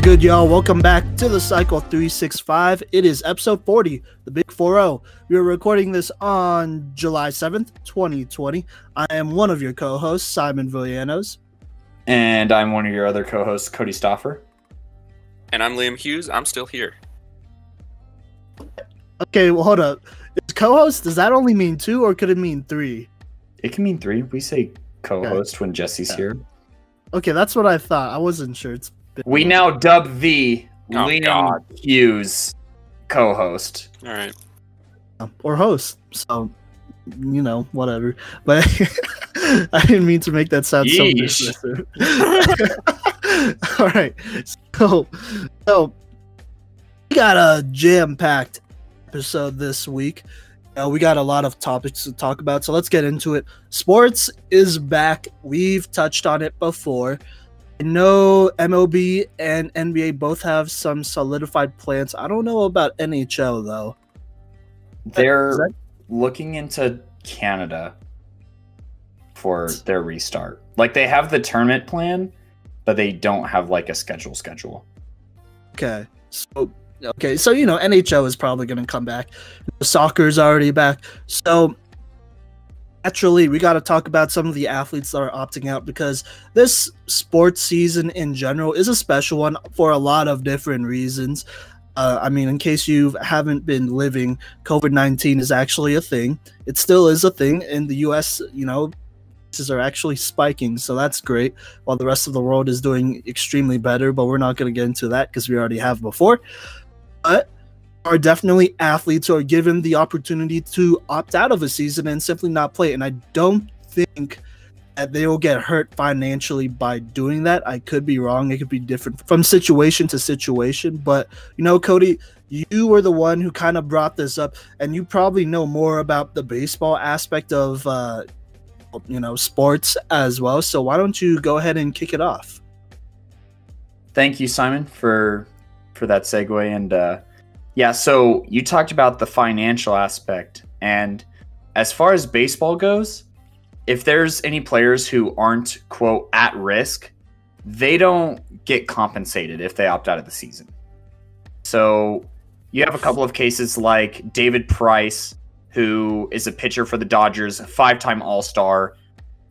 is good, y'all? Welcome back to the Cycle 365. It is episode 40, the Big 4-0. We are recording this on July 7th, 2020. I am one of your co-hosts, Simon Villanos. And I'm one of your other co-hosts, Cody Stoffer. And I'm Liam Hughes. I'm still here. Okay, well, hold up. Is co-host, does that only mean two, or could it mean three? It can mean three. We say co-host when Jesse's here. Okay, that's what I thought. I wasn't sure. We now dub the Liam Hughes co-host. All right. Or host. So, you know, whatever. But I didn't mean to make that sound so dismissive. All right. So we got a jam-packed episode this week. We got a lot of topics to talk about, so let's get into it. Sports is back. We've touched on it before. I know MLB and NBA both have some solidified plans. I don't know about NHL, though. They're looking into Canada for their restart. Like, they have the tournament plan, but they don't have, like, a schedule. Okay. So, you know, NHL is probably going to come back. Soccer's already back. So, naturally, we got to talk about some of the athletes that are opting out, because this sports season in general is a special one for a lot of different reasons. I mean, in case you haven't been living, COVID-19 is actually a thing. It still is a thing in the U.S. You know, cases are actually spiking, so that's great, while the rest of the world is doing extremely better, but we're not going to get into that because we already have before. But are definitely athletes who are given the opportunity to opt out of a season and simply not play. And I don't think that they will get hurt financially by doing that. I could be wrong. It could be different from situation to situation. But, you know, Cody, you were the one who kind of brought this up, and you probably know more about the baseball aspect of, you know, sports as well. So why don't you go ahead and kick it off? Thank you, Simon, for that segue. And yeah, so you talked about the financial aspect, and as far as baseball goes, if there's any players who aren't, quote, at risk, they don't get compensated if they opt out of the season. So you have a couple of cases like David Price, who is a pitcher for the Dodgers, a 5-time All-Star,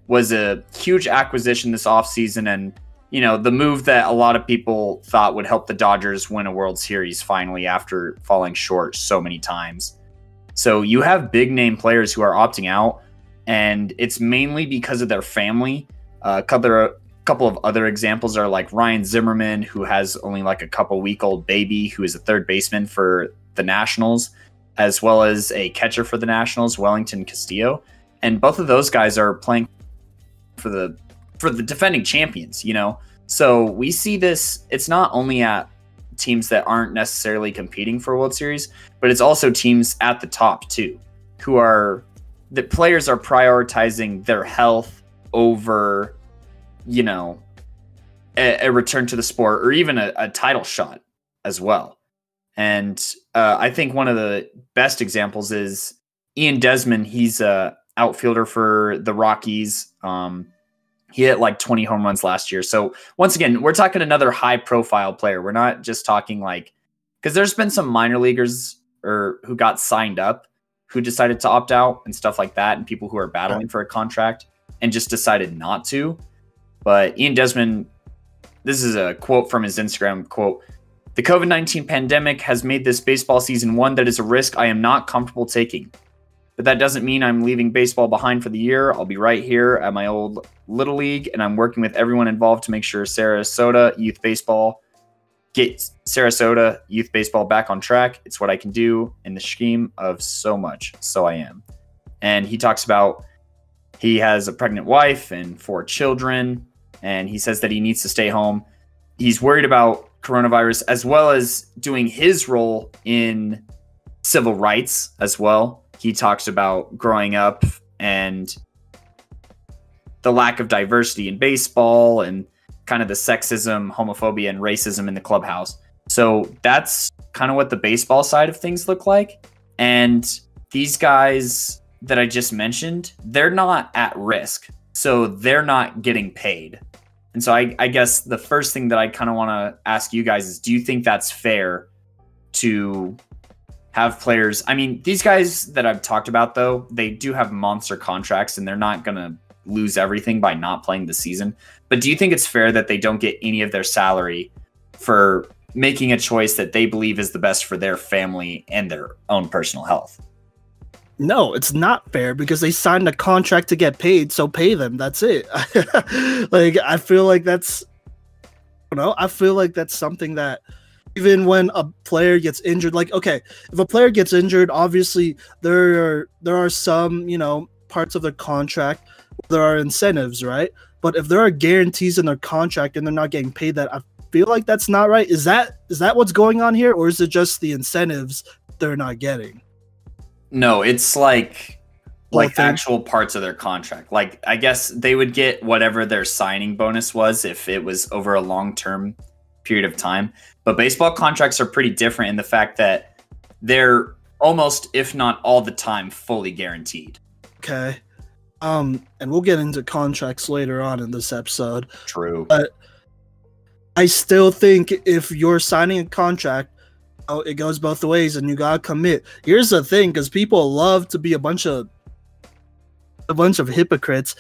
was a huge acquisition this offseason, and you know, the move that a lot of people thought would help the Dodgers win a World Series finally after falling short so many times. So you have big name players who are opting out, and it's mainly because of their family. A couple of other examples are like Ryan Zimmerman, who has only like a couple-week-old baby, who is a third baseman for the Nationals, as well as a catcher for the Nationals, Wellington Castillo. And both of those guys are playing for the defending champions, you know? So we see this, it's not only at teams that aren't necessarily competing for World Series, but it's also teams at the top too, the players are prioritizing their health over, you know, a return to the sport, or even a title shot as well. And I think one of the best examples is Ian Desmond. He's a outfielder for the Rockies. He hit like 20 home runs last year. So once again, we're talking another high profile player. We're not just talking like, because there's been some minor leaguers who got signed up who decided to opt out and stuff like that, and people who are battling for a contract and just decided not to. But Ian Desmond, this is a quote from his Instagram, quote, "The COVID-19 pandemic has made this baseball season one that is a risk I am not comfortable taking. But that doesn't mean I'm leaving baseball behind for the year. I'll be right here at my old Little League, and I'm working with everyone involved to make sure Sarasota Youth Baseball back on track. It's what I can do in the scheme of so much, so I am." And he talks about he has a pregnant wife and 4 children, and he says that he needs to stay home. He's worried about coronavirus, as well as doing his role in civil rights as well. He talks about growing up and the lack of diversity in baseball and kind of the sexism, homophobia, and racism in the clubhouse. So that's kind of what the baseball side of things look like. And these guys that I just mentioned, they're not at risk. So they're not getting paid. And so I guess the first thing that I kind of want to ask you guys is, do you think that's fair to have players? I mean, these guys that I've talked about, though, they do have monster contracts and they're not going to lose everything by not playing the season. But do you think it's fair that they don't get any of their salary for making a choice that they believe is the best for their family and their own personal health? No, it's not fair because they signed a contract to get paid, so pay them. That's it. Like, I feel like that's, I feel like that's something that even when a player gets injured, like, okay, if a player gets injured, obviously there are some, parts of the contract, there are incentives, right? But if there are guarantees in their contract and they're not getting paid, that I feel like that's not right. Is that what's going on here, or is it just the incentives they're not getting? No, it's like actual parts of their contract. Like, I guess they would get whatever their signing bonus was if it was over a long-term period of time. But baseball contracts are pretty different in the fact that they're almost, if not all the time, fully guaranteed. Okay. And we'll get into contracts later on in this episode. True. But I still think if you're signing a contract, it goes both ways and you gotta commit. Here's the thing, because people love to be a bunch of hypocrites.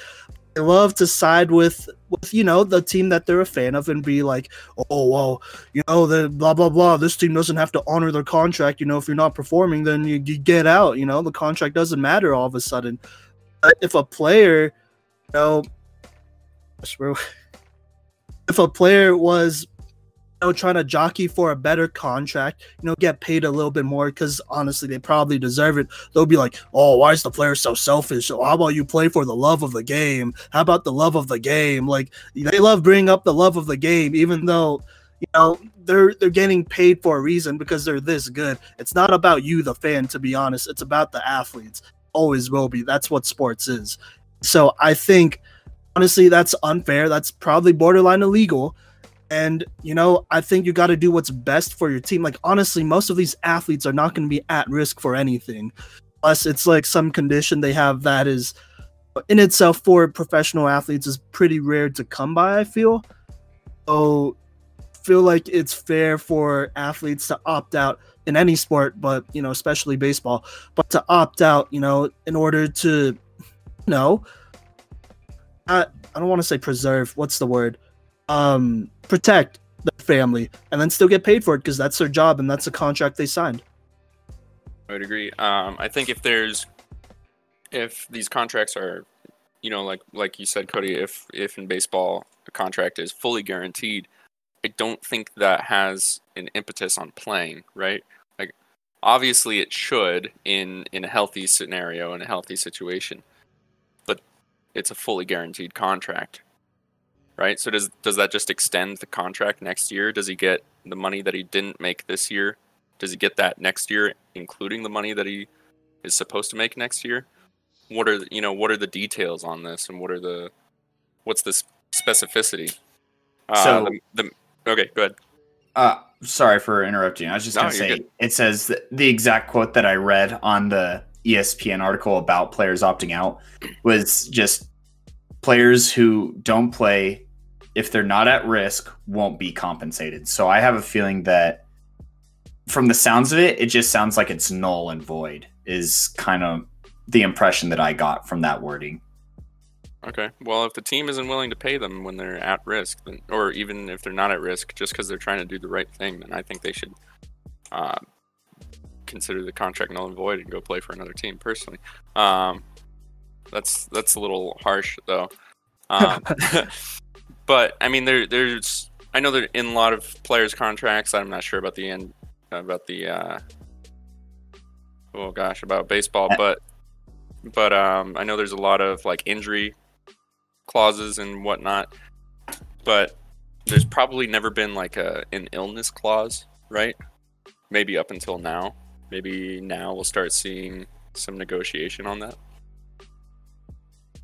They love to side with the team that they're a fan of and be like, oh well, the blah blah blah, this team doesn't have to honor their contract. If you're not performing, then you get out. The contract doesn't matter all of a sudden. But if a player, if a player was trying to jockey for a better contract, get paid a little bit more, because honestly they probably deserve it, they'll be like, oh, why is the player so selfish? Oh, how about you play for the love of the game? How about the love of the game? Like, they love bringing up the love of the game, even though they're getting paid for a reason, because they're this good. It's not about you, the fan, to be honest. It's about the athletes. Always will be. That's what sports is. So I think honestly that's unfair. That's probably borderline illegal. And, I think you got to do what's best for your team. Like, honestly, most of these athletes are not going to be at risk for anything. Plus, it's like some condition they have that is, in itself, for professional athletes, is pretty rare to come by, I feel. So, I feel like it's fair for athletes to opt out in any sport, but, especially baseball, but to opt out, in order to, I don't want to say preserve. What's the word? Protect their family and then still get paid for it, because that's their job and that's the contract they signed. I would agree. I think if these contracts are, like you said, Cody, if in baseball a contract is fully guaranteed, I don't think that has an impetus on playing, right? Like, obviously it should in a healthy scenario, in a healthy situation, but it's a fully guaranteed contract. Right, so does that just extend the contract next year? Does he get the money that he didn't make this year? Does he get that next year, including the money that he is supposed to make next year? What are the details on this, and what's the specificity? Okay, go ahead. Sorry for interrupting. I was just going to say, good. It says the exact quote that I read on the ESPN article about players opting out was just, players who don't play, if they're not at risk, won't be compensated. So I have a feeling that from the sounds of it, it just sounds like it's null and void, is kind of the impression that I got from that wording. Okay. Well, if the team isn't willing to pay them when they're at risk, or even if they're not at risk, just because they're trying to do the right thing, then I think they should consider the contract null and void and go play for another team, personally. That's a little harsh, though. But I mean, I know they're in a lot of players' contracts. I'm not sure about about baseball, but I know there's a lot of like injury clauses and whatnot. But there's probably never been like an illness clause, right? Maybe up until now. Maybe now we'll start seeing some negotiation on that.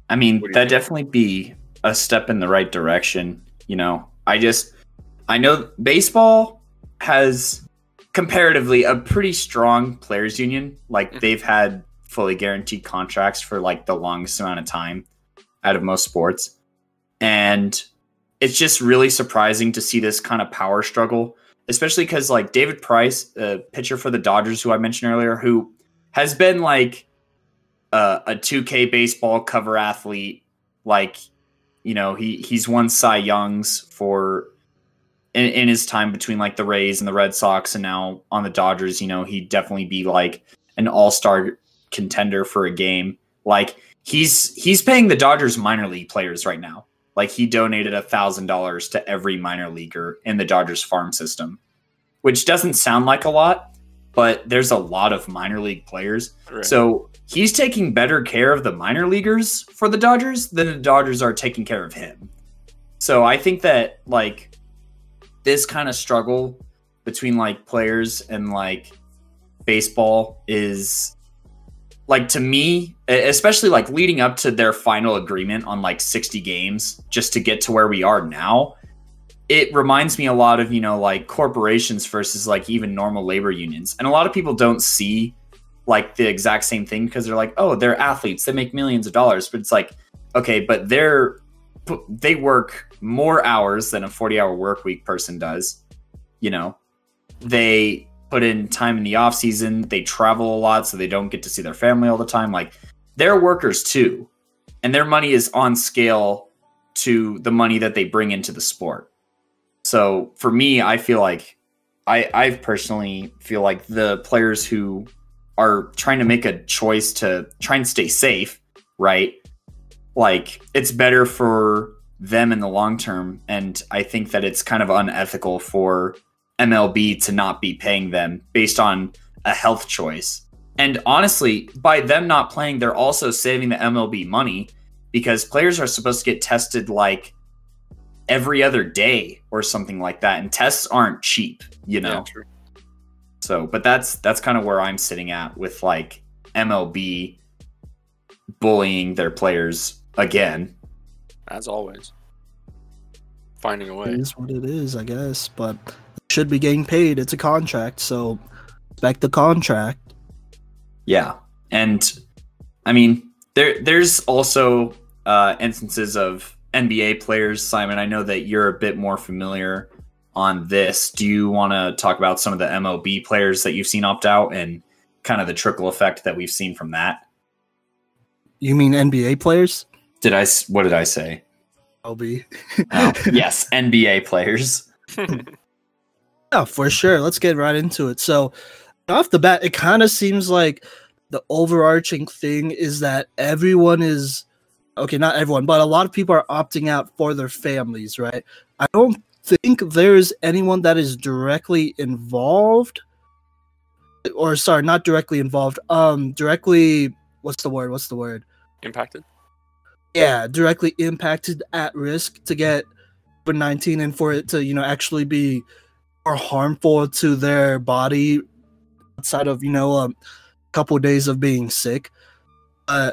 I mean, that'd definitely be a step in the right direction. I know baseball has comparatively a pretty strong players union. Like, they've had fully guaranteed contracts for like the longest amount of time out of most sports. And it's just really surprising to see this kind of power struggle, especially because like David Price, a pitcher for the Dodgers, who I mentioned earlier, who has been like a 2K baseball cover athlete, like, you know, he's won Cy Youngs for in his time between like the Rays and the Red Sox, and now on the Dodgers. You know, he'd definitely be like an all-star contender for a game. Like he's paying the Dodgers minor league players right now. Like he donated $1,000 to every minor leaguer in the Dodgers farm system, which doesn't sound like a lot, but there's a lot of minor league players. Right. So he's taking better care of the minor leaguers for the Dodgers than the Dodgers are taking care of him. So I think that like this kind of struggle between like players and like baseball is like, to me, especially like leading up to their final agreement on like 60 games just to get to where we are now, it reminds me a lot of, you know, like corporations versus like even normal labor unions. And a lot of people don't see like the exact same thing because they're like, oh, they're athletes, they make millions of dollars. But it's like, okay, but they work more hours than a 40-hour work week person does. You know, they put in time in the off season. They travel a lot, so they don't get to see their family all the time. Like, they're workers too, and their money is on scale to the money that they bring into the sport. So for me, I feel like I personally feel like the players who are trying to make a choice to try and stay safe, right? Like, it's better for them in the long term, and I think that it's kind of unethical for MLB to not be paying them based on a health choice. And honestly, by them not playing, they're also saving the MLB money because players are supposed to get tested like every other day or something like that, and tests aren't cheap, you know. Yeah, true. So, but that's kind of where I'm sitting at with like MLB bullying their players again. As always, finding a way. It is what it is, I guess, but should be getting paid. It's a contract, so respect the contract. Yeah, and I mean, there's also instances of NBA players. Simon, I know that you're a bit more familiar on this. Do you want to talk about some of the MLB players that you've seen opt out and kind of the trickle effect that we've seen from that? You mean NBA players? What did I say? MLB. Oh, yes, NBA players. Yeah, for sure. Let's get right into it. So, off the bat, it kind of seems like the overarching thing is that everyone is, okay, not everyone, but a lot of people are opting out for their families, right? I don't think there's anyone that is directly involved, or sorry, not directly involved, directly, what's the word? Impacted? Yeah, directly impacted, at risk to get COVID-19 and for it to, you know, actually be more harmful to their body outside of, you know, a couple of days of being sick. I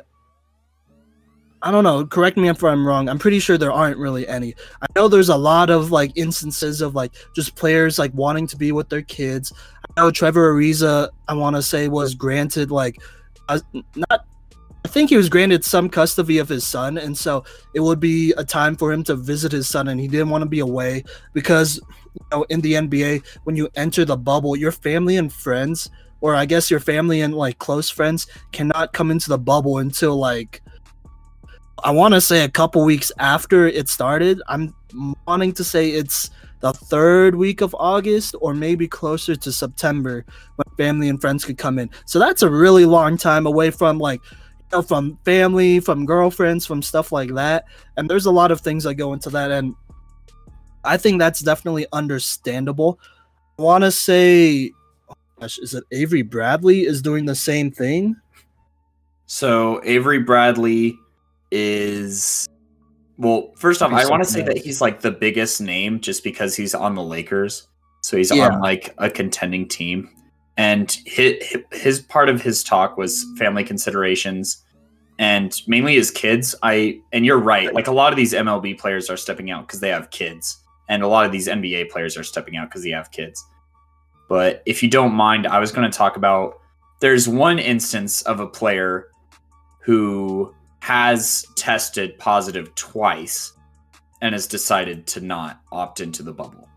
don't know, correct me if I'm wrong. I'm pretty sure there aren't really any. I know there's a lot of like instances of like just players like wanting to be with their kids. I know Trevor Ariza, I want to say, was granted like I think he was granted some custody of his son, and so it would be a time for him to visit his son, and he didn't want to be away because, you know, in the NBA, when you enter the bubble, your family and friends, or I guess your family and like close friends, cannot come into the bubble until like, I want to say a couple weeks after it started. I'm wanting to say it's the third week of August or maybe closer to September when family and friends could come in. So that's a really long time away from like, you know, from family, from girlfriends, from stuff like that. And there's a lot of things that go into that. And I think that's definitely understandable. I want to say, oh gosh, is it Avery Bradley is doing the same thing? So Avery Bradley is, well, first off, I want to say that he's like the biggest name just because he's on the Lakers. So he's on like a contending team. And his part of his talk was family considerations and mainly his kids. And you're right. Like, a lot of these MLB players are stepping out because they have kids. And a lot of these NBA players are stepping out because they have kids. But if you don't mind, I was going to talk about, there's one instance of a player who has tested positive twice. and has decided to not opt into the bubble.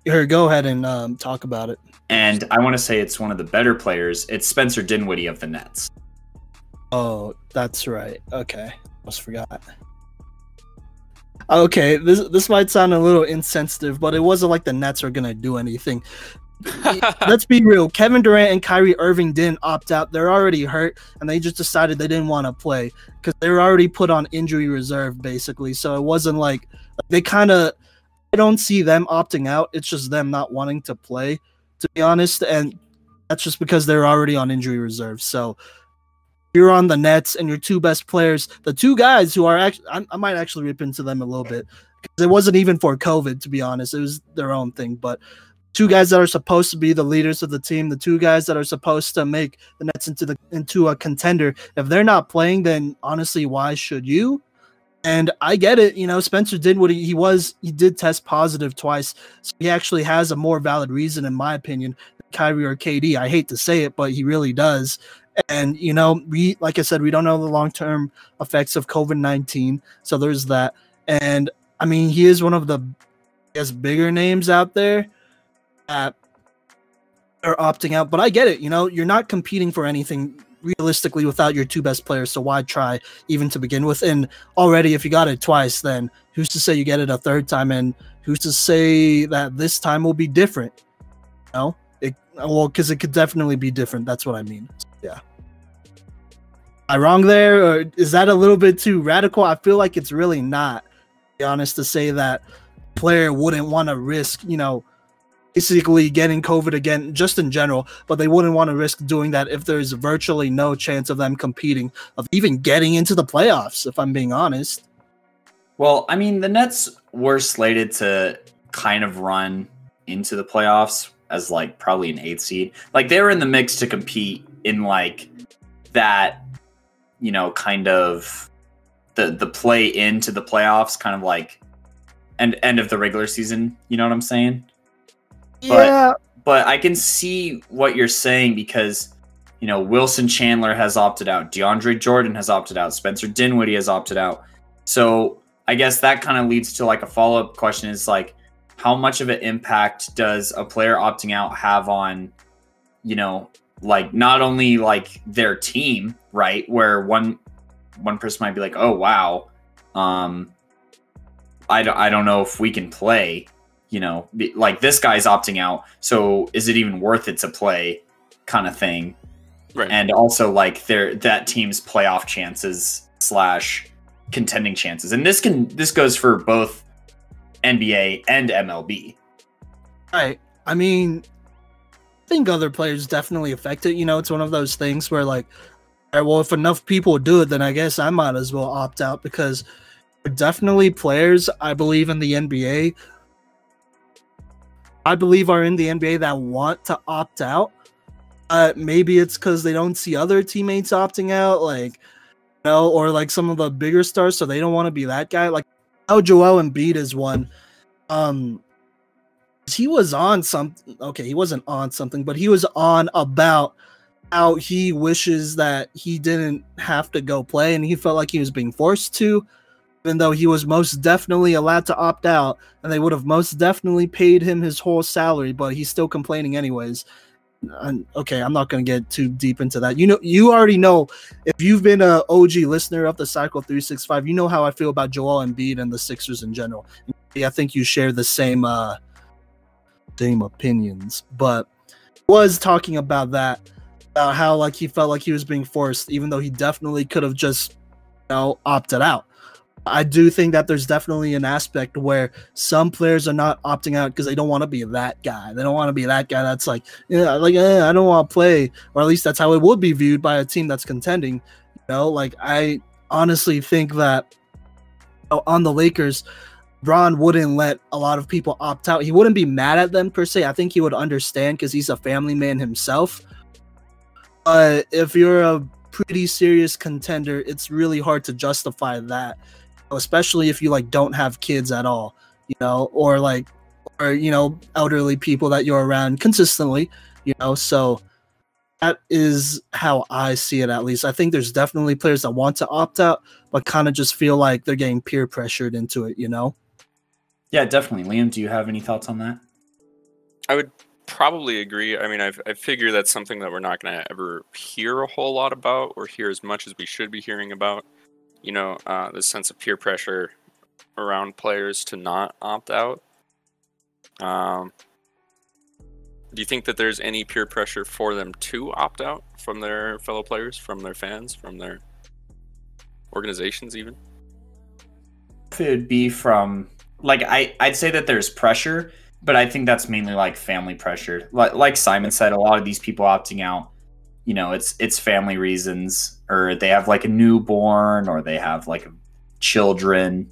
Here, go ahead and talk about it. And I want to say it's one of the better players. It's Spencer Dinwiddie of the Nets. Oh, that's right. Okay, almost forgot. Okay, this might sound a little insensitive, but it wasn't like the Nets are gonna do anything. Let's be real. Kevin Durant and Kyrie Irving didn't opt out. They're already hurt, and they just decided they didn't want to play because they were already put on injury reserve, basically. So it wasn't like they kind of. I don't see them opting out. It's just them not wanting to play, to be honest, and that's just because they're already on injury reserve. So you're on the Nets, and your two best players, the two guys who are actually, I might actually rip into them a little bit because it wasn't even for COVID, to be honest. It was their own thing, but two guys that are supposed to be the leaders of the team, the two guys that are supposed to make the Nets into a contender. If they're not playing, then honestly, why should you? And I get it, Spencer Dinwiddie, he did test positive twice, so he actually has a more valid reason, in my opinion, than Kyrie or KD. I hate to say it, but he really does. And, like I said, we don't know the long-term effects of COVID-19, so there's that. And, I mean, he is one of the, bigger names out there that are opting out. But I get it, you're not competing for anything realistically without your two best players, so why try even to begin with? And already, if you got it twice, then who's to say you get it a third time? And who's to say that this time will be different? Because it could definitely be different. That's what I mean. Yeah. Am I wrong there, or is that a little bit too radical? I feel like it's really not, to be honest, to say that a player wouldn't want to risk, basically getting COVID again, just in general, but they wouldn't want to risk doing that if there's virtually no chance of them competing, of even getting into the playoffs, if I'm being honest. Well, I mean, the Nets were slated to kind of run into the playoffs as like probably an 8th seed. Like they were in the mix to compete in like that, kind of the play into the playoffs, kind of like end of the regular season. You know what I'm saying? Yeah, but I can see what you're saying because, Wilson Chandler has opted out. DeAndre Jordan has opted out. Spencer Dinwiddie has opted out. So I guess that kind of leads to like a follow-up question is like, how much of an impact does a player opting out have on, like not only like their team, right? Where one person might be like, oh, wow, I don't know if we can play. Like this guy's opting out, so is it even worth it to play kind of thing? Right. And also like that team's playoff chances / contending chances. And this goes for both NBA and MLB. Right. I mean, I think other players definitely affect it. It's one of those things where like, all right, well, if enough people do it, then I guess I might as well opt out because definitely players, I believe, in the NBA are in the NBA that want to opt out. Maybe it's because they don't see other teammates opting out, like, or like some of the bigger stars, so they don't want to be that guy. Like, Joel Embiid is one. He was on something. Okay, he wasn't on something, but he was on about how he wishes that he didn't have to go play, and he felt like he was being forced to. Even though he was most definitely allowed to opt out, and they would have most definitely paid him his whole salary, but he's still complaining anyways. Okay, I'm not going to get too deep into that. You already know, if you've been an OG listener of the Cycle 365, you know how I feel about Joel Embiid and the Sixers in general. I think you share the same opinions, but was talking about that, about how like he felt like he was being forced, even though he definitely could have just opted out. I do think that there's definitely an aspect where some players are not opting out because they don't want to be that guy. They don't want to be that guy that's like, I don't want to play, or at least that's how it would be viewed by a team that's contending. Like I honestly think that on the Lakers, Bron wouldn't let a lot of people opt out. He wouldn't be mad at them per se. I think he would understand because he's a family man himself. But if you're a pretty serious contender, it's really hard to justify that. Especially if you like don't have kids at all, or elderly people that you're around consistently, so That is how I see it, at least. I think there's definitely players that want to opt out, but kind of just feel like they're getting peer pressured into it, you know? Yeah, definitely. Liam, do you have any thoughts on that? I would probably agree. I mean, I figure that's something that we're not going to ever hear a whole lot about or hear as much as we should be hearing about. You know, the sense of peer pressure around players to not opt out. Do you think that there's any peer pressure for them to opt out from their fellow players, from their fans, from their organizations even? If it would be from, like, I'd say that there's pressure, but I think that's mainly like family pressure. Like Simon said, a lot of these people opting out, you know, it's family reasons, or they have like a newborn, or they have like children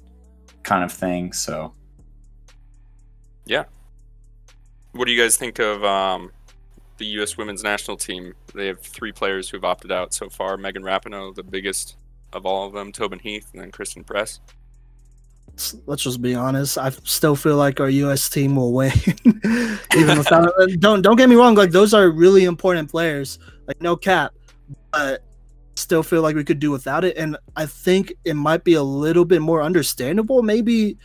kind of thing. So yeah. What do you guys think of the U.S. women's national team? They have 3 players who've opted out so far. Megan Rapinoe, the biggest of all of them, Tobin Heath, and then Kristen Press. Let's just be honest. I still feel like our U.S. team will win, even without. Don't get me wrong. Like, those are really important players. Like, no cap, but still feel like we could do without it. And I think it might be a little bit more understandable, maybe.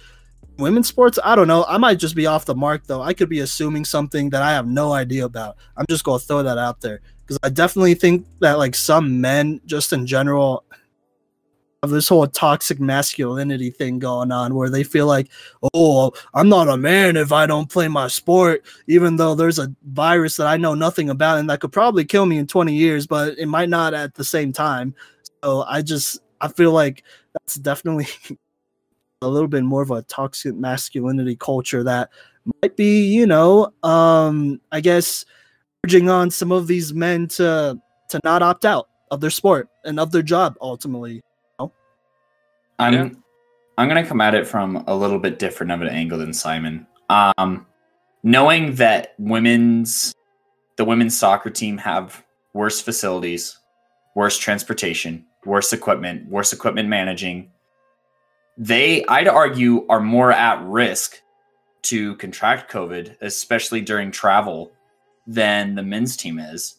Women's sports, I don't know. I might just be off the mark, though. I could be assuming something that I have no idea about. I'm just gonna throw that out there because I definitely think that, like, some men, just in general, have this whole toxic masculinity thing going on, where they feel like, oh, I'm not a man if I don't play my sport, even though there's a virus that I know nothing about and that could probably kill me in 20 years, but it might not at the same time. So I feel like that's definitely a little bit more of a toxic masculinity culture that might be, you know, I guess urging on some of these men to not opt out of their sport and of their job ultimately. You know? I'm gonna come at it from a little bit different of an angle than Simon. Knowing that the women's soccer team have worse facilities, worse transportation, worse equipment managing, I'd argue, are more at risk to contract COVID, especially during travel, than the men's team is.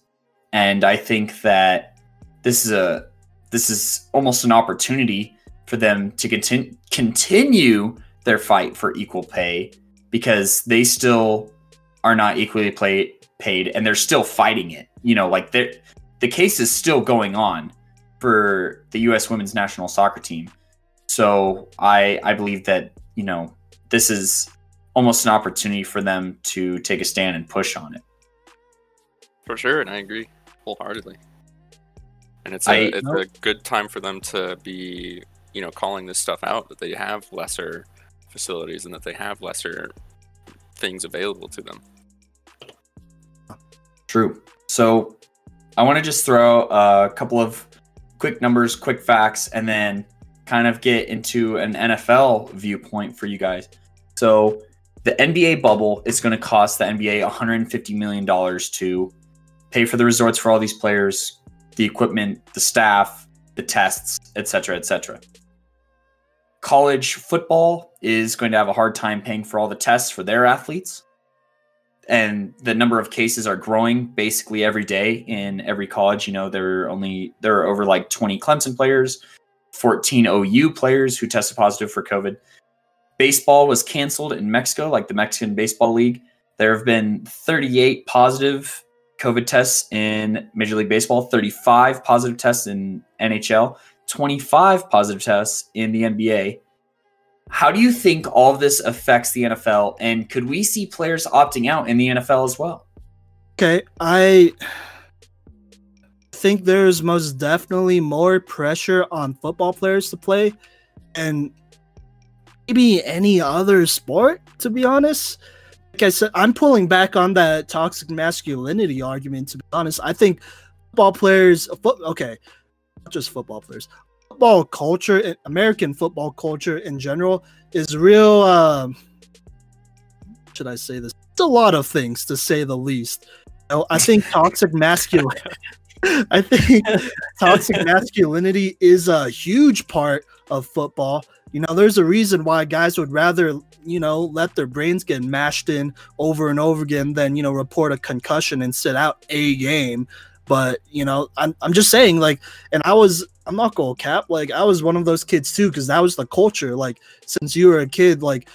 And I think that this is almost an opportunity for them to continue their fight for equal pay, because they still are not equally paid, and they're still fighting it. You know, like, the case is still going on for the U.S. women's national soccer team. So I believe that, you know, this is almost an opportunity for them to take a stand and push on it. For sure, and I agree wholeheartedly. And it's a good time for them to be, you know, calling this stuff out, that they have lesser facilities and that they have lesser things available to them. True. So I want to just throw a couple of quick numbers, quick facts, and then kind of get into an NFL viewpoint for you guys. So the NBA bubble is going to cost the NBA $150 million to pay for the resorts for all these players, the equipment, the staff, the tests, etc., etc. College football is going to have a hard time paying for all the tests for their athletes. And the number of cases are growing basically every day in every college. You know, there are over like 20 Clemson players, 14 OU players who tested positive for COVID. Baseball was canceled in Mexico, like the Mexican Baseball League. There have been 38 positive COVID tests in Major League Baseball, 35 positive tests in NHL, 25 positive tests in the NBA. How do you think all of this affects the NFL, and could we see players opting out in the NFL as well? Okay, I think there's most definitely more pressure on football players to play, and maybe any other sport, to be honest. Like I said, I'm pulling back on that toxic masculinity argument, to be honest. I think football players, okay, not just football players, football culture, American football culture in general is real, should I say this? It's a lot of things, to say the least. You know, I think toxic masculinity is a huge part of football. You know, there's a reason why guys would rather, you know, let their brains get mashed in over and over again than, you know, report a concussion and sit out a game. But I'm just saying, like, and I'm not gonna cap, like, I was one of those kids too, because that was the culture. Like, since you were a kid, like,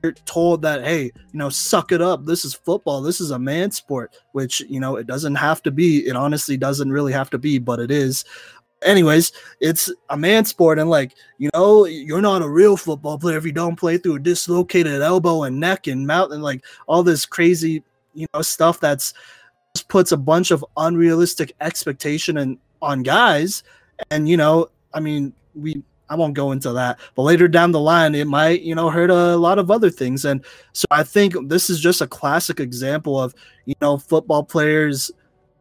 you're told that, hey, suck it up. This is football. This is a man sport, which, it doesn't have to be. It honestly doesn't really have to be, but it is. Anyways, it's a man sport, and like, you're not a real football player if you don't play through a dislocated elbow and neck and mouth and like all this crazy, stuff that's just puts a bunch of unrealistic expectation on guys. And I won't go into that, but later down the line, it might, hurt a lot of other things. And so I think this is just a classic example of, football players.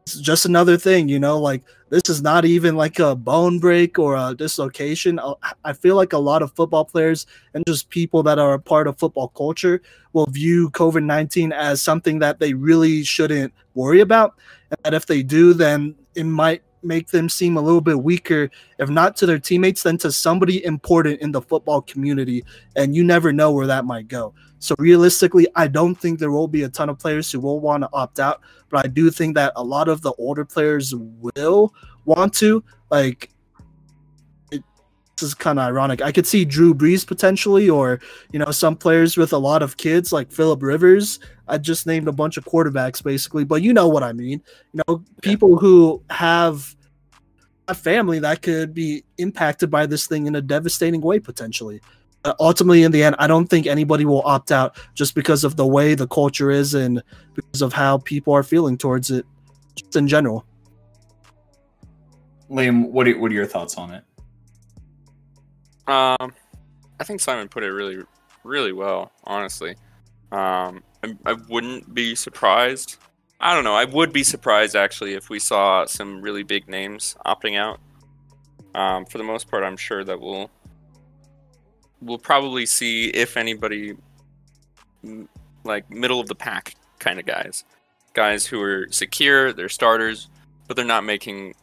It's just another thing, like, this is not even like a bone break or a dislocation. I feel like a lot of football players and just people that are a part of football culture will view COVID-19 as something that they really shouldn't worry about. And that if they do, then it might make them seem a little bit weaker, if not to their teammates, then to somebody important in the football community. And you never know where that might go. So realistically, I don't think there will be a ton of players who will want to opt out, but I do think that a lot of the older players will want to. Like, this is kind of ironic. I could see Drew Brees potentially, or, some players with a lot of kids like Phillip Rivers. I just named a bunch of quarterbacks basically, but you know what I mean. People who have a family that could be impacted by this thing in a devastating way potentially. Ultimately, in the end, I don't think anybody will opt out just because of the way the culture is and because of how people are feeling towards it, just in general. Liam, what are your thoughts on it? I think Simon put it really, really well, honestly. I wouldn't be surprised. I don't know. I would be surprised, actually, if we saw some really big names opting out. For the most part, I'm sure that we'll probably see, if anybody, like middle of the pack kind of guys who are secure, they're starters, but they're not making,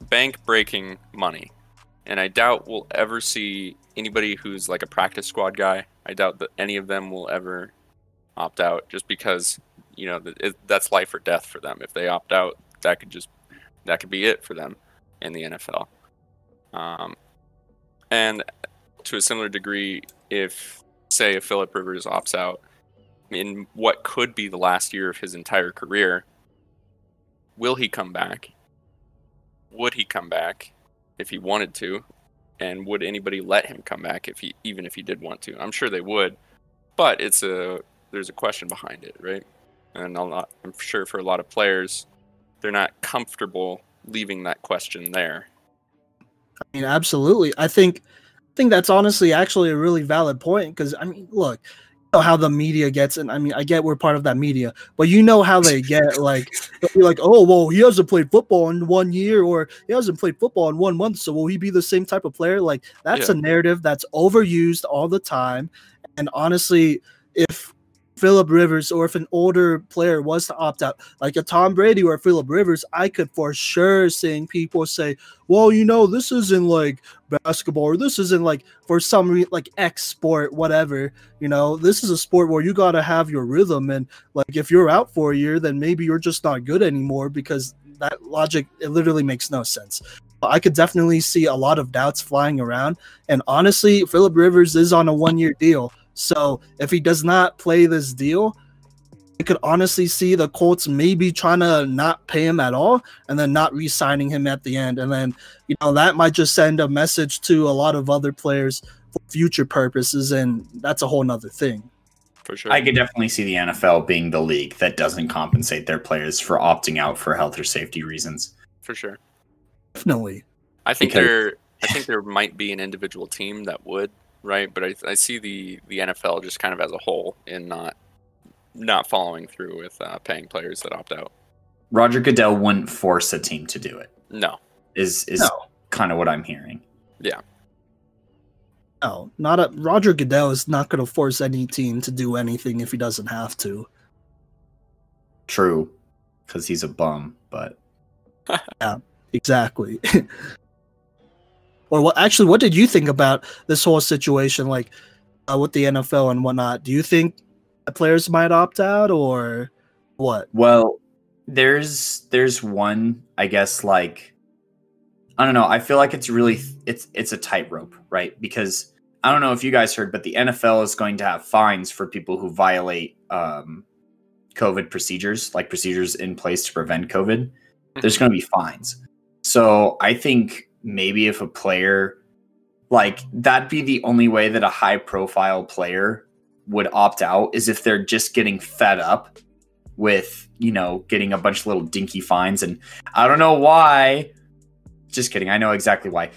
bank breaking money. And I doubt we'll ever see anybody who's like a practice squad guy. I doubt that any of them will ever opt out, just because, that's life or death for them. If they opt out, that could be it for them in the NFL. And to a similar degree, if, say, Phillip Rivers opts out in what could be the last year of his entire career, will he come back? Would he come back if he wanted to? And would anybody let him come back even if he did want to? I'm sure they would, but there's a question behind it, right? And I'm sure for a lot of players, they're not comfortable leaving that question there. I mean, absolutely. I think that's honestly actually a really valid point, because look, how the media gets, and I get we're part of that media, but how they get, like, they'll be like, oh, well, he hasn't played football in 1 year, or he hasn't played football in 1 month, so will he be the same type of player? Like, that's a narrative that's overused all the time. And honestly, if Phillip Rivers, or if an older player was to opt out, like a Tom Brady or Phillip Rivers, I could for sure seeing people say, well, this isn't like basketball, or this isn't like for some like X sport, whatever. This is a sport where you got to have your rhythm. And like, if you're out for a year, then maybe you're just not good anymore, because that logic, it literally makes no sense. I could definitely see a lot of doubts flying around. And honestly, Phillip Rivers is on a 1-year deal. So if he does not play this deal, I could honestly see the Colts maybe trying to not pay him at all and then not re-signing him at the end. And then, that might just send a message to a lot of other players for future purposes. And that's a whole nother thing. For sure. I could definitely see the NFL being the league that doesn't compensate their players for opting out for health or safety reasons. For sure. Definitely. I think there might be an individual team that would, right? But I see the NFL just kind of as a whole in not following through with paying players that opt out. Roger Goodell wouldn't force a team to do it. No. Is kind of what I'm hearing. Yeah. No, Roger Goodell is not going to force any team to do anything if he doesn't have to. True, because he's a bum, but... Yeah, exactly. Or what did you think about this whole situation, like with the NFL and whatnot? Do you think players might opt out, or what? Well, there's one, I guess, like, I don't know. I feel like it's really it's a tightrope, right? Because I don't know if you guys heard, but the NFL is going to have fines for people who violate COVID procedures, like procedures in place to prevent COVID. There's going to be fines. So I think maybe if a player, like, that'd be the only way that a high profile player would opt out, is if they're just getting fed up with, you know, getting a bunch of little dinky fines. And I don't know why. Just kidding. I know exactly why.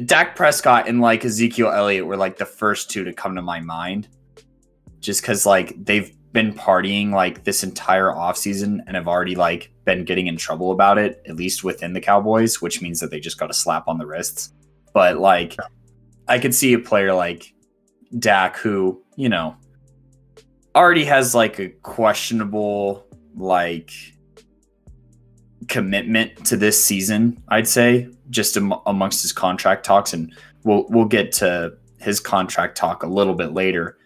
Dak Prescott and like Ezekiel Elliott were like the first two to come to my mind, just because like they've been partying like this entire offseason and have already like been getting in trouble about it, at least within the Cowboys, which means that they just got a slap on the wrists. But like, I could see a player like Dak who, you know, already has like a questionable like commitment to this season, I'd say, just amongst his contract talks, and we'll get to his contract talk a little bit later.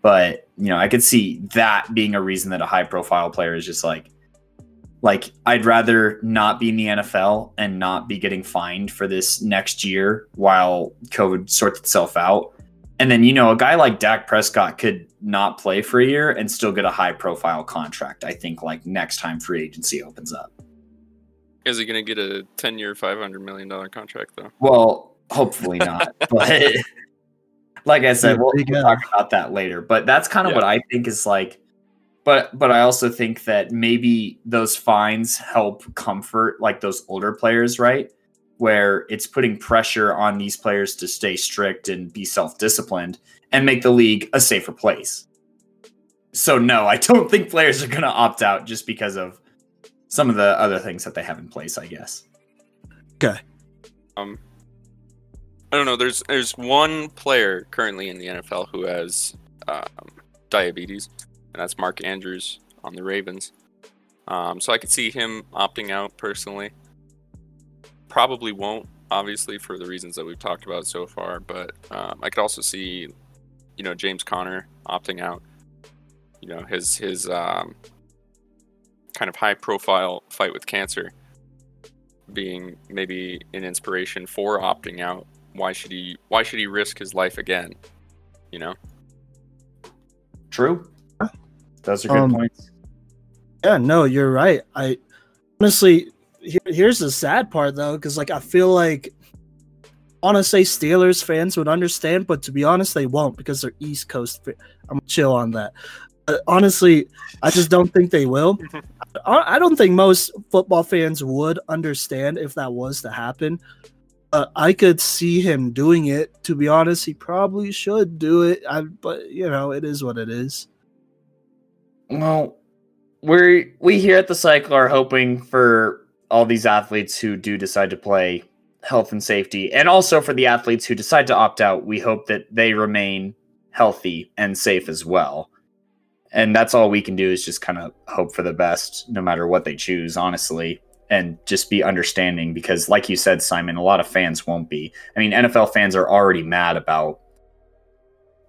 But, you know, I could see that being a reason that a high profile player is just like I'd rather not be in the NFL and not be getting fined for this next year while COVID sorts itself out. And then, you know, a guy like Dak Prescott could not play for a year and still get a high profile contract, I think, like next time free agency opens up. Is he going to get a 10-year, $500 million contract, though? Well, hopefully not. But like I said, we'll talk about that later. But that's kind of what I think is like. But I also think that maybe those fines help comfort like those older players, right? Where it's putting pressure on these players to stay strict and be self-disciplined and make the league a safer place. So no, I don't think players are going to opt out just because of some of the other things that they have in place, I guess. Okay. I don't know. There's one player currently in the NFL who has diabetes, and that's Mark Andrews on the Ravens. So I could see him opting out personally. Probably won't, obviously, for the reasons that we've talked about so far. But I could also see, you know, James Conner opting out. You know, his kind of high-profile fight with cancer being maybe an inspiration for opting out. Why should he risk his life again? You know. True. Those are good points. Yeah, no, you're right. I honestly, here's the sad part though, because like I feel like I want to say Steelers fans would understand, but to be honest, they won't because they're East Coast. I'm chill on that. Honestly, I just don't think they will. I don't think most football fans would understand if that was to happen. I could see him doing it. To be honest, he probably should do it. But you know, it is what it is. Well, we here at the Cycle are hoping for all these athletes who do decide to play, health and safety, and also for the athletes who decide to opt out. We hope that they remain healthy and safe as well. And that's all we can do is just kind of hope for the best, no matter what they choose, honestly, and just be understanding because, like you said, Simon, a lot of fans won't be. I mean, NFL fans are already mad about,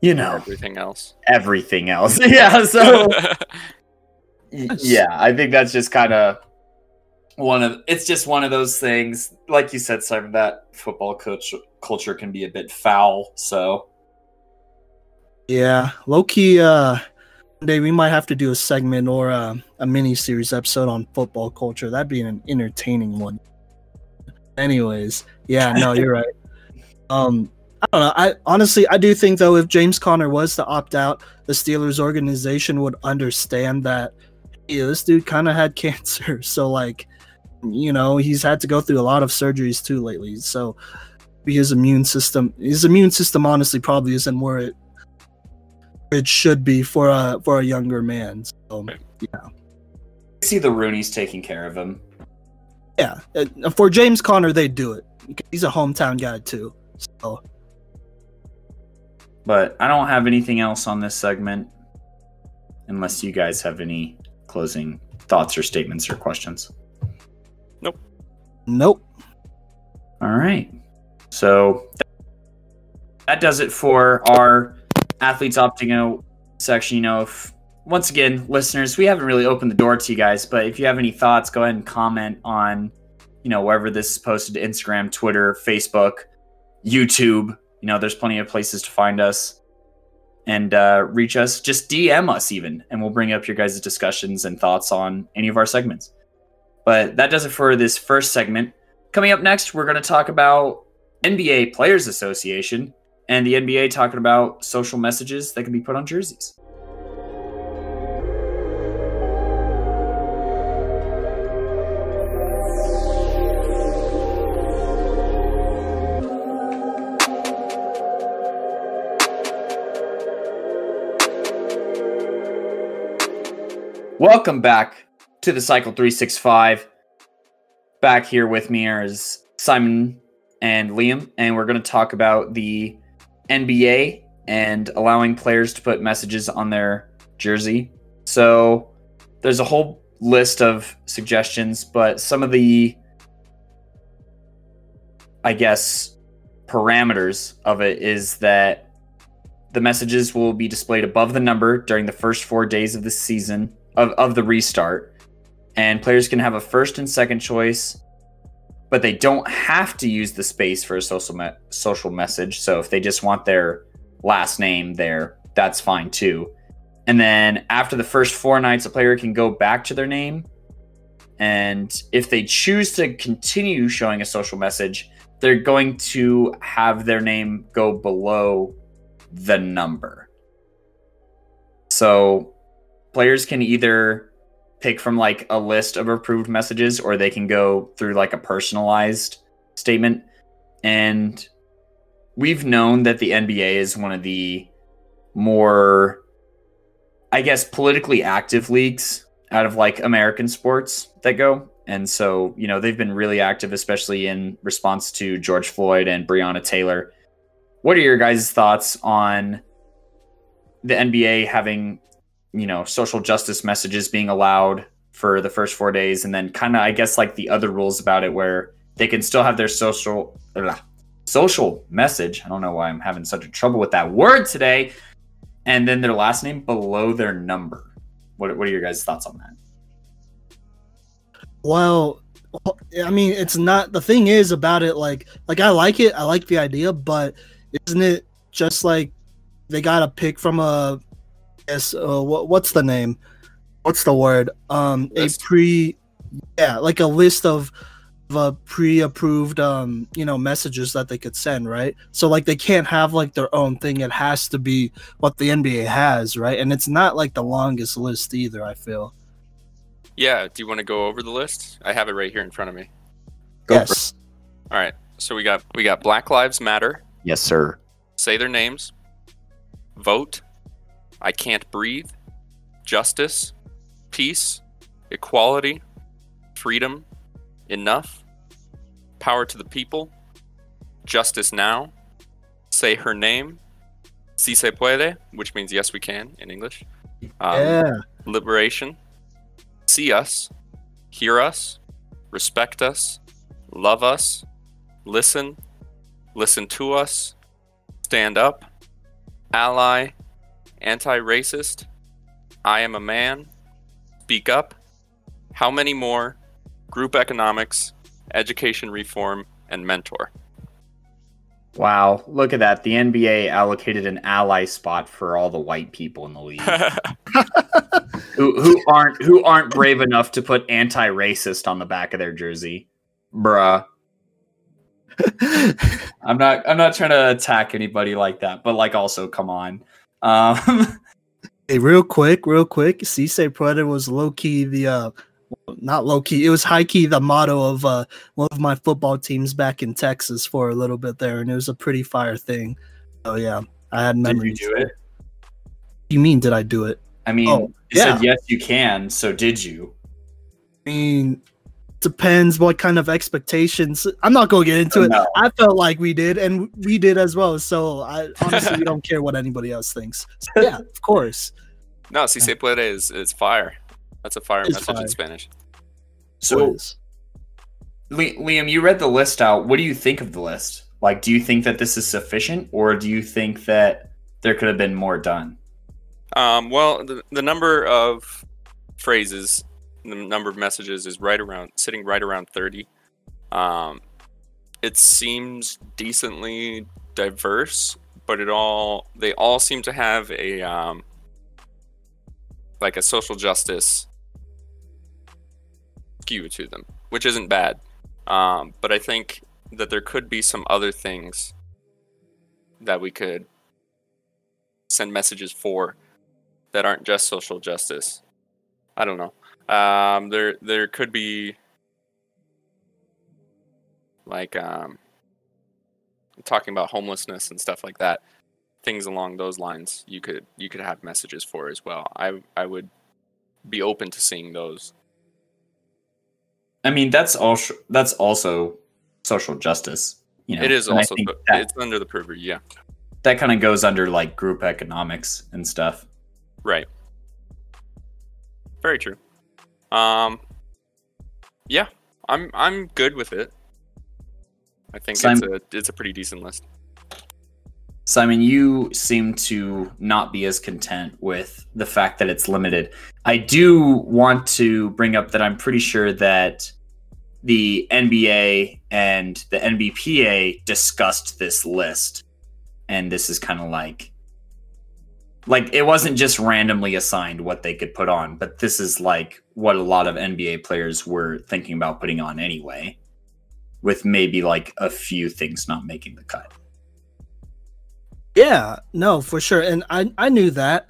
you know, everything else. Yeah. So, yeah, I think that's just kind of it's just one of those things. Like you said, Simon, that football culture can be a bit foul. So, yeah, low key, day we might have to do a segment or a mini series episode on football culture. That'd be an entertaining one. Anyways, yeah, no, you're right. I don't know. I honestly do think though, if James Conner was to opt out, the Steelers organization would understand that, hey, this dude kind of had cancer. So like, you know, he's had to go through a lot of surgeries too lately. So his immune system honestly probably isn't where it should be for a younger man. So yeah, I see the Rooney's taking care of him. Yeah, for James Conner, they do it. He's a hometown guy too. So, but I don't have anything else on this segment, unless you guys have any closing thoughts or statements or questions. Nope. All right. So that does it for our athletes opting out section. You know, once again, listeners, we haven't really opened the door to you guys, but if you have any thoughts, go ahead and comment on, wherever this is posted, Instagram, Twitter, Facebook, YouTube. There's plenty of places to find us and reach us. Just DM us even, and we'll bring up your guys' discussions and thoughts on any of our segments. But that does it for this first segment. Coming up next, we're going to talk about NBA Players Association and the NBA talking about social messages that can be put on jerseys. Welcome back to the Cycle 365. Back here with me is Simon and Liam, and we're going to talk about the NBA and allowing players to put messages on their jersey. So there's a whole list of suggestions, but some of the, parameters of it is that the messages will be displayed above the number during the first 4 days of the season of the restart, and players can have a first and second choice, but they don't have to use the space for a social message. So if they just want their last name there, that's fine too. And then after the first 4 nights, a player can go back to their name, and if they choose to continue showing a social message, they're going to have their name go below the number. So players can either pick from like a list of approved messages, or they can go through like a personalized statement. And we've known that the NBA is one of the more, politically active leagues out of like American sports that go. And so, they've been really active, especially in response to George Floyd and Breonna Taylor. What are your guys' thoughts on the NBA having, social justice messages being allowed for the first 4 days, and then kind of, like the other rules about it where they can still have their social message. I don't know why I'm having such a trouble with that word today. And then their last name below their number. What are your guys' thoughts on that? Well, I mean, it's not, the thing is about it, like I like it. I like the idea, but isn't it just like they got to pick from a, what's the name? What's the word? List. Like a list of pre-approved, messages that they could send, right? So like they can't have like their own thing. It has to be what the NBA has, right? And it's not like the longest list either, I feel. Yeah. Do you want to go over the list? I have it right here in front of me. Yes. All right. So we got Black Lives Matter. Yes, sir. Say their names. Vote. I can't breathe. Justice. Peace. Equality. Freedom. Enough. Power to the people. Justice now. Say her name. Si se puede, which means yes we can in English. Liberation. See us. Hear us. Respect us. Love us. Listen. Listen to us. Stand up. Ally. Anti-racist. I am a man. Speak up. How many more? Group economics, education reform, and mentor. Wow, look at that. The NBA allocated an ally spot for all the white people in the league. who aren't brave enough to put anti-racist on the back of their jersey. Bruh. I'm not trying to attack anybody like that, but like also come on. Hey, real quick, Si se puede was low-key the not low-key, it was high-key the motto of one of my football teams back in Texas for a little bit there, and it was a pretty fire thing. So yeah, I had memories. Did you do it? What do you mean, did I do it? I mean, you said yes you can, so did you? I mean, depends what kind of expectations. I'm not going to get into it. No. I felt like we did, and we did as well. So I honestly we don't care what anybody else thinks. So, yeah, of course. No, si se puede is fire. That's a fire message in Spanish. So, Liam, you read the list out. What do you think of the list? Like, do you think that this is sufficient, or do you think that there could have been more done? Well, the number of phrases, the number of messages is sitting right around 30. It seems decently diverse, but they all seem to have a like a social justice skew to them, which isn't bad. But I think that there could be some other things that we could send messages for that aren't just social justice. I don't know. There could be like talking about homelessness and stuff like that. Things along those lines you could have messages for as well. I would be open to seeing those. I mean, that's also social justice. You know, it is and also it's under the purview. Yeah, that kind of goes under like group economics and stuff. Right. Very true. Yeah, I'm good with it. I think it's a pretty decent list. Simon, you seem to not be as content with the fact that it's limited. I do want to bring up that I'm pretty sure that the NBA and the NBPA discussed this list, and this is kind of like it wasn't just randomly assigned what they could put on, but this is like what a lot of NBA players were thinking about putting on anyway, with maybe like a few things not making the cut. Yeah, no, for sure. And I knew that.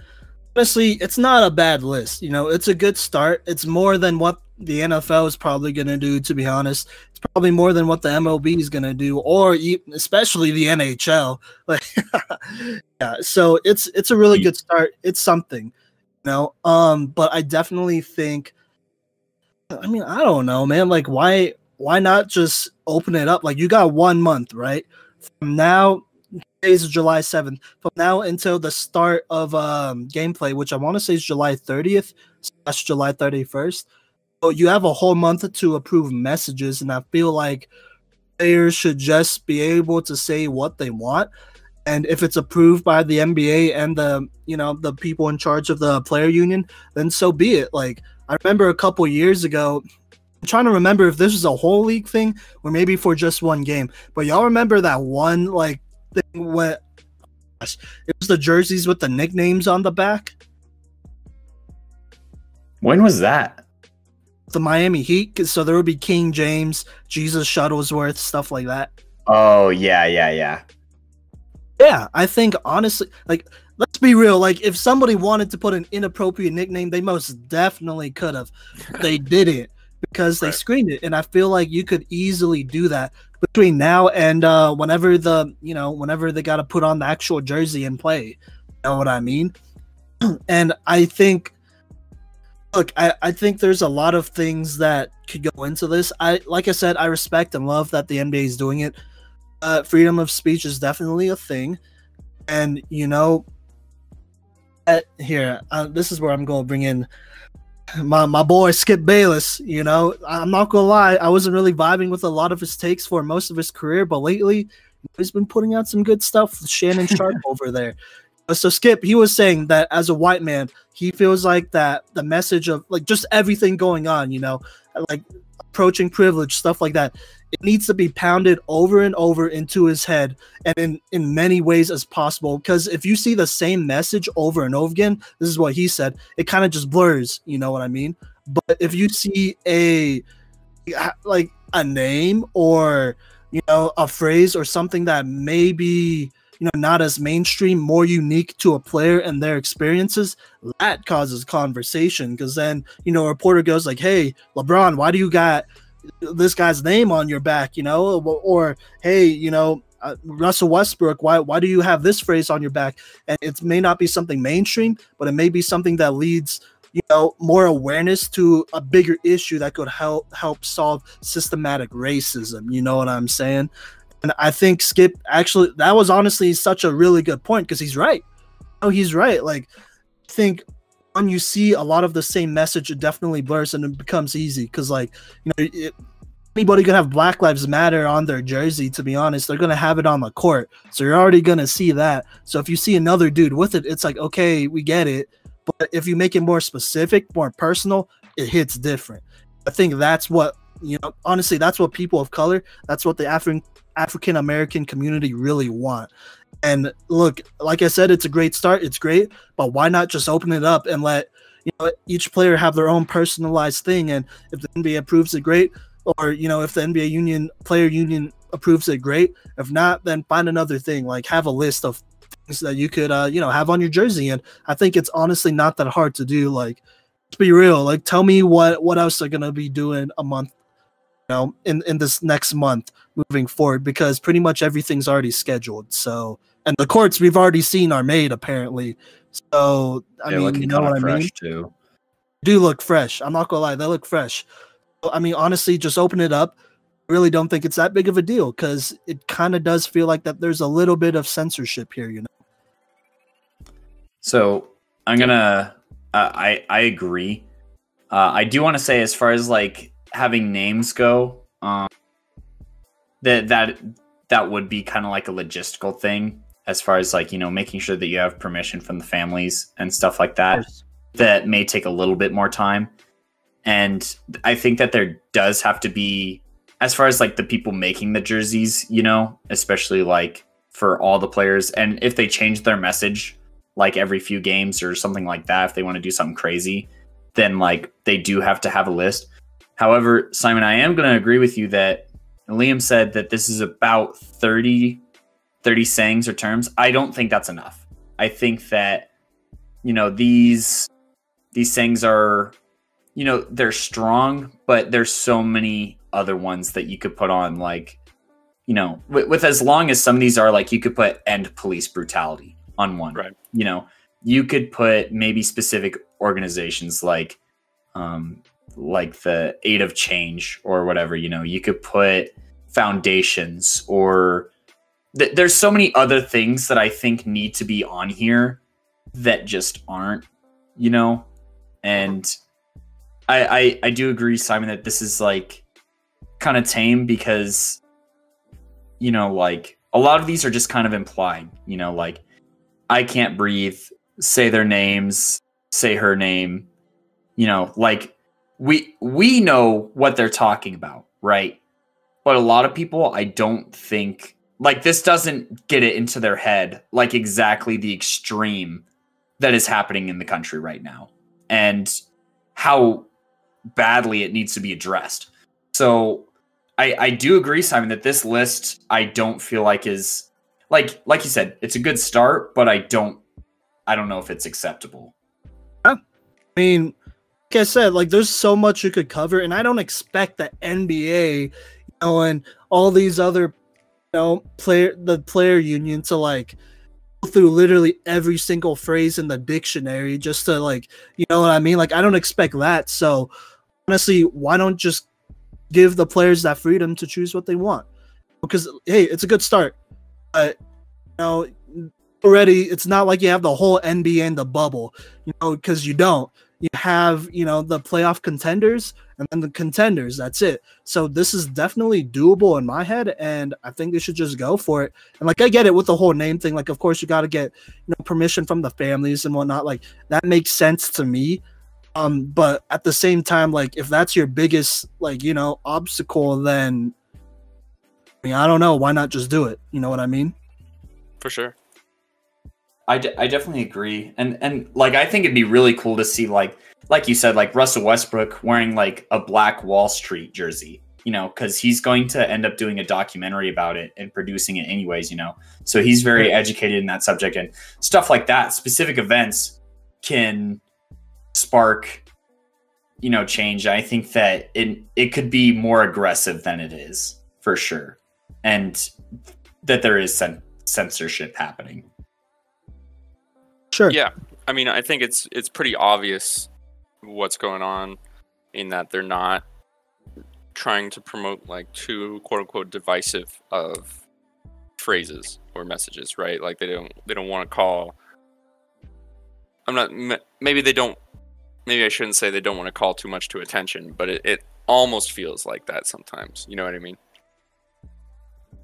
Honestly, it's not a bad list. You know, it's a good start. It's more than what the NFL is probably going to do, to be honest. It's probably more than what the MLB is going to do, or especially the NHL. Like, yeah, so it's a really good start. It's something, you know. But I definitely think, I mean, I don't know, man. Like, why not just open it up? Like, you got 1 month, right? From now, is July 7th. From now until the start of gameplay, which I want to say is July 30th / July 31st. So you have a whole month to approve messages, and I feel like players should just be able to say what they want. And if it's approved by the NBA and the people in charge of the player union, then so be it. Like, I remember a couple years ago, I'm trying to remember if this was a whole league thing or maybe for just one game. But y'all remember that one like thing where it was the jerseys with the nicknames on the back? When was that? The Miami Heat. So there would be King James, Jesus Shuttlesworth, stuff like that. Oh, yeah. Yeah, I think honestly, like, let's be real. Like, if somebody wanted to put an inappropriate nickname, they most definitely could have. They didn't because they screened it, and I feel like you could easily do that between now and whenever they got to put on the actual jersey and play. You know what I mean? And I think, look, I think there's a lot of things that could go into this. Like I said, I respect and love that the NBA is doing it. Freedom of speech is definitely a thing, and this is where I'm going to bring in my boy Skip Bayless. I'm not gonna lie, I wasn't really vibing with a lot of his takes for most of his career, but lately he's been putting out some good stuff with Shannon Sharp over there. So Skip, he was saying that as a white man, he feels like that the message of like just everything going on, like approaching privilege, stuff like that, it needs to be pounded over and over into his head and in many ways as possible. Because if you see the same message over and over again, this is what he said, it kind of just blurs, you know what I mean? But if you see a name or, a phrase or something that may be, not as mainstream, more unique to a player and their experiences, that causes conversation. Because then, a reporter goes like, hey, LeBron, why do you got this guy's name on your back, or hey, Russell Westbrook, why do you have this phrase on your back? And it may not be something mainstream, but it may be something that leads, more awareness to a bigger issue that could help solve systematic racism. You know what I'm saying? And I think Skip, actually, that was honestly such a really good point, because he's right. He's right. Like, I think when you see a lot of the same message, it definitely blurs and it becomes easy, because, like, anybody gonna have Black Lives Matter on their jersey, to be honest. They're gonna have it on the court. So you're already gonna see that. So if you see another dude with it, it's like, okay, we get it. But if you make it more specific, more personal, it hits different. I think that's what, honestly, that's what people of color, that's what the African American community really want. And look, like I said, it's a great start. It's great, but why not just open it up and let each player have their own personalized thing? And if the NBA approves it, great. Or if the NBA player union approves it, great. If not, then find another thing. Like have a list of things that you could have on your jersey. And I think it's honestly not that hard to do. Like, let's be real. Like, tell me what else they're gonna be doing a month, in this next month moving forward, because pretty much everything's already scheduled. So, and the courts we've already seen are made apparently. So I mean, you know what I mean? Too. Do look fresh. I'm not gonna lie, they look fresh. I mean, honestly, just open it up. I really don't think it's that big of a deal, because it kind of does feel like that there's a little bit of censorship here, So I'm gonna, I agree. I do want to say, as far as like having names go, that would be kind of like a logistical thing, as far as like making sure that you have permission from the families and stuff like that. That may take a little bit more time. And I think that there does have to be, as far as like the people making the jerseys, especially like for all the players, and if they change their message like every few games or something like that, if they want to do something crazy, then like they do have to have a list. However, Simon, I am going to agree with you that Liam said that this is about 30 sayings or terms. I don't think that's enough. I think that, these sayings are, they're strong, but there's so many other ones that you could put on, like, with as long as some of these are like, you could put end police brutality on one, right? You could put maybe specific organizations like the Aid of Change or whatever, you could put foundations, or there's so many other things that I think need to be on here that just aren't, and I do agree, Simon, that this is like kind of tame, because like a lot of these are just kind of implied, like I can't breathe, say their names, say her name, like we know what they're talking about, right? But a lot of people, I don't think, like, this doesn't get it into their head, like exactly the extreme that is happening in the country right now, and how badly it needs to be addressed. So I do agree, Simon, that this list, I don't feel like is like you said, it's a good start, but I don't know if it's acceptable. I mean, like I said, like there's so much you could cover, and I don't expect the NBA, and all these other, player union to like go through literally every single phrase in the dictionary just to like, you know what I mean? Like I don't expect that. So honestly, why don't just give the players that freedom to choose what they want? Because hey, it's a good start. But already it's not like you have the whole NBA in the bubble, because you don't. You have, the playoff contenders and then the contenders. That's it. So this is definitely doable in my head, and I think they should just go for it. And like I get it with the whole name thing. Like of course you got to get permission from the families and whatnot. Like that makes sense to me. But at the same time, like if that's your biggest obstacle, then I don't know. Why not just do it? You know what I mean? For sure. I definitely agree, and like I think it'd be really cool to see like you said, like Russell Westbrook wearing like a Black Wall Street jersey, because he's going to end up doing a documentary about it and producing it anyways, so he's very educated in that subject, and stuff like that. Specific events can spark change. I think that it could be more aggressive than it is, for sure, and that there is censorship happening. Sure. Yeah, I mean, I think it's pretty obvious what's going on, in that they're not trying to promote like too quote unquote divisive of phrases or messages, right? Like they don't want to call. Maybe they don't. Maybe I shouldn't say they don't want to call too much to attention, but almost feels like that sometimes. You know what I mean?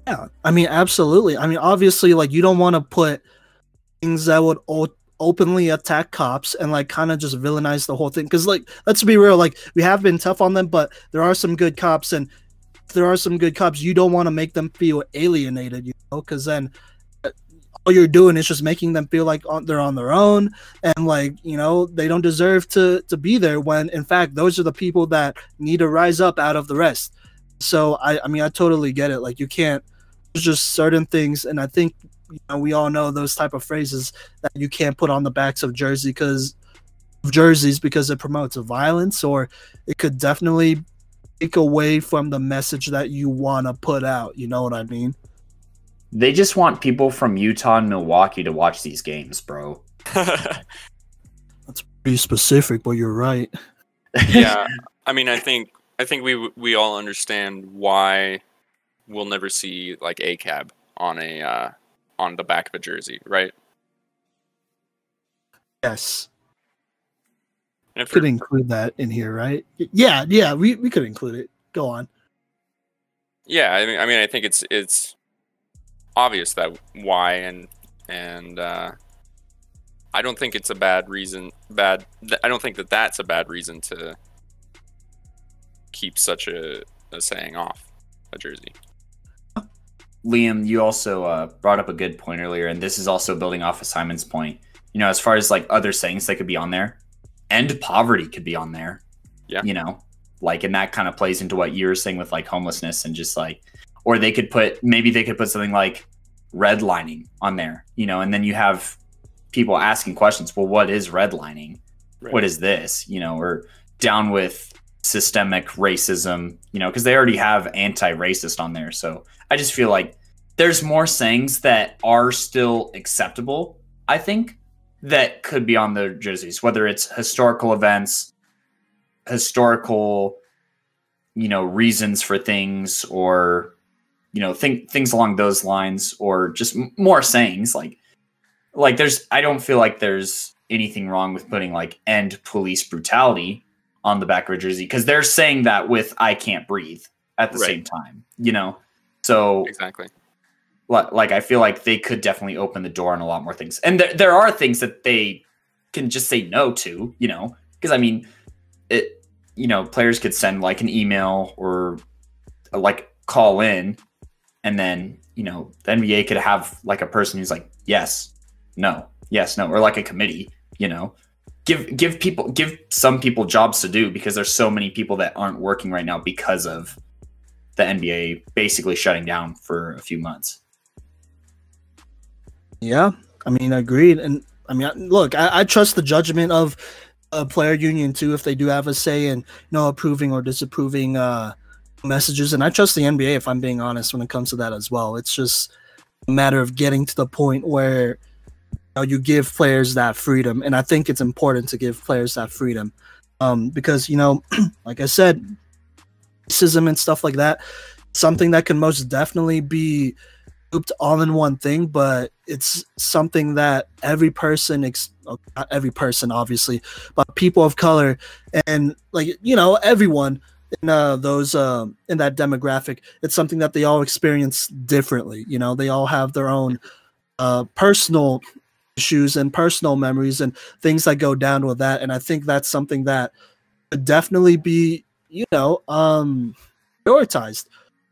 Yeah, I mean, absolutely. I mean, obviously, like you don't want to put things that would openly attack cops and like kind of just villainize the whole thing. Because like, let's be real, like we have been tough on them, but there are some good cops, and if there are some good cops, you don't want to make them feel alienated, you know, because then all you're doing is just making them feel like they're on their own, and like, you know, they don't deserve to be there, when in fact those are the people that need to rise up out of the rest. So I mean, I totally get it. Like you can't, there's just certain things, and I think, you know, we all know those type of phrases that you can't put on the backs of jerseys because it promotes violence, or it could definitely take away from the message that you want to put out. You know what I mean? They just want people from Utah and Milwaukee to watch these games, bro. That's pretty specific, but you're right. Yeah, I mean, I think we all understand why we'll never see like ACAB on the back of a jersey, right? Yes. And Could include that in here, right? Yeah, we could include it. Go on. Yeah, I mean, I think it's obvious that why, and I don't think it's a bad reason. I don't think that's a bad reason to keep such a saying off a jersey. Liam, you also brought up a good point earlier, and this is also building off of Simon's point. You know, as far as like other sayings that could be on there, end poverty could be on there. Yeah. You know, like, and that kind of plays into what you were saying with like homelessness, and just like, or they could put something like redlining on there, you know, and then you have people asking questions. Well, what is redlining? Right. What is this? You know, or down with systemic racism, you know, because they already have anti-racist on there. So I just feel like there's more sayings that are still acceptable, I think, that could be on the jerseys, whether it's historical events, historical, you know, reasons for things, or, you know, things along those lines, or just more sayings like I don't feel like there's anything wrong with putting like end police brutality on the back of a jersey, because they're saying that with I can't breathe at the same time, you know? So exactly. Like, I feel like they could definitely open the door on a lot more things. And there are things that they can just say no to, you know, because I mean, you know, players could send like an email or like call in, and then, you know, the NBA could have like a person who's like, yes, no, or like a committee, you know, give some people jobs to do, because there's so many people that aren't working right now because of the NBA basically shutting down for a few months. Yeah, I mean, agreed. And I mean, look, I trust the judgment of a player union too, if they do have a say in, you know, approving or disapproving messages. And I trust the NBA, if I'm being honest, when it comes to that as well. It's just a matter of getting to the point where, you know, you give players that freedom. And I think it's important to give players that freedom, because, you know, like I said, racism and stuff like that, something that can most definitely be grouped all in one thing, but it's something that every person, not every person obviously, but people of color and, like, you know, everyone in those in that demographic, it's something that they all experience differently. You know, they all have their own personal issues and personal memories and things that go down with that. And I think that's something that could definitely be, you know, prioritized,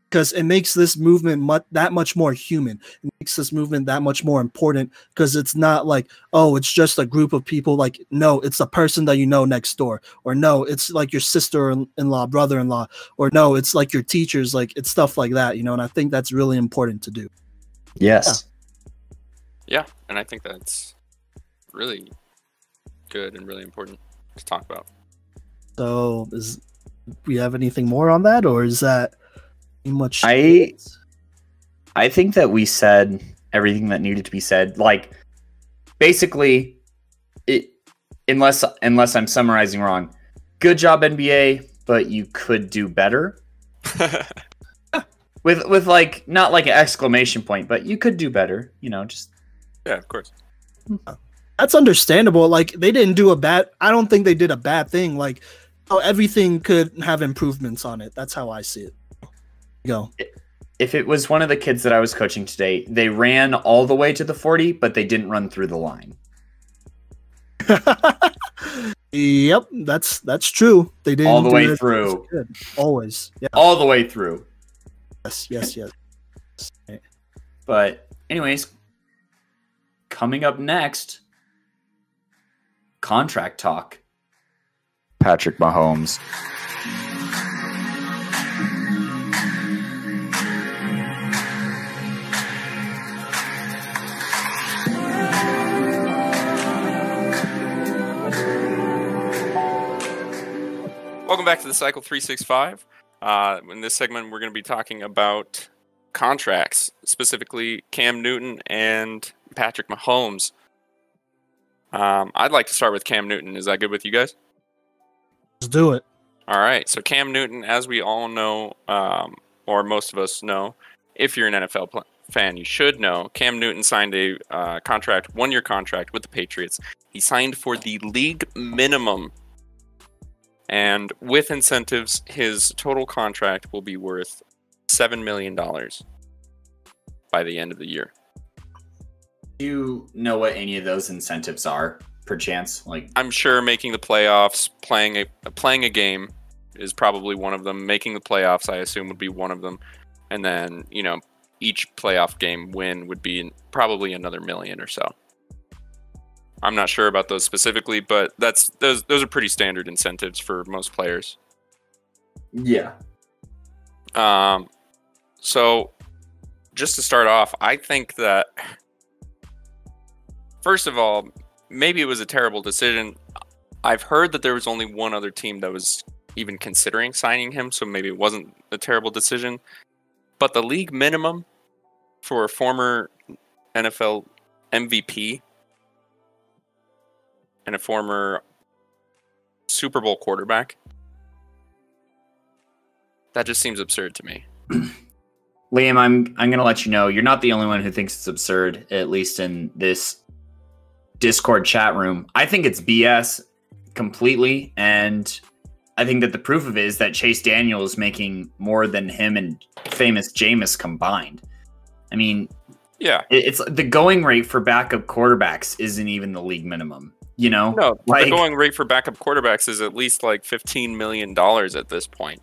because it makes this movement that much more human. It makes this movement that much more important, because it's not like, oh, it's just a group of people. Like, no, it's a person that you know next door, or no, it's like your sister-in-law, brother-in-law, or no, it's like your teachers. Like, it's stuff like that, you know. And I think that's really important to do. Yes. Yeah, and I think that's really good and really important to talk about. So, we have anything more on that, or is that much? I think that we said everything that needed to be said. Like, basically, unless I'm summarizing wrong, good job NBA, but you could do better. with like, not like an exclamation point, but you could do better. You know, just yeah, of course. That's understandable. Like, they didn't do a bad. I don't think they did a bad thing. Like, everything could have improvements on it. That's how I see it. Go. If it was one of the kids that I was coaching today, they ran all the way to the 40, but they didn't run through the line. Yep, that's true. They didn't all the way through. Always, yeah. All the way through. Yes. But anyways, coming up next, contract talk. Patrick Mahomes. Welcome back to the Cycle 365. In this segment, we're going to be talking about contracts, specifically Cam Newton and Patrick Mahomes. I'd like to start with Cam Newton. Is that good with you guys? Let's do it. All right. So Cam Newton, as we all know, or most of us know, if you're an NFL fan, you should know, Cam Newton signed a one-year contract with the Patriots. He signed for the league minimum. And with incentives, his total contract will be worth $7 million by the end of the year. Do you know what any of those incentives are, perchance? Like, I'm sure making the playoffs, playing a game is probably one of them. Making the playoffs, I assume, would be one of them. And then, each playoff game win would be probably another $1 million or so. I'm not sure about those specifically, but those are pretty standard incentives for most players. Yeah. So just to start off, I think that first of all, maybe it was a terrible decision. I've heard that there was only one other team that was even considering signing him, so maybe it wasn't a terrible decision. But the league minimum for a former NFL MVP and a former Super Bowl quarterback, that just seems absurd to me. Liam, I'm going to let you know, you're not the only one who thinks it's absurd, at least in this Discord chat room. I think it's BS completely, and I think that the proof of it is that Chase Daniel is making more than him and famous Jameis combined. I mean, yeah, it's the going rate for backup quarterbacks isn't even the league minimum. No, the going rate for backup quarterbacks is at least like $15 million at this point.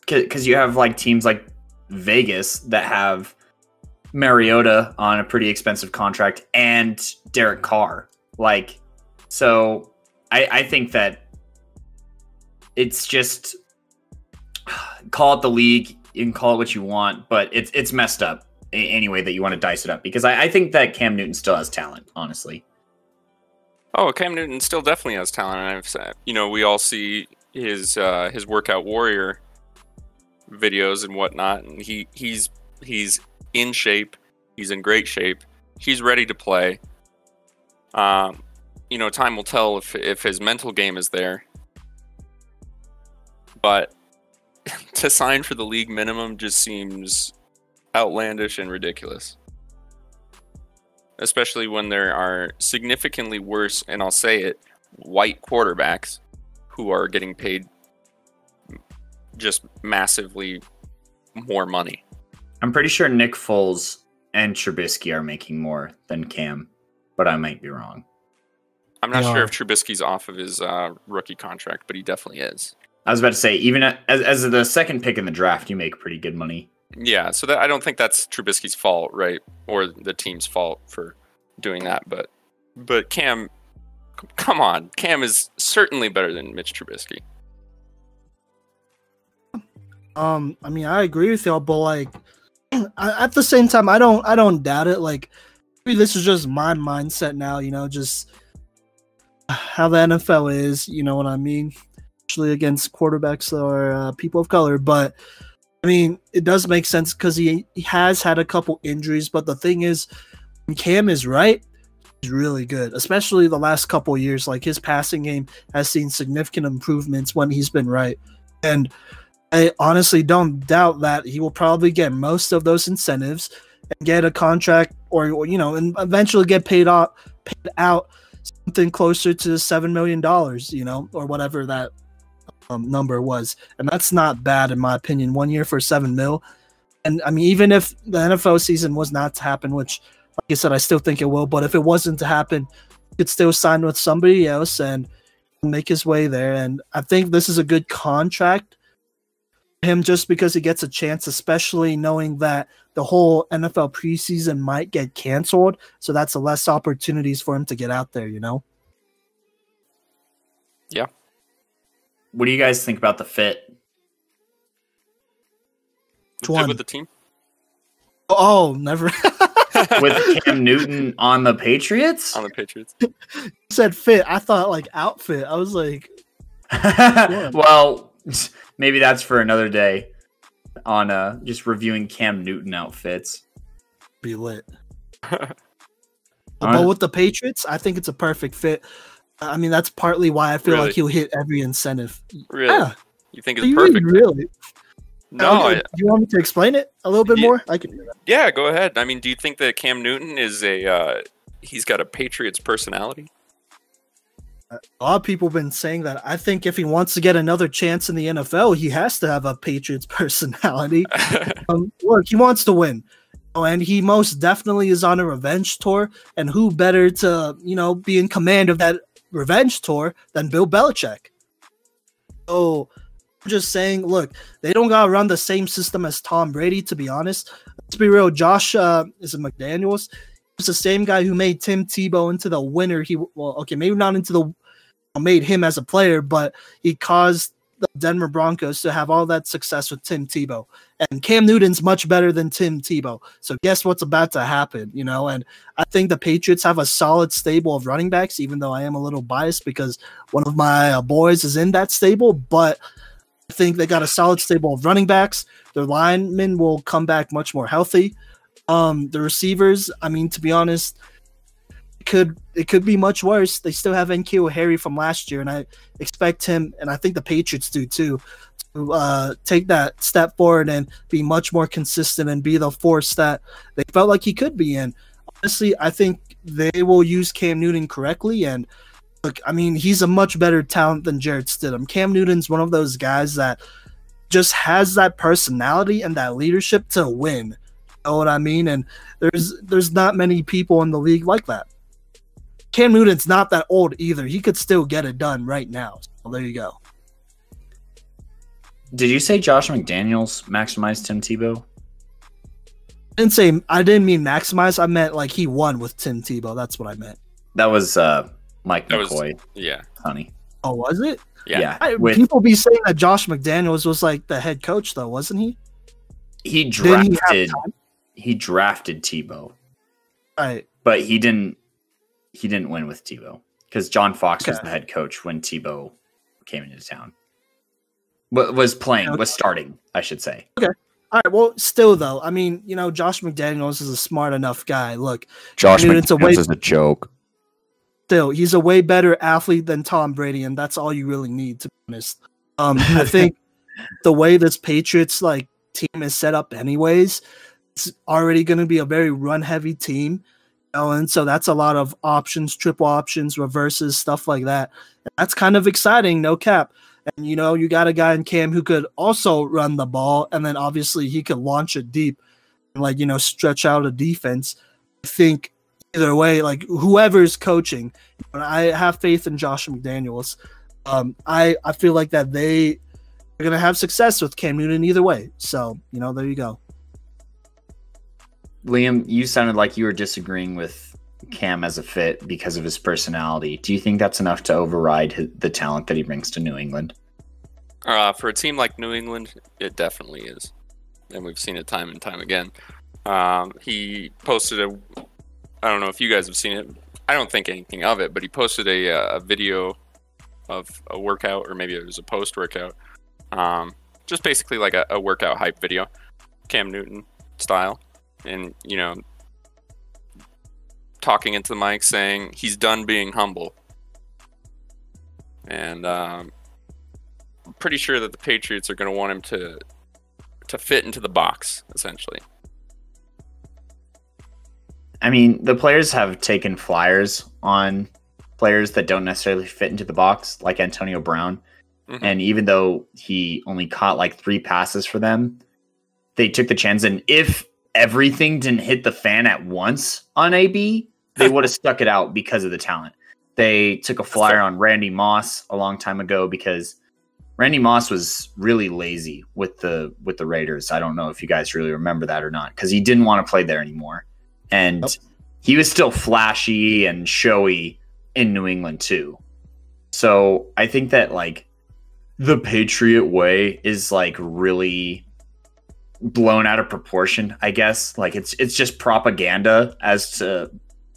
Because you have like teams like Vegas that have Mariota on a pretty expensive contract and Derek Carr. So I think that it's just, call it the league, you can call it what you want, but it's messed up any way that you want to dice it up. Because I think that Cam Newton still has talent, honestly. Oh, Cam Newton still definitely has talent, and I've said, we all see his workout warrior videos and whatnot, and he's in shape, he's in great shape, he's ready to play. Time will tell if his mental game is there, but to sign for the league minimum just seems outlandish and ridiculous. Especially when there are significantly worse, and I'll say it, white quarterbacks who are getting paid just massively more money. I'm pretty sure Nick Foles and Trubisky are making more than Cam, but I might be wrong. I'm not sure if Trubisky's off of his rookie contract, but he definitely is. I was about to say, even as the second pick in the draft, you make pretty good money. Yeah, so I don't think that's Trubisky's fault, right? Or the team's fault for doing that. But Cam, come on. Cam is certainly better than Mitch Trubisky. I mean, I agree with y'all, but at the same time, I don't doubt it. Maybe this is just my mindset now, just how the NFL is, you know what I mean? Especially against quarterbacks or people of color, but I mean, it does make sense because he has had a couple injuries, but the thing is, when Cam is right, he's really good, especially the last couple years. His passing game has seen significant improvements when he's been right. And I honestly don't doubt that he will probably get most of those incentives and get a contract or and eventually get paid out something closer to $7 million, or whatever that number was, and that's not bad in my opinion. 1 year for $7 million, and I mean, even if the NFL season was not to happen, which, like I said, I still think it will, but if it wasn't to happen, he could still sign with somebody else and make his way there. And I think this is a good contract for him just because he gets a chance, especially knowing that the whole NFL preseason might get canceled, so that's less opportunities for him to get out there. Yeah. What do you guys think about the fit? Good with the team. Oh, never. With Cam Newton on the Patriots? On the Patriots. You said fit. I thought like outfit. I was like, well, maybe that's for another day on just reviewing Cam Newton outfits. Be lit. But with the Patriots, I think it's a perfect fit. I mean, that's partly why I feel like he'll hit every incentive. Really? Yeah. You think it's perfect? Really? No. Do you want me to explain it a little bit more? I can do that. Yeah, go ahead. I mean, do you think that Cam Newton is he's got a Patriots personality? A lot of people have been saying that. I think if he wants to get another chance in the NFL, he has to have a Patriots personality. Look, he wants to win. And he most definitely is on a revenge tour. And who better to, be in command of that revenge tour than Bill Belichick? So I'm just saying, look, they don't got to run the same system as Tom Brady, to be honest. Let's be real. Josh, is it McDaniels? He's the same guy who made Tim Tebow into the winner. Maybe not into the made him as a player, but he caused the Denver Broncos to have all that success with Tim Tebow. And Cam Newton's much better than Tim Tebow. So guess what's about to happen, And I think the Patriots have a solid stable of running backs, even though I am a little biased because one of my boys is in that stable. But I think they got a solid stable of running backs. Their linemen will come back much more healthy. The receivers, I mean, to be honest, it could be much worse. They still have N'Keal Harry from last year, and I expect him, and I think the Patriots do too, to take that step forward and be much more consistent and be the force that they felt like he could be in. Honestly, I think they will use Cam Newton correctly, and look, I mean, he's a much better talent than Jarrett Stidham. Cam Newton's one of those guys that just has that personality and that leadership to win. You know what I mean? And there's not many people in the league like that. Cam Newton's not that old either. He could still get it done right now. So there you go. Did you say Josh McDaniels maximized Tim Tebow? I didn't mean maximize. I meant like he won with Tim Tebow. That's what I meant. That was Mike McCoy. Honey. Oh, was it? Yeah. People be saying that Josh McDaniels was like the head coach, though, wasn't he? He drafted Tebow. Right. But he didn't win with Tebow because John Fox was the head coach when Tebow came into town. Was starting, I should say. Okay. All right. Well, still though, I mean, Josh McDaniels is a smart enough guy. Look, Josh McDaniels is a joke. Still, he's a way better athlete than Tom Brady, and that's all you really need, to be honest. I think the way this Patriots team is set up, anyways, it's already going to be a very run-heavy team. And so that's a lot of options, triple options, reverses, stuff like that. And that's kind of exciting, no cap. And, you got a guy in Cam who could also run the ball, and then obviously he could launch it deep and, stretch out a defense. I think either way, whoever's coaching, I have faith in Josh McDaniels. I feel like that they are going to have success with Cam Newton either way. So, there you go. Liam, you sounded like you were disagreeing with Cam as a fit because of his personality. Do you think that's enough to override the talent that he brings to New England? For a team like New England, it definitely is. And we've seen it time and time again. He posted I don't know if you guys have seen it. I don't think anything of it, but he posted a video of a workout, or maybe it was a post-workout. Just basically like a workout hype video, Cam Newton style. And, talking into the mic saying he's done being humble. And I'm pretty sure that the Patriots are going to want him to fit into the box, essentially. I mean, the players have taken flyers on players that don't necessarily fit into the box, like Antonio Brown. Mm-hmm. And even though he only caught like 3 passes for them, they took the chance. And if everything didn't hit the fan at once on AB, they would have stuck it out because of the talent. They took a flyer on Randy Moss a long time ago because Randy Moss was really lazy with the Raiders. I don't know if you guys really remember that or not, because he didn't want to play there anymore. And he was still flashy and showy in New England too. So I think that like the Patriot way is like really blown out of proportion, I guess. Like it's just propaganda as to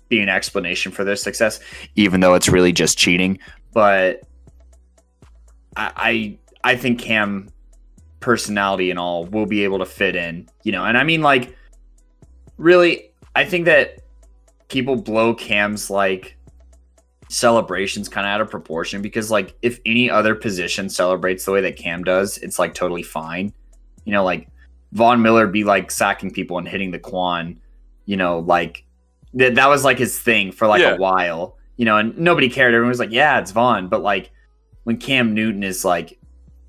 be an explanation for their success, even though it's really just cheating. But I think Cam personality and all will be able to fit in, you know. And I mean, like, really, I think that people blow Cam's like celebrations kind of out of proportion, because like if any other position celebrates the way that Cam does, it's like totally fine. You know, like Von Miller be like sacking people and hitting the Quan, you know, like that was like his thing for like a while, you know, and nobody cared. Everyone was like, yeah, it's Von. But like when Cam Newton is like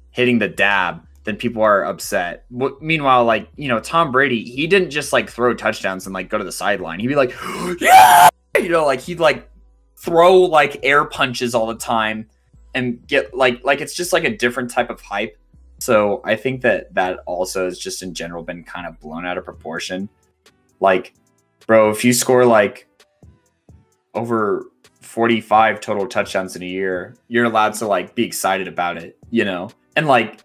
hitting the dab, then people are upset. Meanwhile, like, you know, Tom Brady, he didn't just like throw touchdowns and like go to the sideline. He'd be like, yeah, you know, like he'd like throw like air punches all the time and get like it's just like a different type of hype. So I think that also has just in general been kind of blown out of proportion. Like, bro, if you score like over 45 total touchdowns in a year, you're allowed to like be excited about it, you know? And like,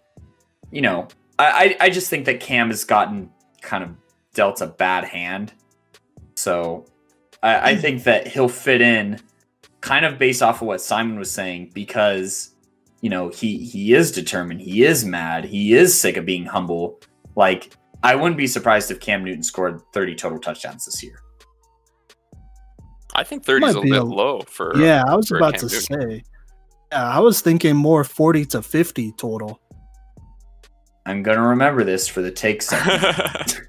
you know, I just think that Cam has gotten kind of dealt a bad hand. So I think that he'll fit in kind of based off of what Simon was saying, because, you know, he is determined. He is mad. He is sick of being humble. Like, I wouldn't be surprised if Cam Newton scored 30 total touchdowns this year. I think 30 is a bit low for. Yeah, I was about to say. Yeah, I was thinking more 40 to 50 total. I'm gonna remember this for the take segment.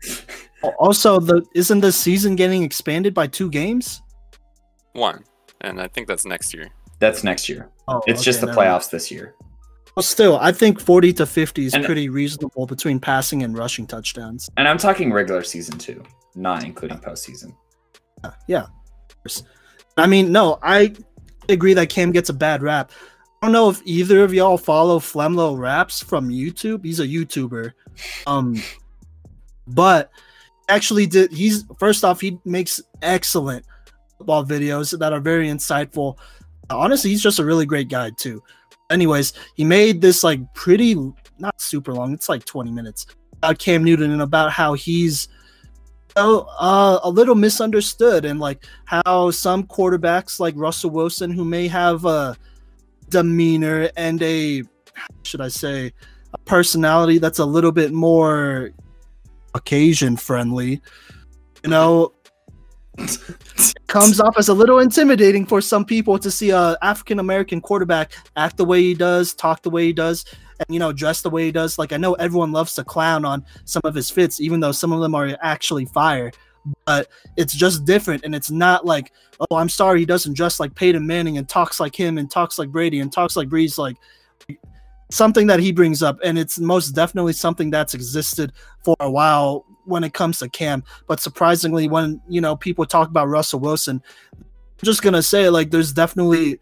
Also, isn't the season getting expanded by 2 games? 1, and I think that's next year. That's next year. Oh, it's just the playoffs this year. Well, still, I think 40 to 50 is pretty reasonable between passing and rushing touchdowns. And I'm talking regular season too, not including postseason. Yeah. I mean, no, I agree that Cam gets a bad rap. I don't know if either of y'all follow Flemlo Raps from YouTube. He's a YouTuber. But actually first off, he makes excellent football videos that are very insightful. Honestly, he's just a really great guy too. Anyways, he made this like pretty, not super long, it's like 20 minutes, about Cam Newton and about how he's a little misunderstood, and like how some quarterbacks like Russell Wilson, who may have a demeanor and a personality that's a little bit more occasion friendly, you know, comes off as a little intimidating for some people to see a African American quarterback act the way he does, talk the way he does, and, you know, dress the way he does. Like, I know everyone loves to clown on some of his fits, even though some of them are actually fire, but it's just different. And it's not like, oh, I'm sorry, he doesn't dress like Peyton Manning and talks like him and talks like Brady and talks like Breeze. Like, something that he brings up, and it's most definitely something that's existed for a while when it comes to Cam. But surprisingly, when, you know, people talk about Russell Wilson, I'm just gonna say, like, there's definitely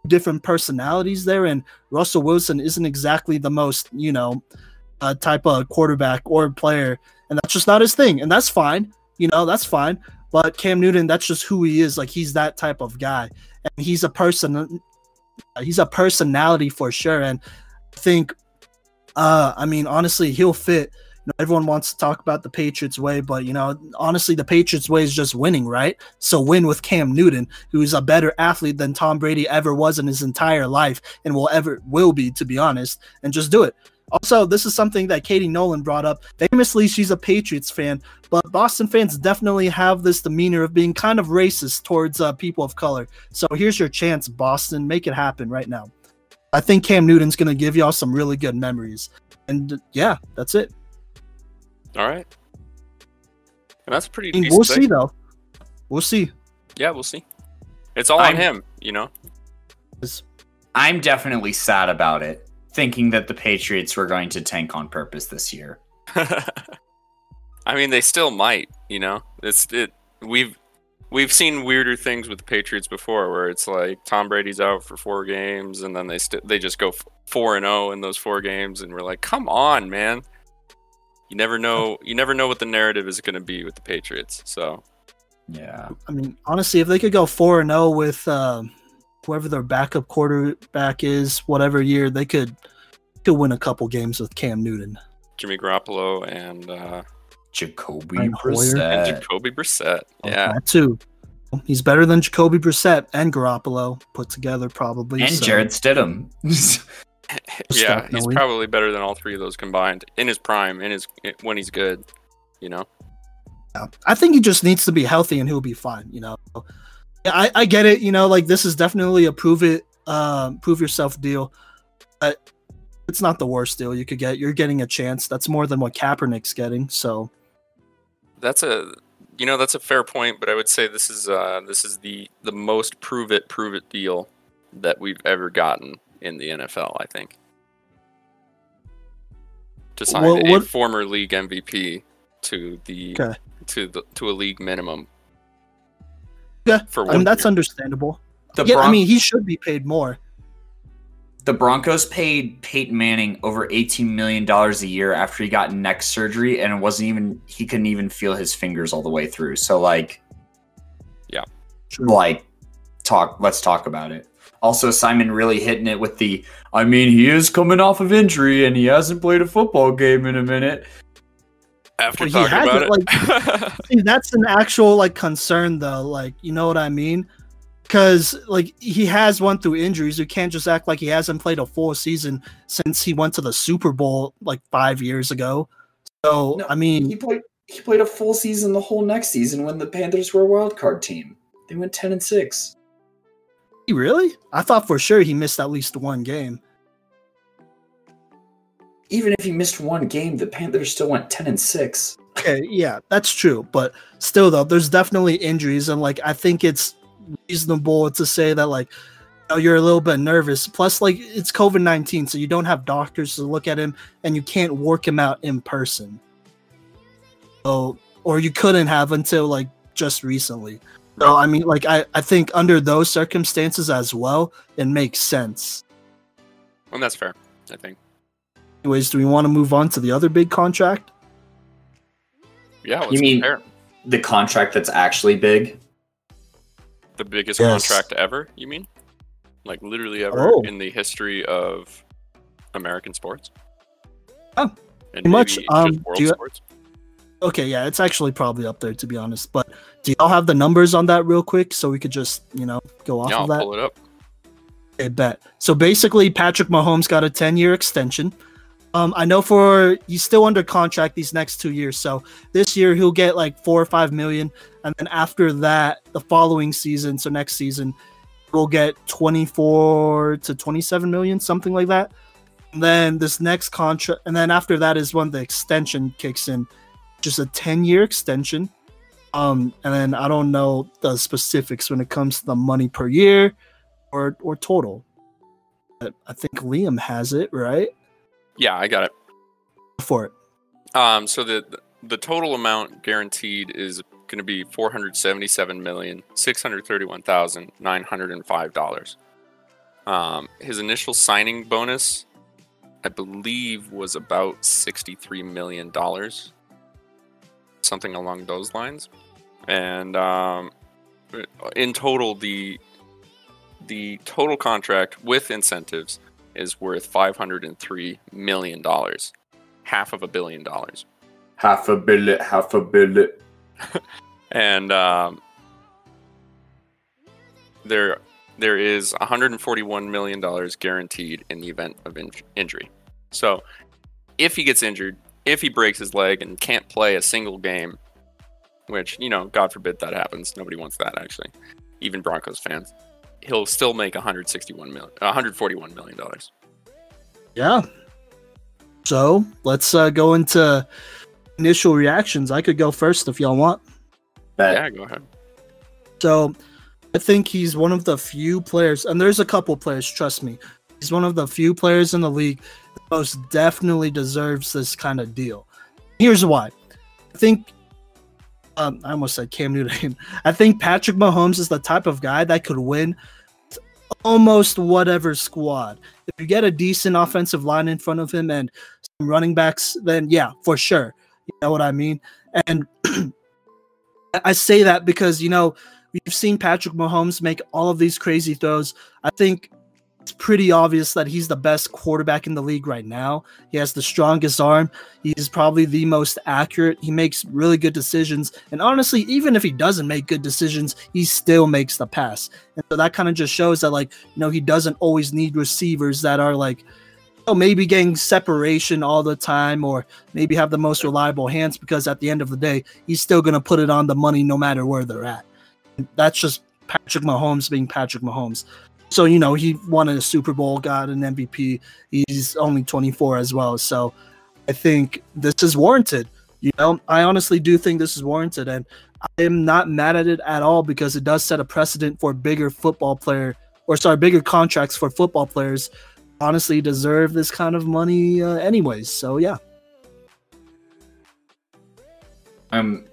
different personalities there, and Russell Wilson isn't exactly the most, you know, type of quarterback or player, and that's just not his thing, and that's fine, you know, that's fine. But Cam Newton, that's just who he is. Like, he's that type of guy, and he's a personality for sure. And I think, I mean, honestly, he'll fit. You know, everyone wants to talk about the Patriots way, but, you know, honestly, the Patriots way is just winning, right? So win with Cam Newton, who's a better athlete than Tom Brady ever was in his entire life and will be, to be honest, and just do it. Also, this is something that Katie Nolan brought up. Famously, she's a Patriots fan, but Boston fans definitely have this demeanor of being kind of racist towards people of color. So here's your chance, Boston. Make it happen right now. I think Cam Newton's going to give y'all some really good memories. And yeah, that's it. All right. And that's pretty decent. We'll see, though. We'll see. Yeah, we'll see. It's all on him, you know? I'm definitely sad about it. thinking that the Patriots were going to tank on purpose this year. I mean, they still might. You know, we've seen weirder things with the Patriots before, where it's like Tom Brady's out for 4 games, and then they just go 4-0 in those 4 games, and we're like, come on, man. You never know. You never know what the narrative is going to be with the Patriots. So, yeah. I mean, honestly, if they could go 4-0 with whoever their backup quarterback is, whatever year, they could win a couple games with Cam Newton, Jimmy Garoppolo, and Jacoby Brian Hoyer. Brissett. and Jacoby Brissett. Oh, Yeah, that too. He's better than Jacoby Brissett and Garoppolo put together, probably. And so. Jared Stidham. yeah, he's definitely. probably better than all 3 of those combined in his prime, when he's good. You know. Yeah. I think he just needs to be healthy and he'll be fine, you know. Yeah, I get it, you know, like this is definitely a prove yourself deal. But it's not the worst deal you could get. You're getting a chance. That's more than what Kaepernick's getting, so That's a fair point, but I would say this is the most prove it deal that we've ever gotten in the NFL. I think to sign a former league MVP to a league minimum. Yeah, for I mean that's understandable. I mean he should be paid more. The Broncos paid Peyton Manning over $18 million a year after he got neck surgery, and he couldn't even feel his fingers all the way through. So like, yeah, let's talk about it. Also, Simon really hitting it with he is coming off of injury and he hasn't played a football game in a minute. After talking about it, like, see, that's an actual like concern though. Like, you know what I mean? Because like he has went through injuries. You can't just act like he hasn't played a full season since he went to the Super Bowl like 5 years ago. So No, I mean, he played a full season the whole next season when the Panthers were a wild card team. They went 10-6. really? I thought for sure he missed at least 1 game. Even if he missed 1 game, the Panthers still went 10-6. Okay, yeah, that's true. But still, though, there's definitely injuries, and like I think it's reasonable to say that like you're a little bit nervous. Plus, like it's COVID-19, so you don't have doctors to look at him, and you can't work him out in person. So, or you couldn't have until like just recently. So I mean, like I think under those circumstances as well, it makes sense. and that's fair. I think. Anyways, do we want to move on to the other big contract? Yeah, let's You mean compare. the contract that's actually big? The biggest Yes. contract ever, you mean? Like literally ever Oh. in the history of American sports? Oh, and pretty much, maybe just world do you- sports? Okay, yeah, it's actually probably up there to be honest. But do y'all have the numbers on that real quick so we could just, go off Yeah, of I'll that? pull it up. Okay, bet. So basically, Patrick Mahomes got a 10-year extension. I know he's still under contract these next 2 years. So this year he'll get like 4 or 5 million, and then after that, the following season, so next season, we'll get 24 to 27 million, something like that. And then this next contract, and then after that is when the extension kicks in, just a 10-year extension. And then I don't know the specifics when it comes to the money per year or total. But I think Liam has it, right? Yeah, I got it. For it. So the total amount guaranteed is going to be $477,631,905. His initial signing bonus, I believe, was about $63 million, something along those lines. And in total, the total contract with incentives is worth $503 million, $500 million. Half a billion. And there is $141 million guaranteed in the event of injury. So if he gets injured, if he breaks his leg and can't play a single game, which, God forbid that happens. Nobody wants that, actually. Even Broncos fans. He'll still make $141 million. Yeah. So let's go into initial reactions. I could go first if y'all want. Yeah, go ahead. So I think he's one of the few players, and there's a couple players, trust me, He's one of the few players in the league that most definitely deserves this kind of deal. Here's why. I think I almost said Cam Newton. I think Patrick Mahomes is the type of guy that could win almost whatever squad. If you get a decent offensive line in front of him and some running backs, then yeah, for sure. You know what I mean? And I say that because, you know, we've seen Patrick Mahomes make all of these crazy throws. I think it's pretty obvious that he's the best quarterback in the league right now. He has the strongest arm. He's probably the most accurate. He makes really good decisions. And honestly, even if he doesn't make good decisions, he still makes the pass. And so that kind of just shows that, like, you know, he doesn't always need receivers that are like, oh, maybe getting separation all the time or maybe have the most reliable hands, because at the end of the day, he's still going to put it on the money no matter where they're at. And that's just Patrick Mahomes being Patrick Mahomes. So, you know, he won a Super Bowl, got an MVP. He's only 24 as well. So I think this is warranted. You know, I honestly do think this is warranted. And I am not mad at it at all, because it does set a precedent for bigger bigger contracts for football players. Honestly deserve this kind of money anyways. So, yeah. I'm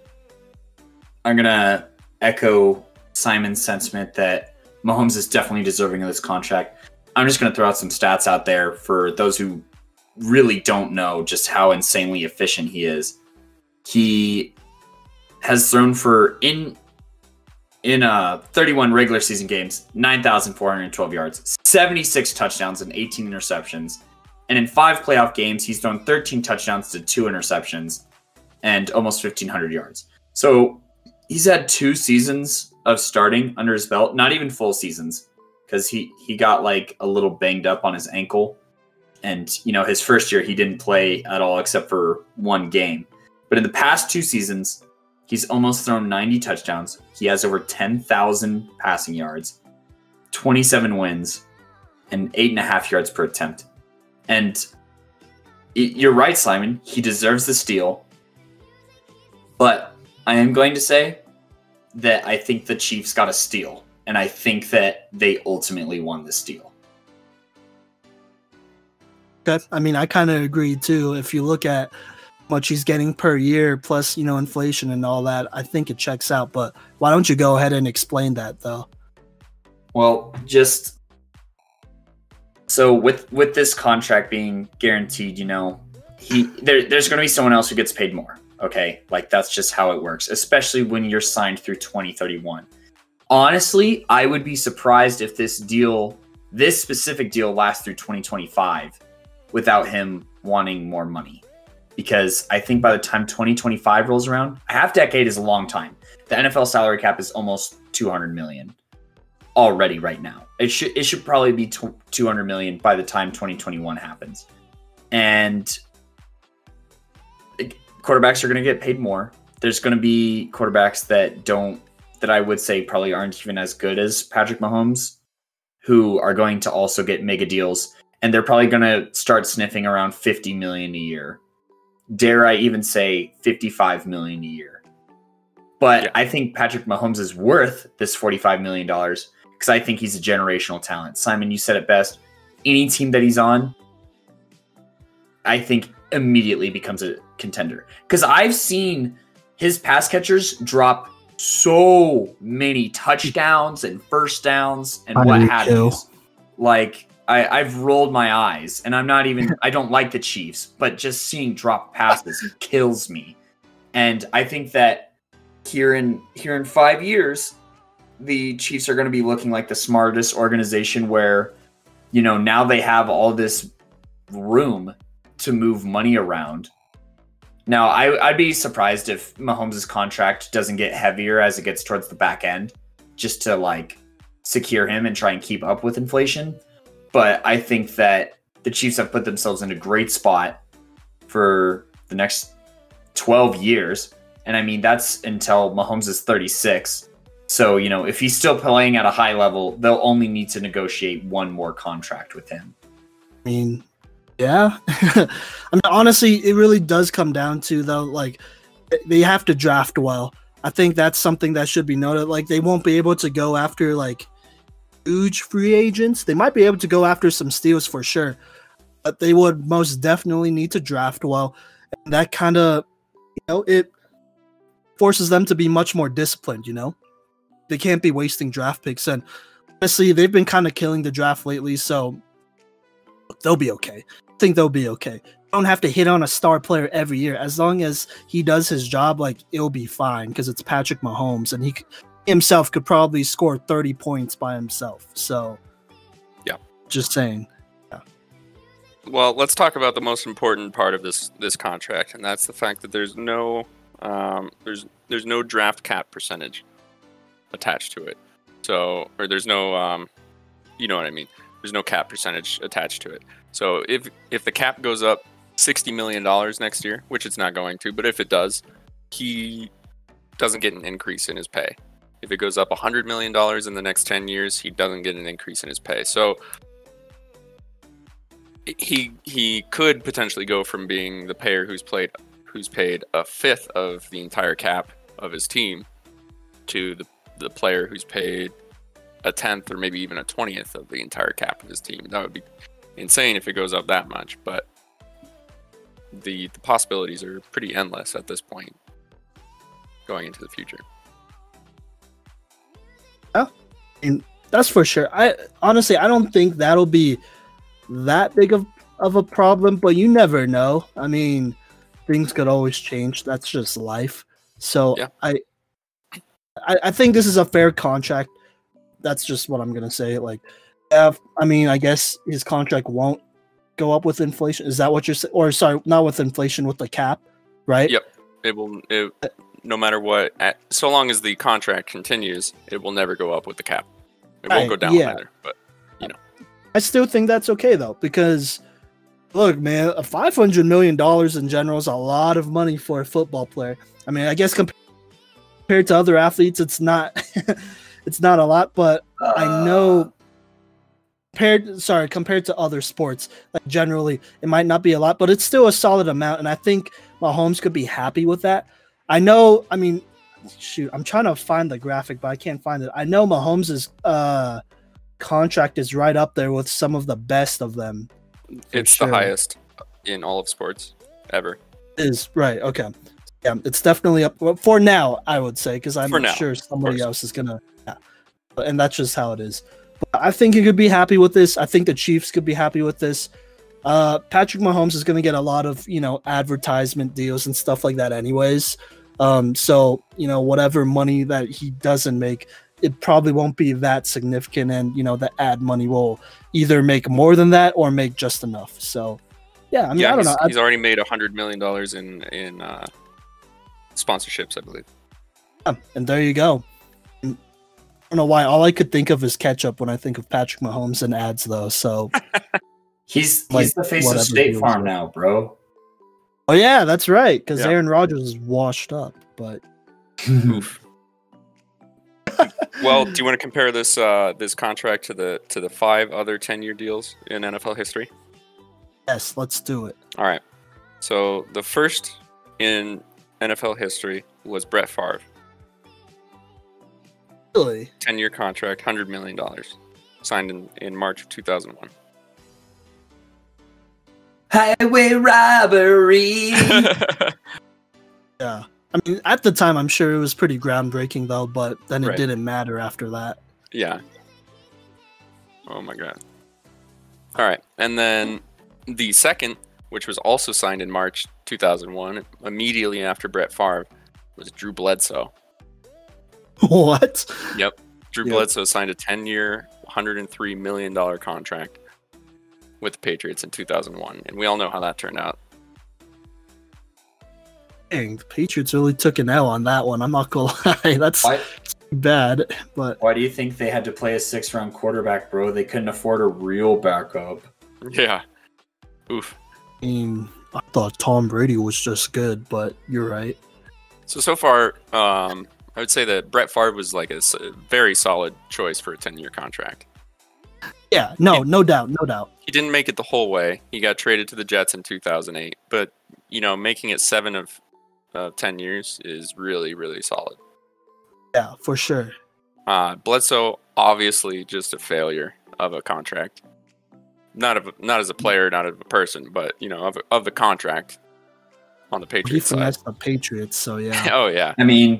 going to echo Simon's sentiment that Mahomes is definitely deserving of this contract. I'm just going to throw out some stats out there for those who really don't know just how insanely efficient he is. He has thrown for, in 31 regular season games, 9,412 yards, 76 touchdowns, and 18 interceptions. And in 5 playoff games, he's thrown 13 touchdowns to 2 interceptions and almost 1,500 yards. So he's had 2 seasons of starting under his belt, not even full seasons, because he got like a little banged up on his ankle. And, you know, his first year, he didn't play at all except for 1 game. But in the past 2 seasons, he's almost thrown 90 touchdowns. He has over 10,000 passing yards, 27 wins, and 8.5 yards per attempt. And you're right, Simon. He deserves the steal. But I am going to say that I think the Chiefs got a steal. And I think that they ultimately won the steal. Okay. I mean, I kind of agree too. If you look at how much he's getting per year, plus, you know, inflation and all that, I think it checks out. But why don't you go ahead and explain that, though? Well, just so with this contract being guaranteed, you know, there's going to be someone else who gets paid more. Okay, like that's just how it works, especially when you're signed through 2031. Honestly, I would be surprised if this specific deal lasts through 2025 without him wanting more money. Because I think by the time 2025 rolls around, a half decade is a long time. The NFL salary cap is almost 200 million already right now. It should probably be 200 million by the time 2021 happens. And quarterbacks are going to get paid more. There's going to be quarterbacks that I would say probably aren't even as good as Patrick Mahomes, who are going to also get mega deals. And they're probably going to start sniffing around 50 million a year. Dare I even say 55 million a year. But yeah. I think Patrick Mahomes is worth this $45 million because I think he's a generational talent. Simon, you said it best. Any team that he's on, I think immediately becomes a contender. Because I've seen his pass catchers drop so many touchdowns and first downs and what have you. Like, I've rolled my eyes, and I don't like the Chiefs, but just seeing drop passes kills me. And I think that here in 5 years, the Chiefs are going to be looking like the smartest organization where, you know, now they have all this room to move money around. Now, I'd be surprised if Mahomes' contract doesn't get heavier as it gets towards the back end, just to like secure him and try and keep up with inflation. But I think that the Chiefs have put themselves in a great spot for the next 12 years. And I mean, that's until Mahomes is 36. So, you know, if he's still playing at a high level, they'll only need to negotiate one more contract with him. I mean, yeah. I mean, honestly, it really does come down to, though, like, they have to draft well. I think that's something that should be noted. Like, they won't be able to go after, like, huge free agents. They might be able to go after some steals for sure, but they would most definitely need to draft well. And that kind of, it forces them to be much more disciplined, They can't be wasting draft picks. And honestly, they've been kind of killing the draft lately, so they'll be okay. I think they'll be okay. Don't have to hit on a star player every year. As long as he does his job, it'll be fine because it's Patrick Mahomes, and he himself could probably score 30 points by himself. So, yeah, just saying. Yeah. Well, let's talk about the most important part of this contract, and that's the fact that there's no draft cap percentage attached to it. So, or there's no, you know what I mean. There's no cap percentage attached to it. So if the cap goes up $60 million next year, which it's not going to, but if it does, he doesn't get an increase in his pay. If it goes up $100 million in the next 10 years, he doesn't get an increase in his pay. So he could potentially go from being the player who's paid a fifth of the entire cap of his team to the player who's paid a 10th or maybe even a 20th of the entire cap of his team. That would be insane if it goes up that much, but the possibilities are pretty endless at this point going into the future. Yeah, that's for sure. I don't think that'll be that big of a problem, but you never know. I mean, things could always change. That's just life. So yeah. I think this is a fair contract. That's just what I'm gonna say. I guess his contract won't go up with inflation. Is that what you're saying? Or sorry, not with inflation, with the cap, right? Yep. It will. No matter what, so long as the contract continues, it will never go up with the cap. It won't go down either. But I still think that's okay though, because look, man, $500 million in general is a lot of money for a football player. I mean, I guess compared to other athletes, it's not. It's not a lot, but I know compared to other sports, generally it might not be a lot, but it's still a solid amount, and I think Mahomes could be happy with that. I know, I'm trying to find the graphic, but I can't find it. I know Mahomes' contract is right up there with some of the best of them. It's the highest in all of sports ever. It is, right, okay. Yeah, it's definitely up for now, I would say, because I'm sure somebody else is gonna. Yeah, and that's just how it is. But I think he could be happy with this. I think the Chiefs could be happy with this. Patrick Mahomes is going to get a lot of advertisement deals and stuff like that, anyways. So whatever money that he doesn't make, it probably won't be that significant, and the ad money will either make more than that or make just enough. So yeah, I don't know. He's already made $100 million in sponsorships, I believe. Yeah, and there you go. I don't know why. All I could think of is ketchup when I think of Patrick Mahomes and ads, though. So he's the face of State Farm now, bro. Oh yeah, that's right. Because Aaron Rodgers is washed up. But oof. Well, do you want to compare this contract to the 5 other 10-year deals in NFL history? Yes, let's do it. All right. So the first in NFL history was Brett Favre. Really? 10-year contract, $100 million, signed in March of 2001. Highway robbery. Yeah. I mean, at the time, I'm sure it was pretty groundbreaking, though, but then it didn't matter after that. Yeah. Oh, my God. All right. And then the second, which was also signed in March 2001, immediately after Brett Favre, was Drew Bledsoe. What? Yep. Drew Bledsoe signed a 10-year, $103 million contract with the Patriots in 2001, and we all know how that turned out. Dang, the Patriots really took an L on that one. I'm not gonna lie. That's bad. But why do you think they had to play a 6th-round quarterback, bro? They couldn't afford a real backup. Yeah. Oof. I mean, I thought Tom Brady was just good, but you're right. So far, I would say that Brett Favre was like a very solid choice for a 10-year contract. Yeah, no doubt. He didn't make it the whole way. He got traded to the Jets in 2008, but making it 7 of 10 years is really, really solid. Yeah, for sure. Bledsoe obviously just a failure of a contract. Not as a player, not as a person, but of the contract on the Patriots He side. finessed the Patriots, so yeah. Oh yeah. I mean,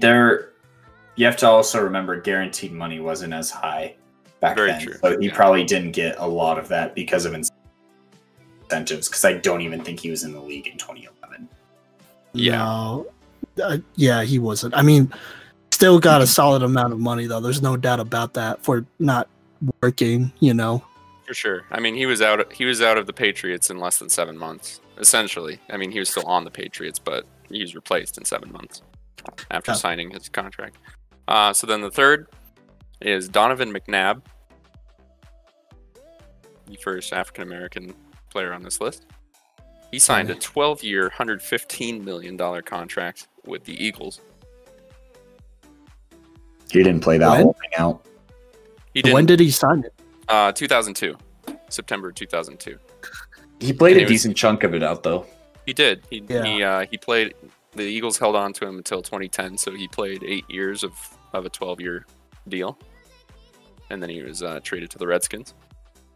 you have to also remember guaranteed money wasn't as high back Very then. true. So he probably didn't get a lot of that because of incentives, because I don't even think he was in the league in 2011. Yeah. No. Yeah, he wasn't. I mean, still got a solid amount of money, though. There's no doubt about that for not working, For sure. I mean, he was out of the Patriots in less than 7 months, essentially. I mean, he was still on the Patriots, but he was replaced in 7 months after signing his contract. So then the third is Donovan McNabb, the first African-American player on this list. He signed a 12-year, $115 million contract with the Eagles. He didn't play that whole thing out. When did he sign it? 2002. September 2002. He played a decent chunk of it out, though. He did. He played. The Eagles held on to him until 2010, so he played 8 years of a 12-year deal, and then he was traded to the Redskins.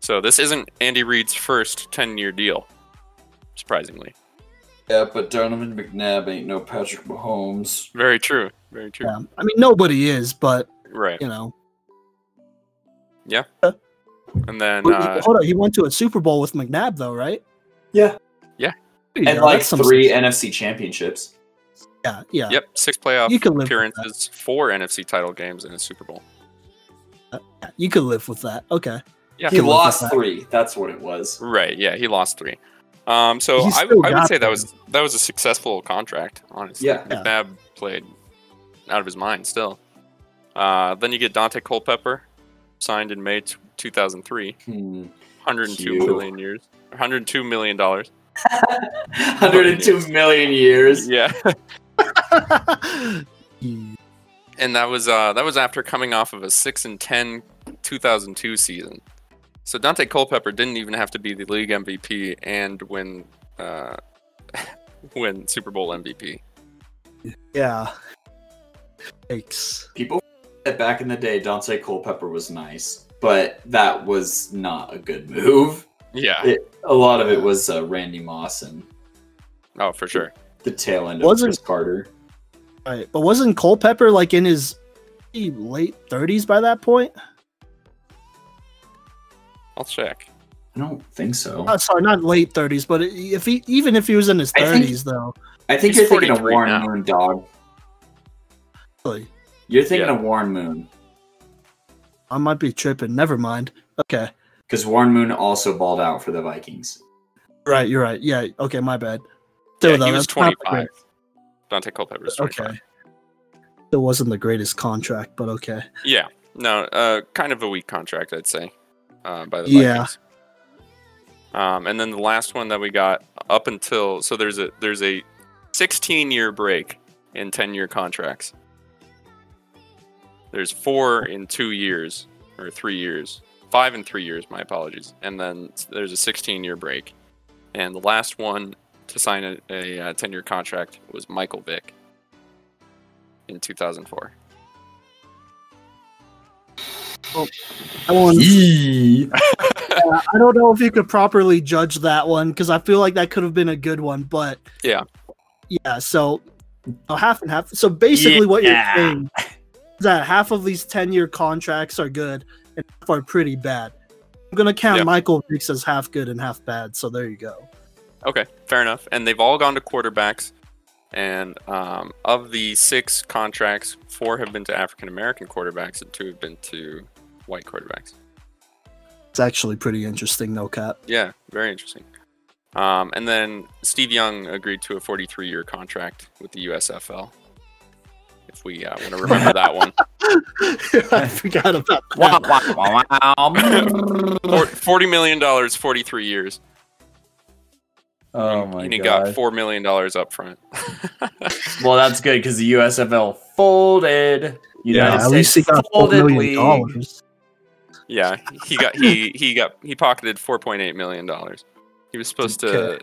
So this isn't Andy Reid's first 10-year deal, surprisingly. Yeah, but Donovan McNabb ain't no Patrick Mahomes. Very true. Very true. Yeah. I mean, nobody is, but Right. Yeah. And then hold on, he went to a Super Bowl with McNabb, though, right? Yeah. Yeah. And like 3 NFC championships. Yeah. Yeah. Yep, 6 playoff You can live with appearances, 4 NFC title games, and a Super Bowl. Yeah, you could live with that. Okay. Yeah. He lost 3. That's what it was. Right. Yeah, he lost 3. So He I still would got say that them. was a successful contract, honestly. Yeah. McNabb played out of his mind still. Then you get Dante Culpepper, signed in May 2003. 102 million years. $102 million. 102 million years. Yeah. And that was after coming off of a 6-10 2002 season. So Dante Culpepper didn't even have to be the league MVP and win Super Bowl MVP. Yeah. Thanks. People said back in the day Dante Culpepper was nice, but that was not a good move. Yeah. A lot of it was Randy Moss and For sure. the tail end of Chris Carter. Right, but wasn't Culpepper like in his late 30s by that point? I'll check. I don't think so. Sorry, not late 30s, but even if he was in his 30s, though. I think He's you're thinking of 43 Warren now. Moon, dog. Really, You're thinking of Warren Moon. I might be tripping. Never mind. Okay. Because Warren Moon also balled out for the Vikings. Right, you're right. Yeah, okay, my bad. Yeah, Still, he was that's not the 25. great- Dante Culpepper was 25. Okay. It wasn't the greatest contract, but okay. Yeah. No, kind of a weak contract, I'd say, by the Yeah. Vikings. And then the last one that we got up until there's a 16-year break in 10-year contracts. There's 4 in 2 years or 3 years, 5 in 3 years. My apologies. And then there's a 16-year break, and the last one to sign a 10-year contract was Michael Vick in 2004. Well, I don't know if you could properly judge that one because I feel like that could have been a good one, but Yeah. So half and half. So basically, what you're saying is that half of these 10-year contracts are good and half are pretty bad. I'm gonna count Michael Vick as half good and half bad. So there you go. Okay, fair enough. And they've all gone to quarterbacks. And of the 6 contracts, 4 have been to African American quarterbacks, and 2 have been to white quarterbacks. It's actually pretty interesting, no cap. Yeah, very interesting. And then Steve Young agreed to a 43-year contract with the USFL. If we want to remember that one. I forgot about that. $40 million, 43 years. Oh my god. And he got $4 million up front. Well, that's good because the USFL folded. At least he got $4 million. Yeah, he pocketed $4.8 million. He was supposed to.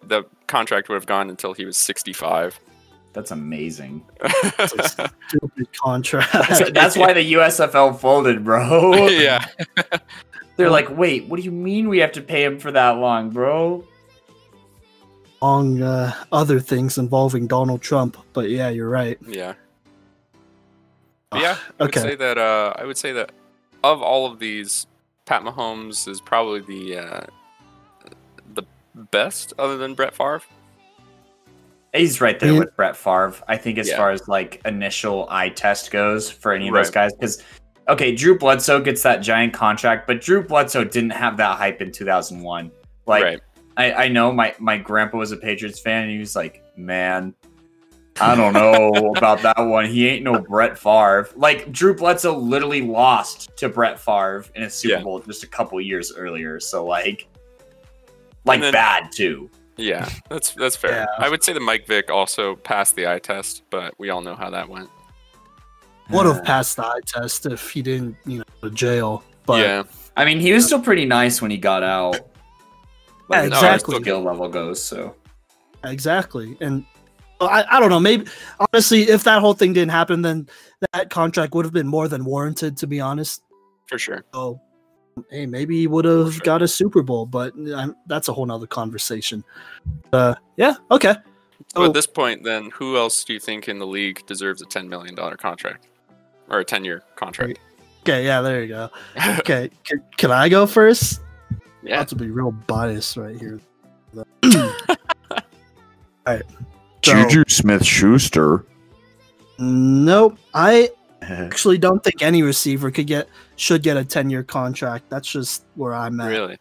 The contract would have gone until he was 65. That's amazing. It's a stupid contract. That's why the USFL folded, bro. Yeah. They're like, wait, what do you mean we have to pay him for that long, bro? Among other things involving Donald Trump, but yeah, you're right. Yeah. But yeah, I Okay. would say that of all of these, Pat Mahomes is probably the best, other than Brett Favre. He's right there with Brett Favre. I think as Yeah. far as like initial eye test goes for any of those Right. guys, because okay, Drew Bledsoe gets that giant contract, but Drew Bledsoe didn't have that hype in 2001. Like, Right. I know my grandpa was a Patriots fan, and he was like, man, I don't know about that one. He ain't no Brett Favre. Like, Drew Bledsoe literally lost to Brett Favre in a Super Bowl just a couple years earlier. So, like then, bad, too. Yeah, that's fair. Yeah. I would say that Mike Vick also passed the eye test, but we all know how that went. Would have passed the eye test if he didn't, go to jail. But Yeah. I mean, he was still pretty nice when he got out. Yeah, Like, exactly. as skill level goes, so. Exactly. And I don't know, maybe honestly, if that whole thing didn't happen, then that contract would have been more than warranted, to be honest. For sure. So, hey, maybe he would have got a Super Bowl, but that's a whole nother conversation. Yeah, okay. So at this point, then, who else do you think in the league deserves a $10 million contract? Or a 10-year contract? Okay, yeah, there you go. Okay, can I go first? Yeah. Not to be real biased right here. All right. Juju Smith-Schuster. Nope. I actually don't think any receiver should get a 10-year contract. That's just where I'm at. Really?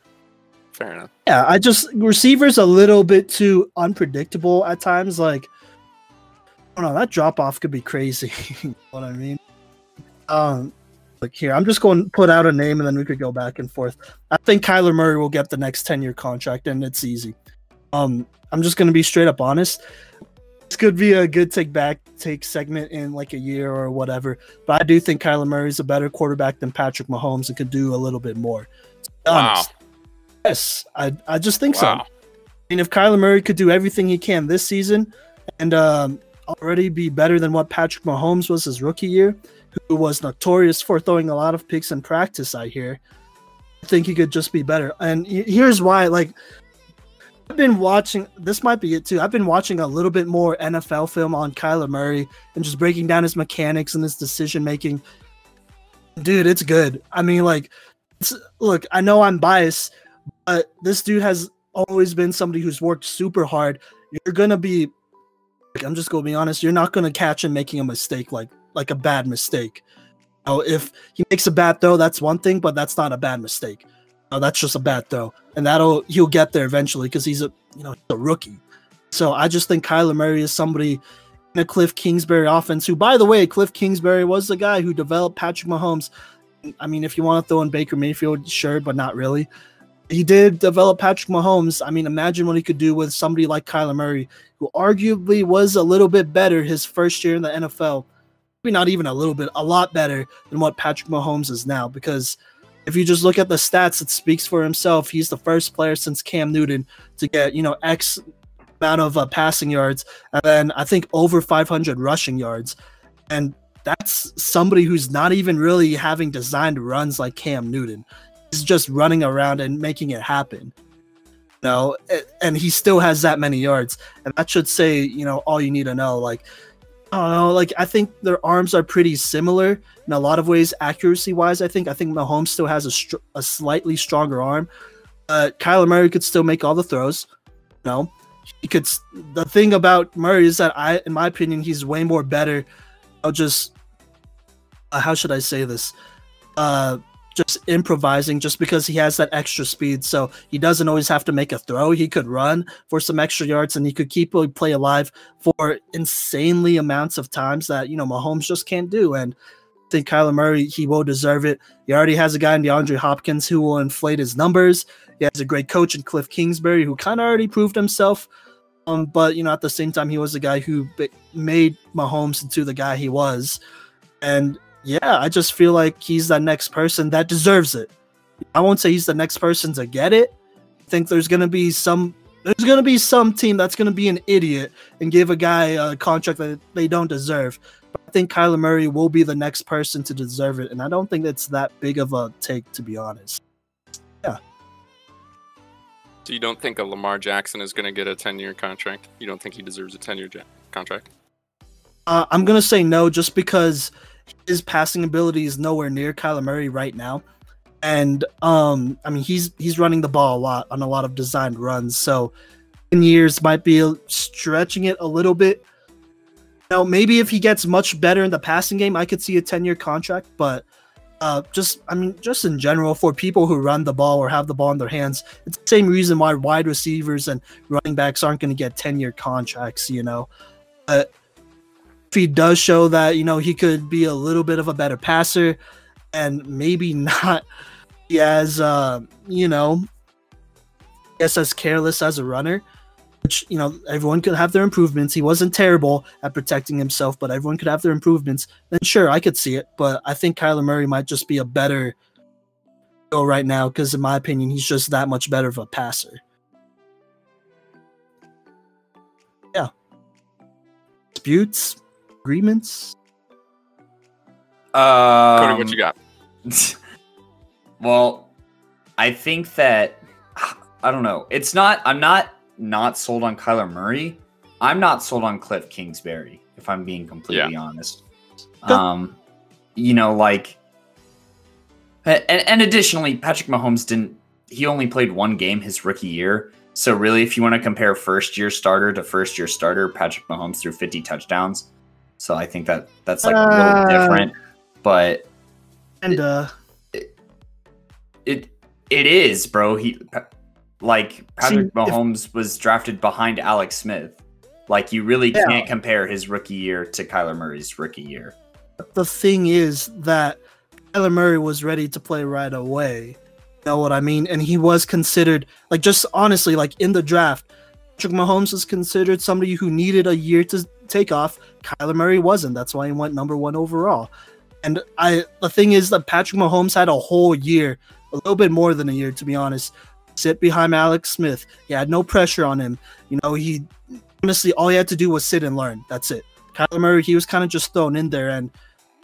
Fair enough. Yeah, receivers a little bit too unpredictable at times. Like, I don't know, that drop off could be crazy. You know what I mean? Like here, I'm just going to put out a name and then we could go back and forth. I think Kyler Murray will get the next 10-year contract, and it's easy. I'm just going to be straight up honest. This could be a good take segment in like a year or whatever, but I do think Kyler Murray is a better quarterback than Patrick Mahomes and could do a little bit more. Wow. Yes, I just think so. Wow. I mean, if Kyler Murray could do everything he can this season and already be better than what Patrick Mahomes was his rookie year, who was notorious for throwing a lot of picks in practice, I think he could just be better. And here's why, like, I've been watching, this might be it too, I've been watching a little bit more NFL film on Kyler Murray and just breaking down his mechanics and his decision making. Dude, it's good. I mean, like, look, I know I'm biased, but this dude has always been somebody who's worked super hard. You're going to be, like, I'm just going to be honest, you're not going to catch him making a mistake like a bad mistake. If he makes a bad throw, that's one thing, but that's not a bad mistake. That's just a bad throw, and he'll get there eventually because he's a rookie. So I just think Kyler Murray is somebody in a Cliff Kingsbury offense, who, by the way, Cliff Kingsbury was the guy who developed Patrick Mahomes. I mean, if you want to throw in Baker Mayfield, sure, but not really. He did develop Patrick Mahomes. I mean, imagine what he could do with somebody like Kyler Murray, who arguably was a little bit better his first year in the NFL. Maybe not even a little bit, a lot better than what Patrick Mahomes is now. Because if you just look at the stats, it speaks for himself. He's the first player since Cam Newton to get, X amount of passing yards, and then I think over 500 rushing yards. And that's somebody who's not even really having designed runs like Cam Newton. He's just running around and making it happen. And he still has that many yards. And that should say, all you need to know. Like, I don't know. Like, I think their arms are pretty similar in a lot of ways, accuracy-wise. I think Mahomes still has a slightly stronger arm. Kyler Murray could still make all the throws. He could. The thing about Murray is that in my opinion, he's way more better. How should I say this? Just improvising, just because he has that extra speed, so he doesn't always have to make a throw. He could run for some extra yards, and he could keep play alive for insanely amounts of times that Mahomes just can't do. And I think Kyler Murray, he will deserve it. He already has a guy in DeAndre Hopkins who will inflate his numbers. He has a great coach in Cliff Kingsbury who kind of already proved himself. But at the same time, he was the guy who made Mahomes into the guy he was. And yeah, I just feel like he's the next person that deserves it. I won't say he's the next person to get it. I think there's going to be some there's going to be some team that's going to be an idiot and give a guy a contract that they don't deserve. But I think Kyler Murray will be the next person to deserve it, and I don't think it's that big of a take, to be honest. Yeah. So you don't think a Lamar Jackson is going to get a 10-year contract? You don't think he deserves a 10-year contract? I'm going to say no, just because his passing ability is nowhere near Kyler Murray right now. And I mean, he's running the ball a lot on a lot of designed runs, so 10 years might be stretching it a little bit. Now, maybe if he gets much better in the passing game, I could see a 10-year contract. But just in general, for people who run the ball or have the ball in their hands, it's the same reason why wide receivers and running backs aren't going to get 10-year contracts. But if he does show that he could be a little bit of a better passer and maybe not as as careless as a runner, which everyone could have their improvements. He wasn't terrible at protecting himself, but everyone could have their improvements. Then sure, I could see it, but I think Kyler Murray might just be a better go right now because, in my opinion, he's just that much better of a passer. Yeah. Disputes, agreements. Cody, what you got? Well, I think that I don't know. I'm not sold on Kyler Murray. I'm not sold on Cliff Kingsbury, if I'm being completely honest. And additionally, Patrick Mahomes only played one game his rookie year. So really, if you want to compare first-year starter to first-year starter, Patrick Mahomes threw 50 touchdowns. So I think that's like really different. But it is, bro. Patrick Mahomes was drafted behind Alex Smith. Like, you really can't compare his rookie year to Kyler Murray's rookie year. The thing is that Kyler Murray was ready to play right away. You know what I mean? And he was considered, just honestly, in the draft, Patrick Mahomes was considered somebody who needed a year to take off. Kyler Murray wasn't. That's why he went number 1 overall. And the thing is that Patrick Mahomes had a whole year, a little bit more than a year, to be honest, sit behind Alex Smith. He had no pressure on him. He honestly, all he had to do was sit and learn. That's it. Kyler Murray, he was kind of just thrown in there, and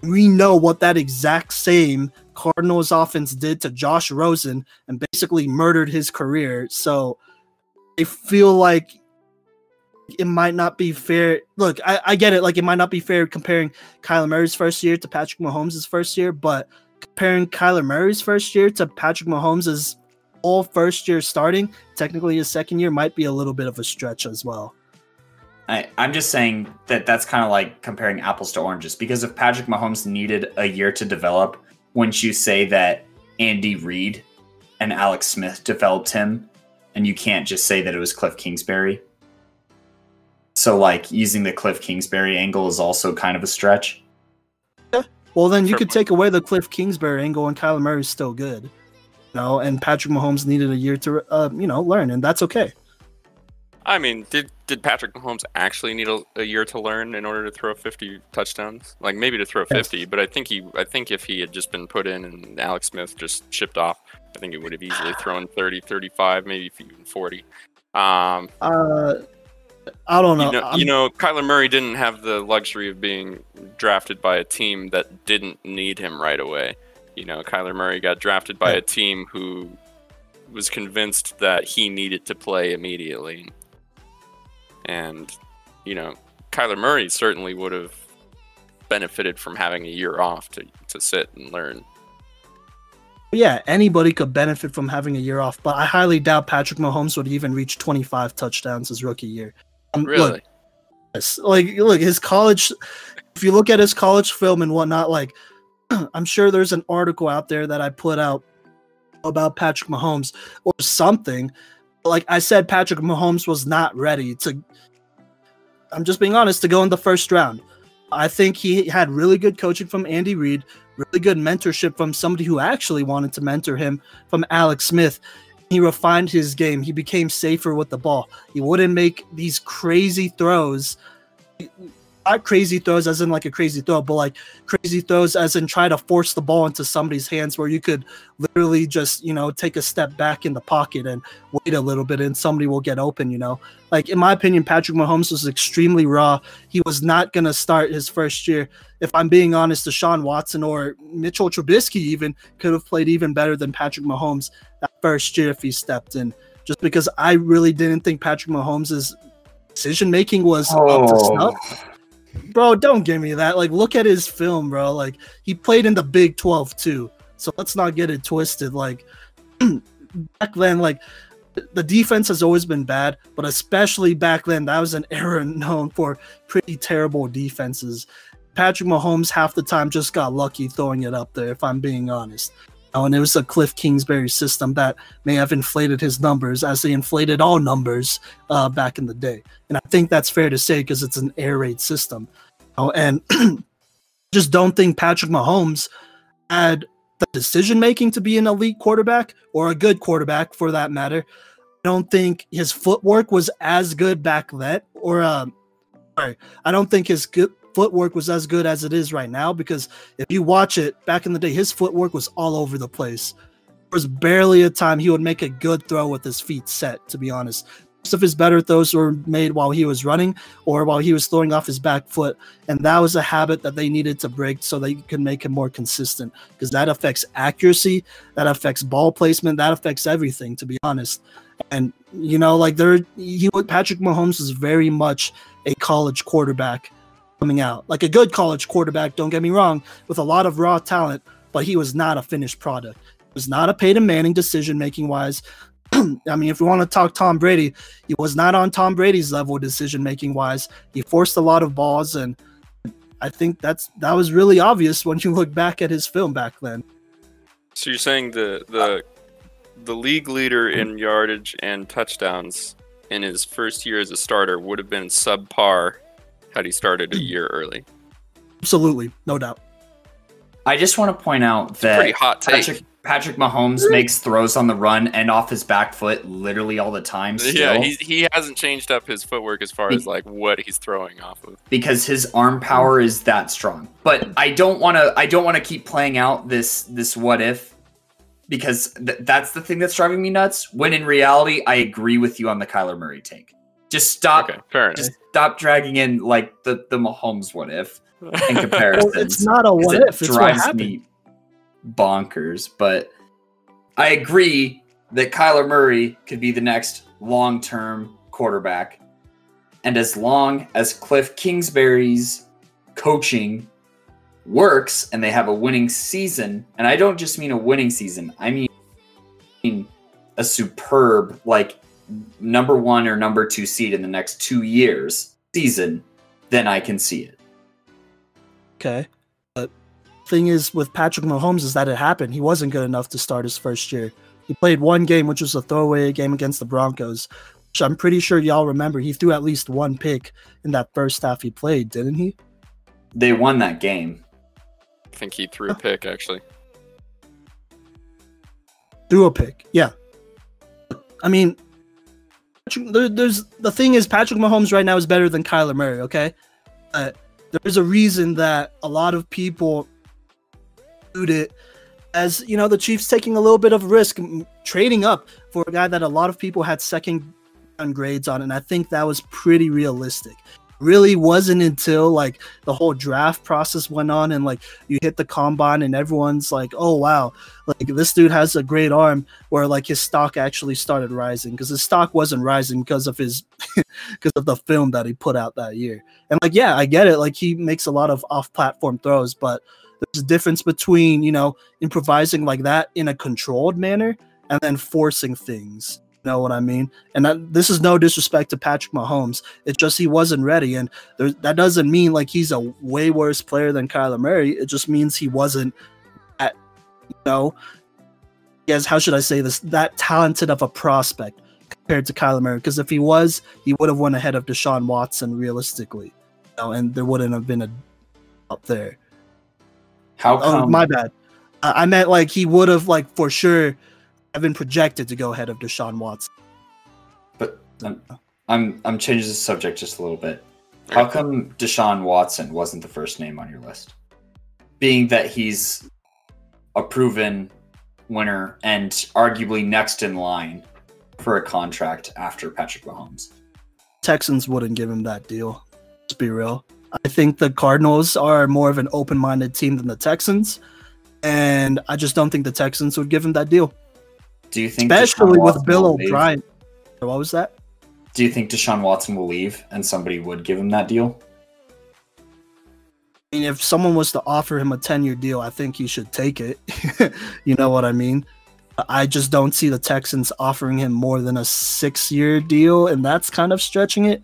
we know what that exact same Cardinals offense did to Josh Rosen and basically murdered his career. So I feel like it might not be fair. Look, I get it. It might not be fair comparing Kyler Murray's first year to Patrick Mahomes' first year, but comparing Kyler Murray's first year to Patrick Mahomes' all first year starting, technically his second year, might be a little bit of a stretch as well. I'm just saying that's kind of like comparing apples to oranges, because if Patrick Mahomes needed a year to develop, wouldn't you say that Andy Reid and Alex Smith developed him, and you can't just say that it was Cliff Kingsbury? So using the Cliff Kingsbury angle is also kind of a stretch. Yeah. Well, then you could take away the Cliff Kingsbury angle and Kyler Murray's still good. And Patrick Mahomes needed a year to learn, and that's okay. I mean, did Patrick Mahomes actually need a year to learn in order to throw 50 touchdowns? Maybe to throw 50, but I think if he had just been put in and Alex Smith just shipped off, I think he would have easily thrown 30, 35, maybe even 40. I don't know. Kyler Murray didn't have the luxury of being drafted by a team that didn't need him right away. Kyler Murray got drafted by a team who was convinced that he needed to play immediately. And, Kyler Murray certainly would have benefited from having a year off to sit and learn. Yeah, anybody could benefit from having a year off, but I highly doubt Patrick Mahomes would even reach 25 touchdowns his rookie year. Really? Look, his college, if you look at his college film and whatnot, I'm sure there's an article out there that I put out about Patrick Mahomes or something. Like I said, Patrick Mahomes was not ready to, I'm just being honest, to go in the first round. I think he had really good coaching from Andy Reid, really good mentorship from somebody who actually wanted to mentor him, from Alex Smith. He refined his game. He became safer with the ball. He wouldn't make these crazy throws. not crazy throws as in like a crazy throw, but like crazy throws as in try to force the ball into somebody's hands where you could literally just, take a step back in the pocket and wait a little bit and somebody will get open, Like, in my opinion, Patrick Mahomes was extremely raw. He was not going to start his first year. If I'm being honest, Deshaun Watson or Mitchell Trubisky even could have played even better than Patrick Mahomes that first year if he stepped in. Just because I really didn't think Patrick Mahomes' decision-making was up to snuff. Bro, don't give me that. Like, look at his film, bro. Like, he played in the Big 12 too. So let's not get it twisted. Like, back then, like, the defense has always been bad, but especially back then, that was an era known for pretty terrible defenses. Patrick Mahomes half the time just got lucky throwing it up there, if I'm being honest. And it was a Cliff Kingsbury system that may have inflated his numbers as they inflated all numbers back in the day. And I think that's fair to say because it's an air raid system. And just don't think Patrick Mahomes had the decision-making to be an elite quarterback or a good quarterback for that matter. I don't think his footwork was as good back then I don't think his footwork was as good as it is right now because if you watch it back in the day, his footwork was all over the place. There was barely a time he would make a good throw with his feet set, to be honest. Most of his better throws were made while he was running or while he was throwing off his back foot, and that was a habit that they needed to break so they could make him more consistent because that affects accuracy, that affects ball placement, that affects everything, to be honest. And Patrick Mahomes is very much a college quarterback coming out, like a good college quarterback, don't get me wrong, with a lot of raw talent, but he was not a finished product. He was not a Peyton Manning decision-making wise. I mean, if we want to talk Tom Brady, he was not on Tom Brady's level decision-making wise. He forced a lot of balls, and I think that was really obvious when you look back at his film back then. So you're saying the league leader in yardage and touchdowns in his first year as a starter would have been subpar had he started a year early? Absolutely, no doubt. I just want to point out that pretty hot take. Patrick Mahomes makes throws on the run and off his back foot literally all the time. Still. Yeah, he hasn't changed up his footwork as far as like what he's throwing off of because his arm power is that strong. But I don't want to keep playing out this what if because that's the thing that's driving me nuts. When in reality, I agree with you on the Kyler Murray take. Just stop. Okay, fair enough. Just stop dragging in like the Mahomes what if in comparison. Well, it's not a what if. It's what happened. Me bonkers, but I agree that Kyler Murray could be the next long-term quarterback. And as long as Cliff Kingsbury's coaching works and they have a winning season, and I don't just mean a winning season, I mean a superb, like, number 1 or number 2 seed in the next 2 years season, then I can see it. Okay. Thing is with Patrick Mahomes is that it happened. He wasn't good enough to start his first year. He played one game, which was a throwaway game against the Broncos, which I'm pretty sure y'all remember. He threw at least one pick in that first half he played, didn't he? They won that game. I think he threw a pick, actually. Threw a pick, yeah. I mean, the thing is, Patrick Mahomes right now is better than Kyler Murray, okay? There's a reason that a lot of people viewed it as, the Chiefs taking a little bit of risk, trading up for a guy that a lot of people had second grades on, and I think that was pretty realistic. Really wasn't until like the whole draft process went on and like you hit the combine and everyone's like, oh wow, like this dude has a great arm, where like his stock actually started rising, because his stock wasn't rising because of his because of the film that he put out that year. And like, yeah, I get it, like he makes a lot of off-platform throws, but there's a difference between, improvising like that in a controlled manner and then forcing things. You know what I mean? And this is no disrespect to Patrick Mahomes. It's just he wasn't ready. And that doesn't mean like he's a way worse player than Kyler Murray. It just means he wasn't at, how should I say this, that talented of a prospect compared to Kyler Murray. Because if he was, he would have won ahead of Deshaun Watson realistically. And there wouldn't have been a up there. How come? Oh, my bad. I meant like he would have like for sure have been projected to go ahead of Deshaun Watson. But I'm changing the subject just a little bit. How come Deshaun Watson wasn't the first name on your list? Being that he's a proven winner and arguably next in line for a contract after Patrick Mahomes. Texans wouldn't give him that deal. Let's be real. I think the Cardinals are more of an open-minded team than the Texans, and I just don't think the Texans would give him that deal. Do you think, especially with Bill O'Brien? What was that? Do you think Deshaun Watson will leave and somebody would give him that deal? I mean, if someone was to offer him a 10-year deal, I think he should take it. You know what I mean? I just don't see the Texans offering him more than a 6-year deal, and that's kind of stretching it.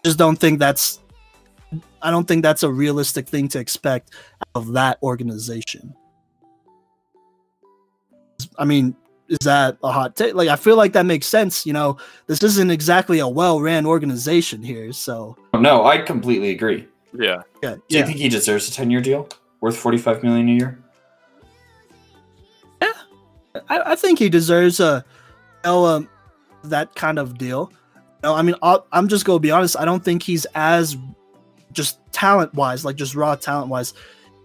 I don't think that's a realistic thing to expect out of that organization. I mean, is that a hot take? Like, I feel like that makes sense. You know, this isn't exactly a well-ran organization here, so. No, I completely agree. Yeah. Do you think he deserves a 10-year deal worth $45 million a year? Yeah, I think he deserves that kind of deal. No, I mean, I'm just gonna be honest. I don't think he's as just talent-wise, like just raw talent-wise,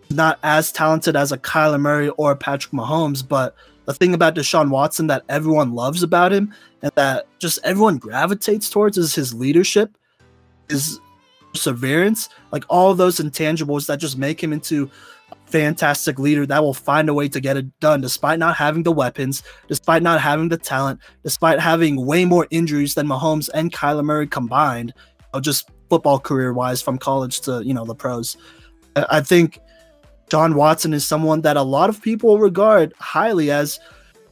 not as talented as a Kyler Murray or a Patrick Mahomes. But the thing about Deshaun Watson that everyone loves about him and that just everyone gravitates towards is his leadership, his perseverance, like all of those intangibles that just make him into a fantastic leader that will find a way to get it done despite not having the weapons, despite not having the talent, despite having way more injuries than Mahomes and Kyler Murray combined, just football career-wise from college to, the pros. I think John Watson is someone that a lot of people regard highly as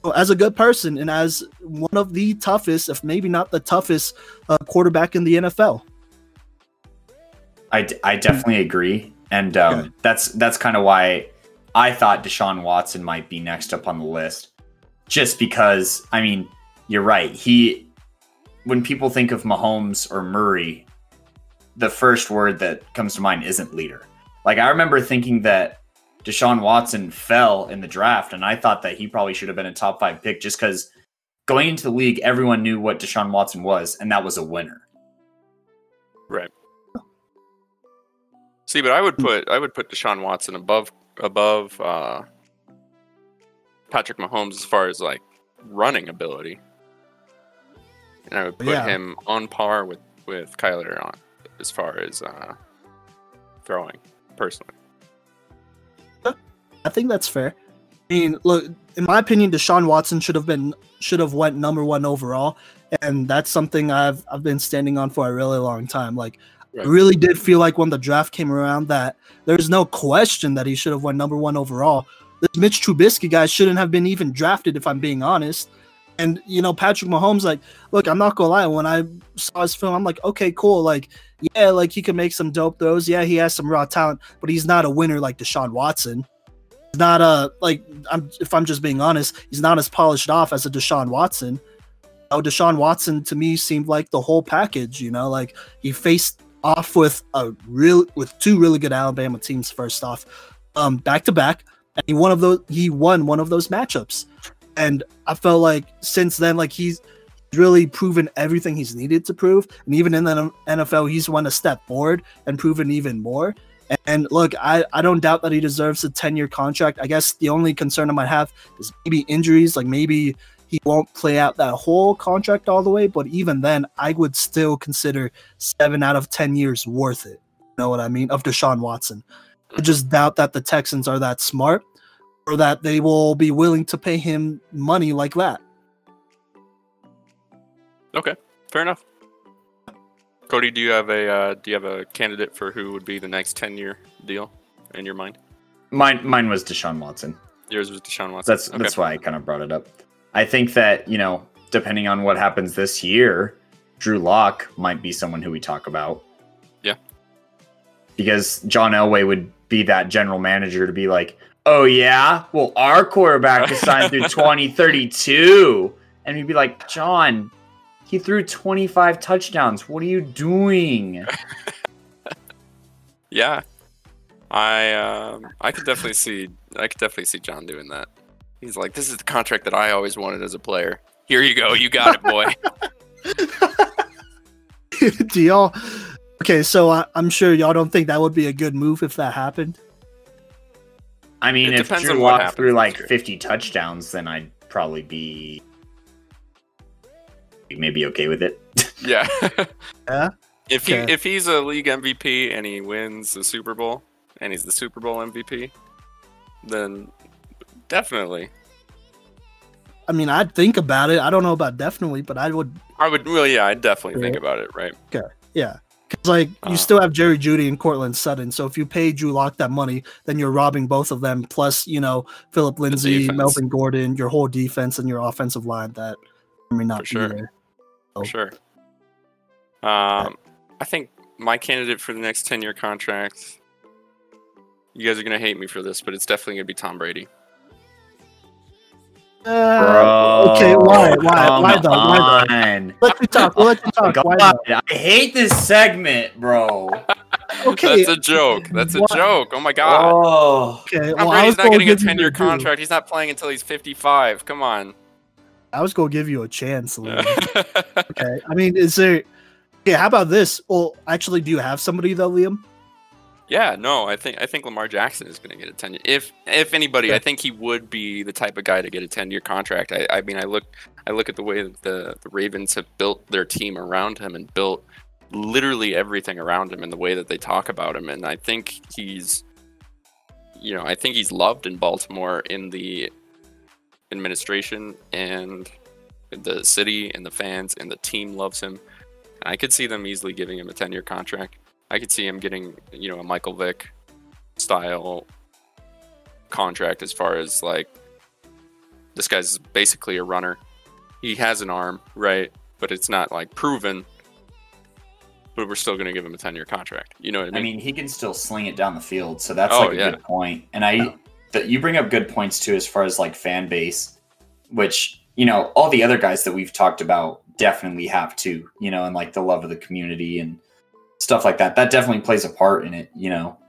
a good person and as one of the toughest, if maybe not the toughest, quarterback in the NFL. I definitely agree, and that's kind of why I thought Deshaun Watson might be next up on the list, just because, I mean, you're right. When people think of Mahomes or Murray, the first word that comes to mind isn't leader. Like, I remember thinking that Deshaun Watson fell in the draft, and I thought that he probably should have been a top 5 pick just because going into the league, everyone knew what Deshaun Watson was, and that was a winner. Right. See, but I would put Deshaun Watson above Patrick Mahomes as far as like running ability, and I would put him on par with Kyler on as far as throwing personally. I think that's fair. I mean, look, in my opinion, Deshaun Watson should have went number 1 overall, and that's something I've been standing on for a really long time. Like, right. I really did feel like when the draft came around that there's no question that he should have went number 1 overall. This Mitch Trubisky guy shouldn't have been even drafted, if I'm being honest. And, Patrick Mahomes, like, look, I'm not going to lie. When I saw his film, I'm like, okay, cool. Like, yeah, like he can make some dope throws. Yeah, he has some raw talent, but he's not a winner like Deshaun Watson. He's not if I'm just being honest, he's not as polished off as a Deshaun Watson. Deshaun Watson to me seemed like the whole package, like he faced off with 2 really good Alabama teams first off, back to back, and he won one of those matchups. And I felt like since then, like he's really proven everything he's needed to prove, and even in the NFL, he's went a step forward and proven even more. And look, I don't doubt that he deserves a 10-year contract. I guess the only concern I might have is maybe injuries, like maybe he won't play out that whole contract all the way, but even then, I would still consider 7 out of 10 years worth it. You know what I mean? Of Deshaun Watson. I just doubt that the Texans are that smart or that they will be willing to pay him money like that. Okay, fair enough. Cody, do you have a candidate for who would be the next 10-year deal in your mind? Mine was Deshaun Watson. Yours was Deshaun Watson. That's why I kind of brought it up. I think that, depending on what happens this year, Drew Lock might be someone who we talk about. Yeah. Because John Elway would be that general manager to be like, oh yeah, well, our quarterback is signed through 2032. And we'd be like, John, he threw 25 touchdowns. What are you doing? Yeah. I could definitely see John doing that. He's like, this is the contract that I always wanted as a player. Here you go. You got it, boy. Do Okay, so I'm sure y'all don't think that would be a good move if that happened. I mean, It if depends Drew on what Lock happens threw this like year. 50 touchdowns, then I'd probably be maybe okay with it. Yeah. Yeah. Okay. If he's a league MVP and he wins the Super Bowl and he's the Super Bowl MVP, then definitely. I mean, I'd think about it. I don't know about definitely, but I would. Well, yeah, I'd definitely think Yeah. about it, right? Yeah. Because, like, you still have Jerry Jeudy and Cortland Sutton. So if you pay Drew Lock that money, then you're robbing both of them. Plus, Philip Lindsay, defense. Melvin Gordon, your whole defense and your offensive line that may not For sure. be there. For sure. I think my candidate for the next 10-year contract, you guys are going to hate me for this, but it's definitely going to be Tom Brady. Okay, why? Why though? Why though? Let you talk. We'll let you talk. Why God, though? I hate this segment, bro. Okay. That's a joke. That's a What? joke. Oh my god. Oh, Okay. Tom Well, I Brady's was not gonna getting a give you 10-year your due. contract. He's not playing until he's 55. Come on. I was gonna give you a chance, Liam. Okay. I mean, is there? Yeah. How about this? Well, actually, do you have somebody though, Liam? Yeah, no, I think Lamar Jackson is going to get a 10-year. If anybody, I think he would be the type of guy to get a 10-year contract. I mean, I look at the way that the Ravens have built their team around him and built literally everything around him and the way that they talk about him, and I think he's loved in Baltimore, in the administration and the city and the fans, and the team loves him. And I could see them easily giving him a 10-year contract. I could see him getting, a Michael Vick style contract, as far as like, this guy's basically a runner. He has an arm, right? But it's not like proven. But we're still going to give him a 10-year contract. You know what I mean? I mean, he can still sling it down the field, so that's Oh, like a yeah. good point. And you bring up good points too, as far as like fan base, which all the other guys that we've talked about definitely have too. And like the love of the community and stuff like that. That definitely plays a part in it.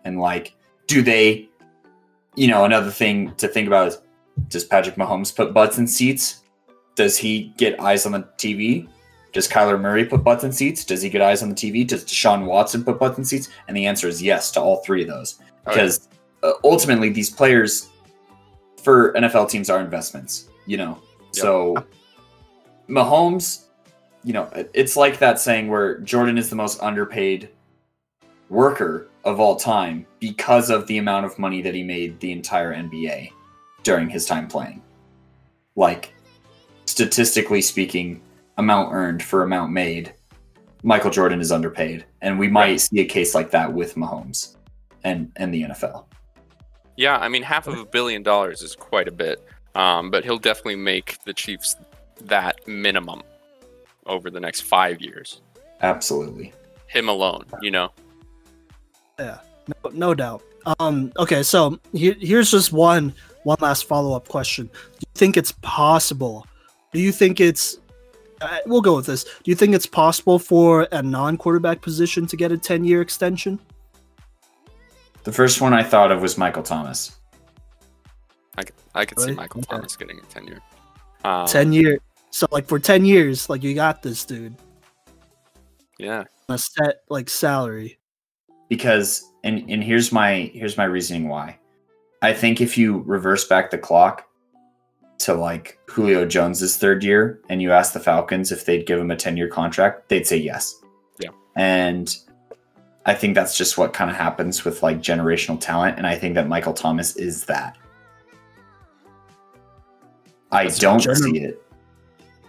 And like, do they? Another thing to think about is, does Patrick Mahomes put butts in seats? Does he get eyes on the TV? Does Kyler Murray put butts in seats? Does he get eyes on the TV? Does Deshaun Watson put butts in seats? And the answer is yes to all three of those. Because ultimately, these players for NFL teams are investments, So Mahomes, it's like that saying where Jordan is the most underpaid worker of all time because of the amount of money that he made the entire NBA during his time playing. Like, statistically speaking, amount earned for amount made, Michael Jordan is underpaid. And we might see a case like that with Mahomes and the NFL. Yeah, I mean, $500 million is quite a bit. But he'll definitely make the Chiefs that minimum over the next 5 years. Absolutely. Him alone, Yeah, no doubt. Okay, so here's just one last follow-up question. Do you think it's possible? Do you think it's we'll go with this. Do you think it's possible for a non-quarterback position to get a 10-year extension? The first one I thought of was Michael Thomas. I could see Really? Michael Okay. Thomas getting a 10-year. 10 year. So like for 10 years, like you got this dude. Yeah. On a set like salary. Because and here's my reasoning why. I think if you reverse back the clock to like Julio Jones's third year and you ask the Falcons if they'd give him a 10-year contract, they'd say yes. Yeah. And I think that's just what kind of happens with like generational talent, and I think that Michael Thomas is that. I don't see it.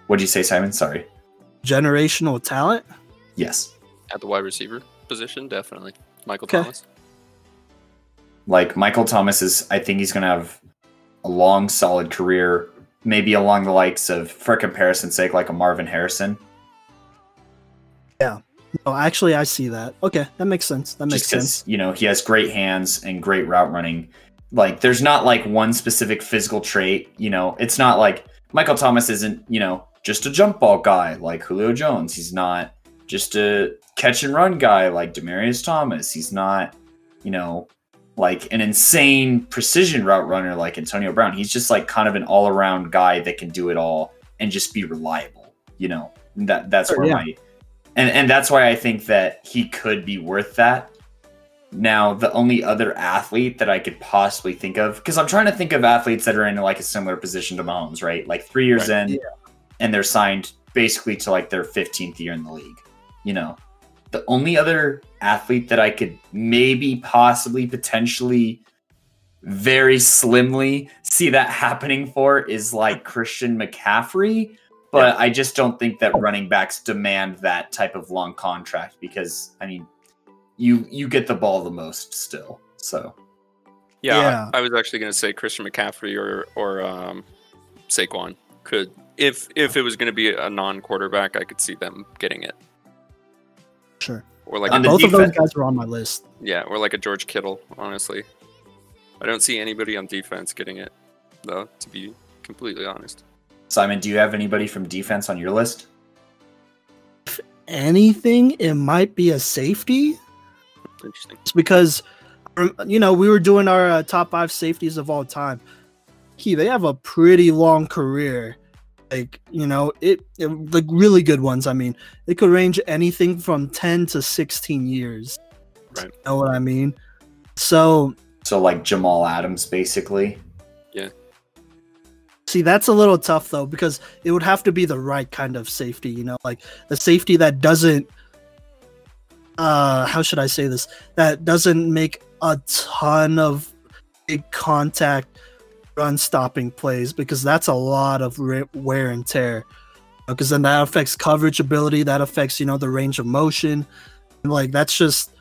What'd you say, Simon? Sorry. Generational talent? Yes. At the wide receiver position, definitely. Michael Okay. Thomas. Like Michael Thomas is, I think he's going to have a long, solid career, maybe along the likes of, for comparison's sake, like a Marvin Harrison. No, actually, I see that. Okay, that makes sense. That makes sense. He has great hands and great route running. Like, there's not like one specific physical trait. It's not like Michael Thomas isn't, just a jump ball guy like Julio Jones. He's not just a catch and run guy like Demaryius Thomas. He's not, like an insane precision route runner like Antonio Brown. He's just like kind of an all around guy that can do it all and just be reliable. That's Sure, where yeah. And that's why I think that he could be worth that. Now, the only other athlete that I could possibly think of, because I'm trying to think of athletes that are in like a similar position to Mahomes, right? Like 3 years in, and they're signed basically to like their 15th year in the league. You know, the only other athlete that I could maybe, possibly, potentially, very slimly see that happening for is like Christian McCaffrey. But I just don't think that running backs demand that type of long contract because, I mean, you get the ball the most still. So, yeah. I was actually going to say Christian McCaffrey or Saquon could, if it was going to be a non-quarterback, I could see them getting it. Sure. Or like both of those guys were on my list. Yeah, or like a George Kittle. Honestly, I don't see anybody on defense getting it, though. To be completely honest. Simon, do you have anybody from defense on your list? If anything, it might be a safety. Interesting. It's because, we were doing our top 5 safeties of all time. They have a pretty long career. Like, like really good ones. I mean, it could range anything from 10 to 16 years. Right. You know what I mean? So like Jamal Adams, basically. Yeah. See, that's a little tough, though, because it would have to be the right kind of safety, like the safety that doesn't, how should I say this? That doesn't make a ton of big contact run-stopping plays, because that's a lot of wear and tear. Because then that affects coverage ability, that affects, the range of motion. And, like, that's just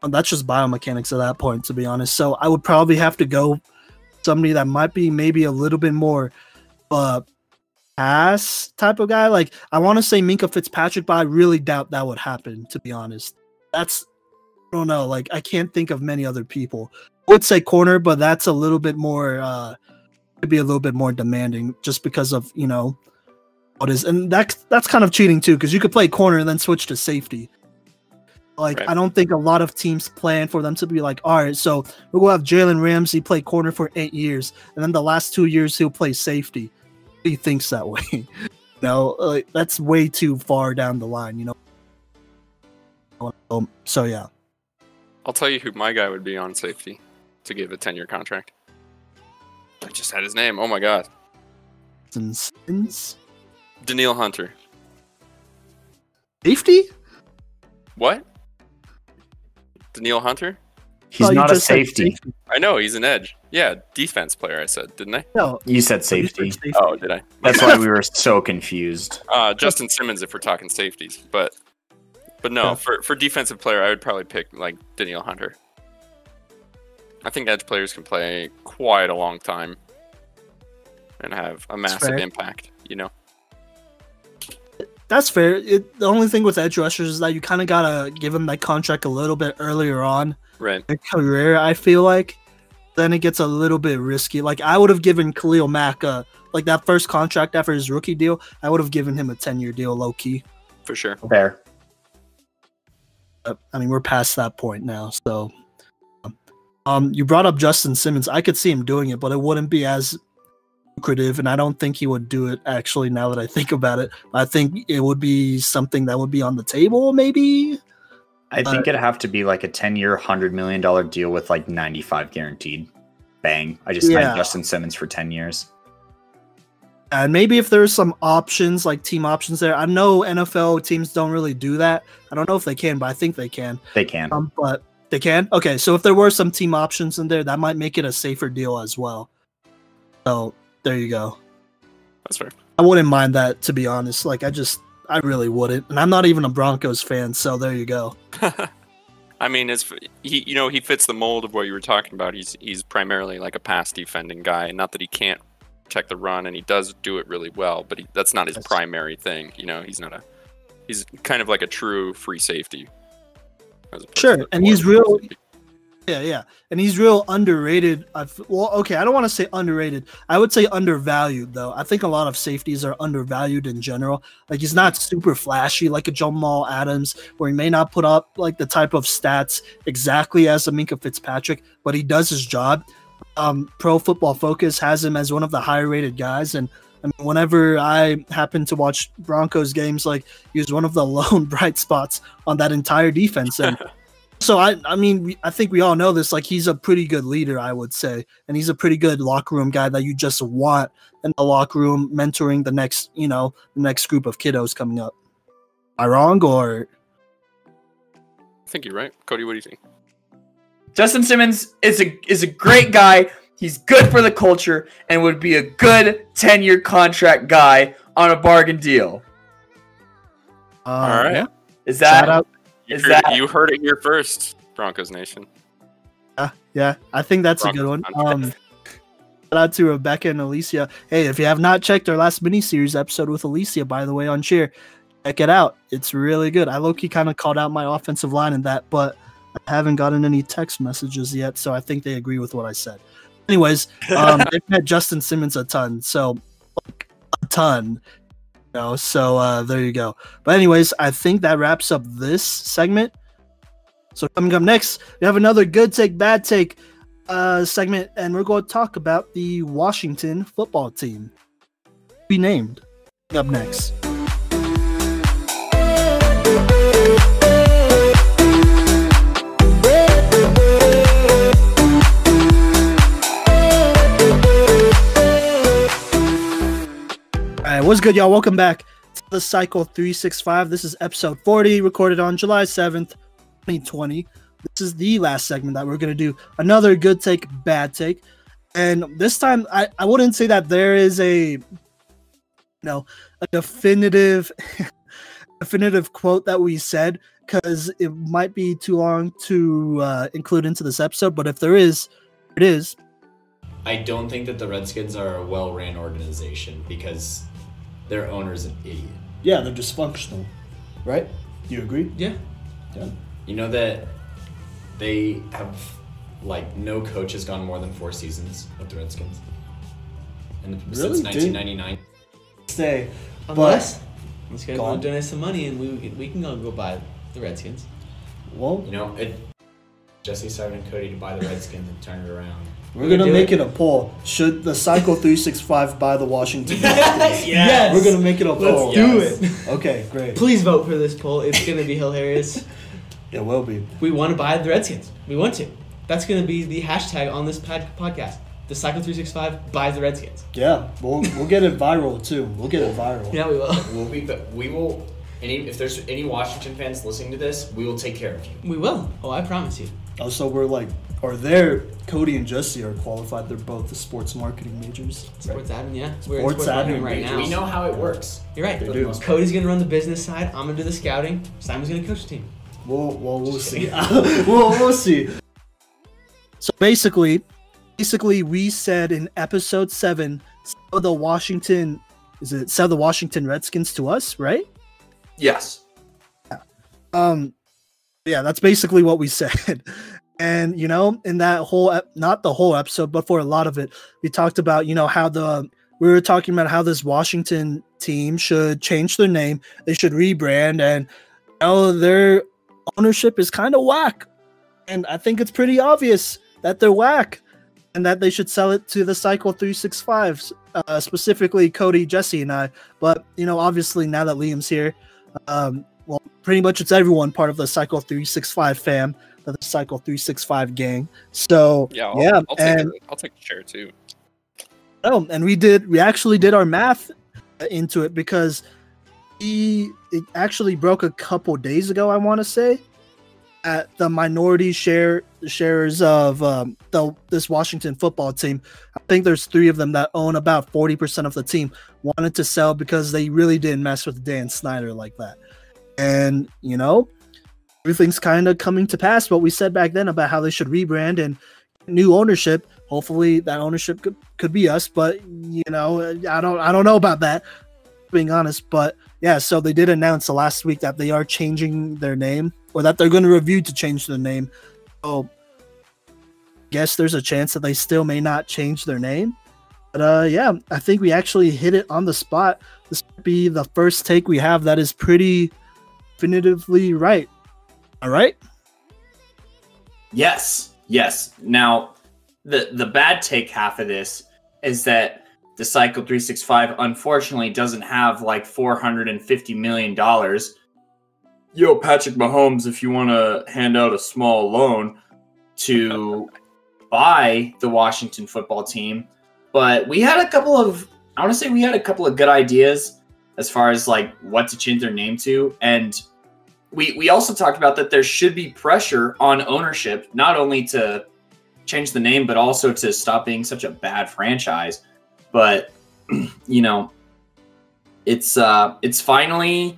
biomechanics at that point, to be honest. So I would probably have to go somebody that might be maybe a little bit more pass type of guy. Like, I want to say Minkah Fitzpatrick, but I really doubt that would happen, to be honest. I don't know. Like, I can't think of many other people. I would say corner, but that's a little bit more, could be a little bit more demanding just because of, what is, and that's kind of cheating too, because you could play corner and then switch to safety. Like, right. I don't think a lot of teams plan for them to be like, all right, so we're going to have Jalen Ramsey play corner for 8 years, and then the last 2 years he'll play safety. He thinks that way. That's way too far down the line, So, yeah. I'll tell you who my guy would be on safety to give a 10-year contract. I just had his name. Oh, my God. Daniil Hunter. Safety? What? Daniil Hunter? He's not a safety. I know, he's an edge. Yeah, defense player, I said, didn't I? No. You said safety. Oh, did I? That's why we were so confused. Justin Simmons, if we're talking safeties. But no, for defensive player, I would probably pick, like, Daniil Hunter. I think edge players can play quite a long time and have a massive impact, That's fair. The only thing with edge rushers is that you kind of gotta give them that contract a little bit earlier on in their career. I feel like then it gets a little bit risky. Like, I would have given Khalil Mack like that first contract after his rookie deal. I would have given him a 10-year deal, low key. For sure. Fair. I mean, we're past that point now. So, you brought up Justin Simmons. I could see him doing it, but it wouldn't be as lucrative, and I don't think he would do it, actually, now that I think about it. I think it would be something that would be on the table, maybe. I think it'd have to be like a 10-year, $100 million deal with like 95 guaranteed. Bang. I just signed Justin Simmons for 10 years. And maybe if there's some options, like team options there. I know NFL teams don't really do that. I don't know if they can, but I think they can. They can. But they can? Okay, so if there were some team options in there, that might make it a safer deal as well. So, there you go. That's fair. I wouldn't mind that, to be honest. Like, I really wouldn't. And I'm not even a Broncos fan, so there you go. I mean, he fits the mold of what you were talking about. He's primarily like a pass defending guy. Not that he can't protect the run, and he does do it really well, but that's not his primary thing. He's kind of like a true free safety. Sure, and he's real. Yeah, and he's real underrated. Well, okay, I don't want to say underrated. I would say undervalued, though. I think a lot of safeties are undervalued in general. Like, he's not super flashy like a Jamal Adams, where he may not put up like the type of stats exactly as a Minkah Fitzpatrick, but he does his job. Pro Football Focus has him as one of the higher rated guys, and I mean, whenever I happen to watch Broncos games, like he was one of the lone bright spots on that entire defense. And so I mean, I think we all know this. Like he's a pretty good leader, I would say, and he's a pretty good locker room guy that you just want in the locker room, mentoring the next, the next group of kiddos coming up. Am I wrong or? I think you're right, Cody. What do you think? Justin Simmons is a great guy. He's good for the culture and would be a good 10-year contract guy on a bargain deal. All right. Yeah. Is that Shout out. You heard it here first, Broncos Nation. Yeah, I think that's a good one. Shout out to Rebecca and Alicia. Hey, if you have not checked our last mini-series episode with Alicia, by the way, on Cheer, check it out. It's really good. I low-key kind of called out my offensive line in that, but I haven't gotten any text messages yet, so I think they agree with what I said. Anyways, they've met Justin Simmons a ton, so like, a ton. So there you go. But anyways, I think that wraps up this segment. So coming up next, we have another good take, bad take segment, and we're going to talk about the Washington football team. Be named. Up next. Alright, what's good, y'all? Welcome back to the Cycle 365. This is episode 40, recorded on July 7th, 2020. This is the last segment that we're going to do. Another good take, bad take. And this time, I wouldn't say that there is a definitive quote that we said, because it might be too long to include into this episode. But if there is, it is. I don't think that the Redskins are a well-ran organization because their owner's an idiot. Yeah, they're dysfunctional, right? You agree? Yeah. You know that they have, no coach has gone more than 4 seasons with the Redskins. And since 1999. Say, unless this guy will donate some money and we can go buy the Redskins. Well, Jesse started and Cody to buy the Redskins and turn it around. We're going to make it a poll. Should the Cycle 365 buy the Washington Redskins? Yes. We're going to make it a poll. Let's do it. Okay, great. Please vote for this poll. It's going to be hilarious. It will be. We want to buy the Redskins. We want to. That's going to be the hashtag on this podcast. The Cycle 365 buys the Redskins. Yeah, we'll get it viral too. We'll get it viral. Yeah, we will. We will. If there's any Washington fans listening to this, we will take care of you. We will. Oh, I promise you. Also, Cody and Jesse are qualified. They're both the sports marketing majors. Sports admin, yeah. We're Sports admin admin right now. We know how it works. You're right. They do. Cody's going to run the business side. I'm going to do the scouting. Simon's going to coach the team. We'll see. we'll see. So basically, we said in episode 7, sell the Washington Redskins to us, right? Yes. Yeah, that's basically what we said. And, in that whole, not the whole episode, but for a lot of it, we talked about, we were talking about how this Washington team should change their name. They should rebrand, and, their ownership is kind of whack. And I think it's pretty obvious that they're whack and that they should sell it to the Cycle 365, specifically Cody, Jesse, and I. But, obviously now that Liam's here, pretty much it's everyone part of the Cycle 365 fam, the Cycle 365 gang. So I'll take a share too. Oh, and we actually did our math into it, because it actually broke a couple days ago, I want to say, at the minority shares of this Washington football team. I think there's 3 of them that own about 40% of the team, wanted to sell because they really didn't mess with Dan Snyder like that. And, everything's kind of coming to pass what we said back then about how they should rebrand and new ownership. Hopefully that ownership could be us, but, I don't know about that, being honest. But, yeah, so they did announce last week that they are changing their name, or that they're going to review to change their name. So, I guess there's a chance that they still may not change their name. But, yeah, I think we actually hit it on the spot. This might be the first take we have that is pretty definitively right. All right? Yes. Now, the bad take half of this is that the Cycle 365 unfortunately doesn't have like $450 million. Yo, Patrick Mahomes, if you want to hand out a small loan to buy the Washington football team. But we had a couple of good ideas as far as like what to change their name to. And we also talked about that there should be pressure on ownership, not only to change the name, but also to stop being such a bad franchise. But you know, it's finally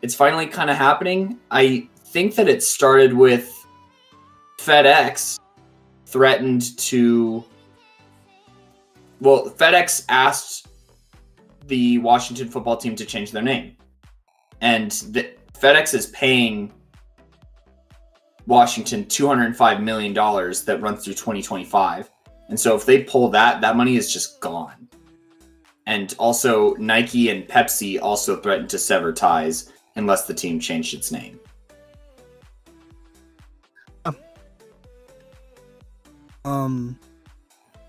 kind of happening. I think that it started with FedEx FedEx asked the Washington football team to change their name, and FedEx is paying Washington $205 million that runs through 2025. And so if they pull that money is just gone. And also Nike and Pepsi also threatened to sever ties unless the team changed its name.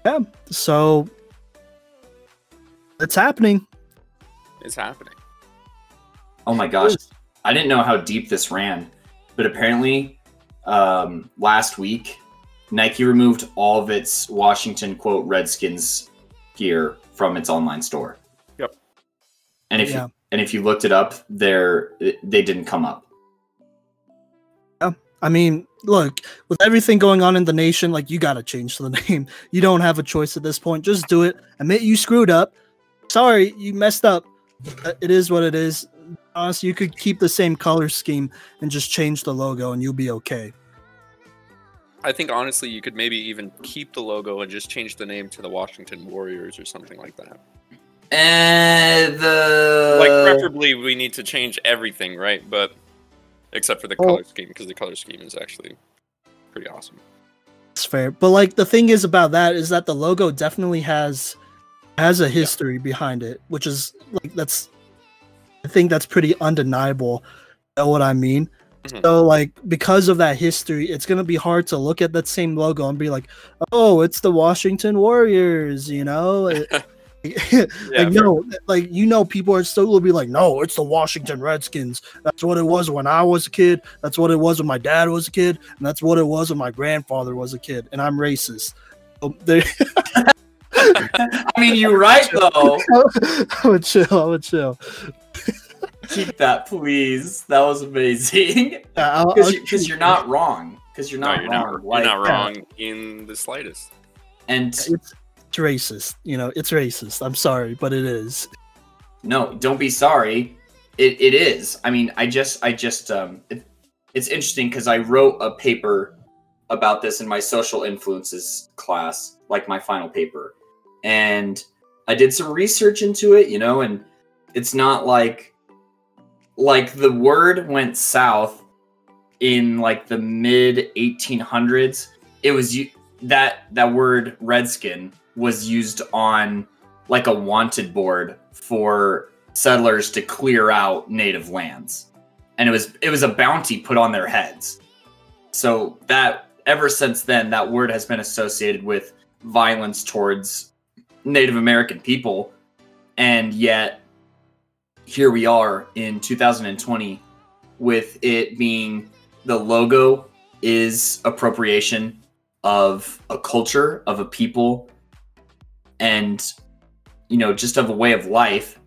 Yeah, so it's happening. It's happening. Oh my gosh. I didn't know how deep this ran, but apparently last week, Nike removed all of its Washington, quote, Redskins gear from its online store. Yep. And if you looked it up, they didn't come up. Yeah, I mean, look, with everything going on in the nation, like, you gotta change the name. You don't have a choice at this point. Just do it. Admit you screwed up. Sorry, you messed up. It is what it is. Honestly, you could keep the same color scheme and just change the logo and you'll be okay. I think honestly, you could maybe even keep the logo and just change the name to the Washington Warriors or something like that. Like, preferably, we need to change everything, right? But except for the color scheme, because the color scheme is actually pretty awesome. It's fair, but like the thing is about that is that the logo definitely has a history behind it, which is like I think that's pretty undeniable. You know what I mean? Mm-hmm. So like because of that history, it's gonna be hard to look at that same logo and be like, oh, it's the Washington Warriors, you know? People are still will be like, no, it's the Washington Redskins. That's what it was when I was a kid. That's what it was when my dad was a kid, and that's what it was when my grandfather was a kid. And I'm racist. So I mean, you're right though. I would chill. Keep that, please. That was amazing. Because you're not wrong. Because you're not wrong. You're not wrong in the slightest. And it's racist. You know, it's racist. I'm sorry, but it is. No, don't be sorry. It is. I mean, it's interesting because I wrote a paper about this in my social influences class, like my final paper. And I did some research into it, you know, and it's not like the word went south in like the mid 1800s. It was that word Redskin was used on like a wanted board for settlers to clear out native lands. And it was a bounty put on their heads. So that ever since then, that word has been associated with violence towards Native American people. And yet here we are in 2020 with it being the logo is appropriation of a culture, of a people, and, you know, just of a way of life.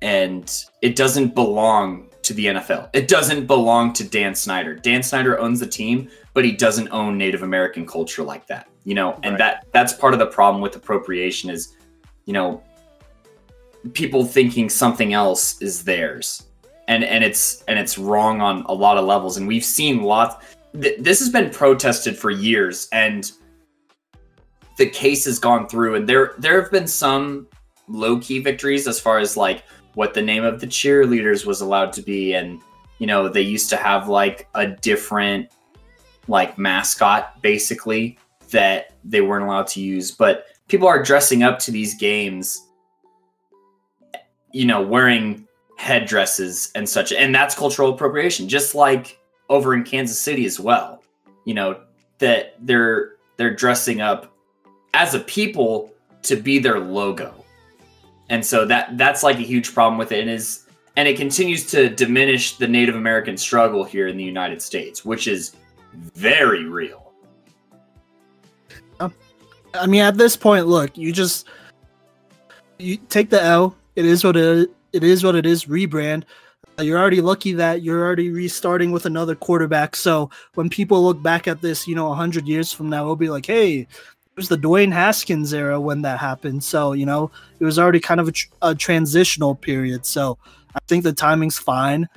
And it doesn't belong to the NFL. It doesn't belong to Dan Snyder. Dan Snyder owns the team, but he doesn't own Native American culture like that, you know? And that's part of the problem with appropriation is, you know, people thinking something else is theirs. And it's wrong on a lot of levels. And we've seen this has been protested for years, and the case has gone through, and there have been some low-key victories as far as like what the name of the cheerleaders was allowed to be. And, you know, they used to have like a different like mascot basically that they weren't allowed to use, but people are dressing up to these games, you know, wearing headdresses and such, and that's cultural appropriation, just like over in Kansas City as well, you know, that they're dressing up as a people to be their logo. And so that's like a huge problem with it, and it continues to diminish the Native American struggle here in the United States, which is very real. I mean, at this point, look, you take the L. It is what it is. It is what it is. Rebrand. You're already lucky that you're already restarting with another quarterback. So when people look back at this, 100 years from now, it'll be like, hey, it was the Dwayne Haskins era when that happened. So, it was already kind of a transitional period. So I think the timing's fine.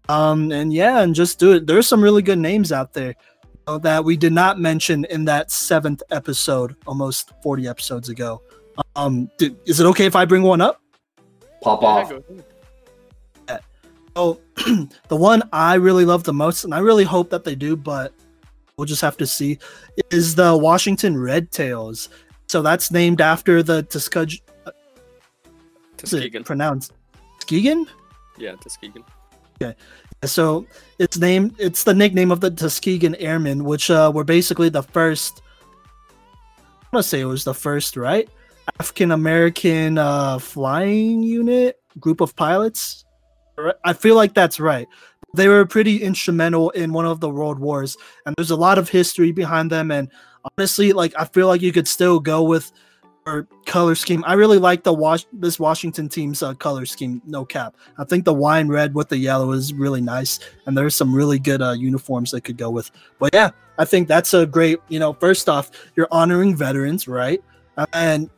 And just do it. There's some really good names out there that we did not mention in that 7th episode, almost 40 episodes ago. Is it okay if I bring one up? Pop off. So the one I really love the most, and I really hope that they do, but we'll just have to see, is the Washington Red Tails. So that's named after the Tuskegee. Pronounced Tuskegee? Yeah, Tuskegee. Okay. So it's the nickname of the Tuskegee Airmen, which were basically the first, I'm going to say it was the first, right? African American flying unit, group of pilots. I feel like that's right. They were pretty instrumental in one of the world wars, and there's a lot of history behind them. And honestly, I feel like you could still go with our color scheme. I really like this Washington team's color scheme. No cap. I think the wine red with the yellow is really nice, and there's some really good uniforms they could go with. But yeah, I think that's a great. First off, you're honoring veterans, right? And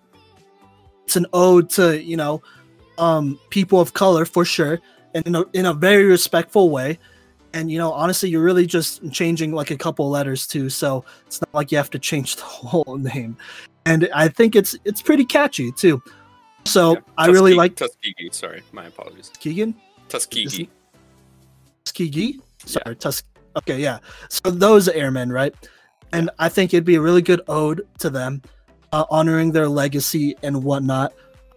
it's an ode to people of color for sure. And in a very respectful way. And, honestly, you're really just changing a couple letters too. So it's not like you have to change the whole name. And I think it's pretty catchy too. So yeah, I really like Tuskegee. Sorry, my apologies. Keegan? Tuskegee. Tuskegee? Sorry, yeah. Okay, yeah. So those airmen, right? And I think it'd be a really good ode to them, honoring their legacy and whatnot.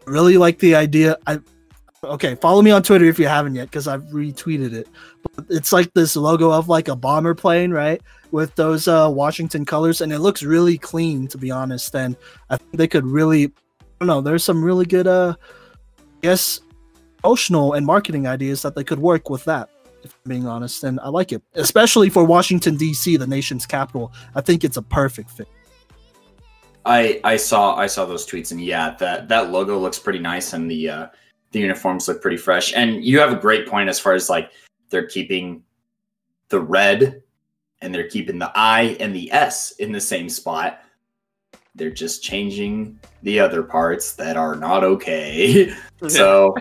I really like the idea. Okay, follow me on Twitter if you haven't yet, because I've retweeted it. But it's like this logo of a bomber plane, right? With those Washington colors, and it looks really clean, to be honest. And I think they could really, I don't know, there's some really good, promotional and marketing ideas that they could work with that, if I'm being honest. And I like it, especially for Washington, D.C., the nation's capital. I think it's a perfect fit. I saw those tweets, and yeah, that logo looks pretty nice, and the uniforms look pretty fresh. And you have a great point as far as they're keeping the red and they're keeping the I and the S in the same spot. They're just changing the other parts that are not okay. So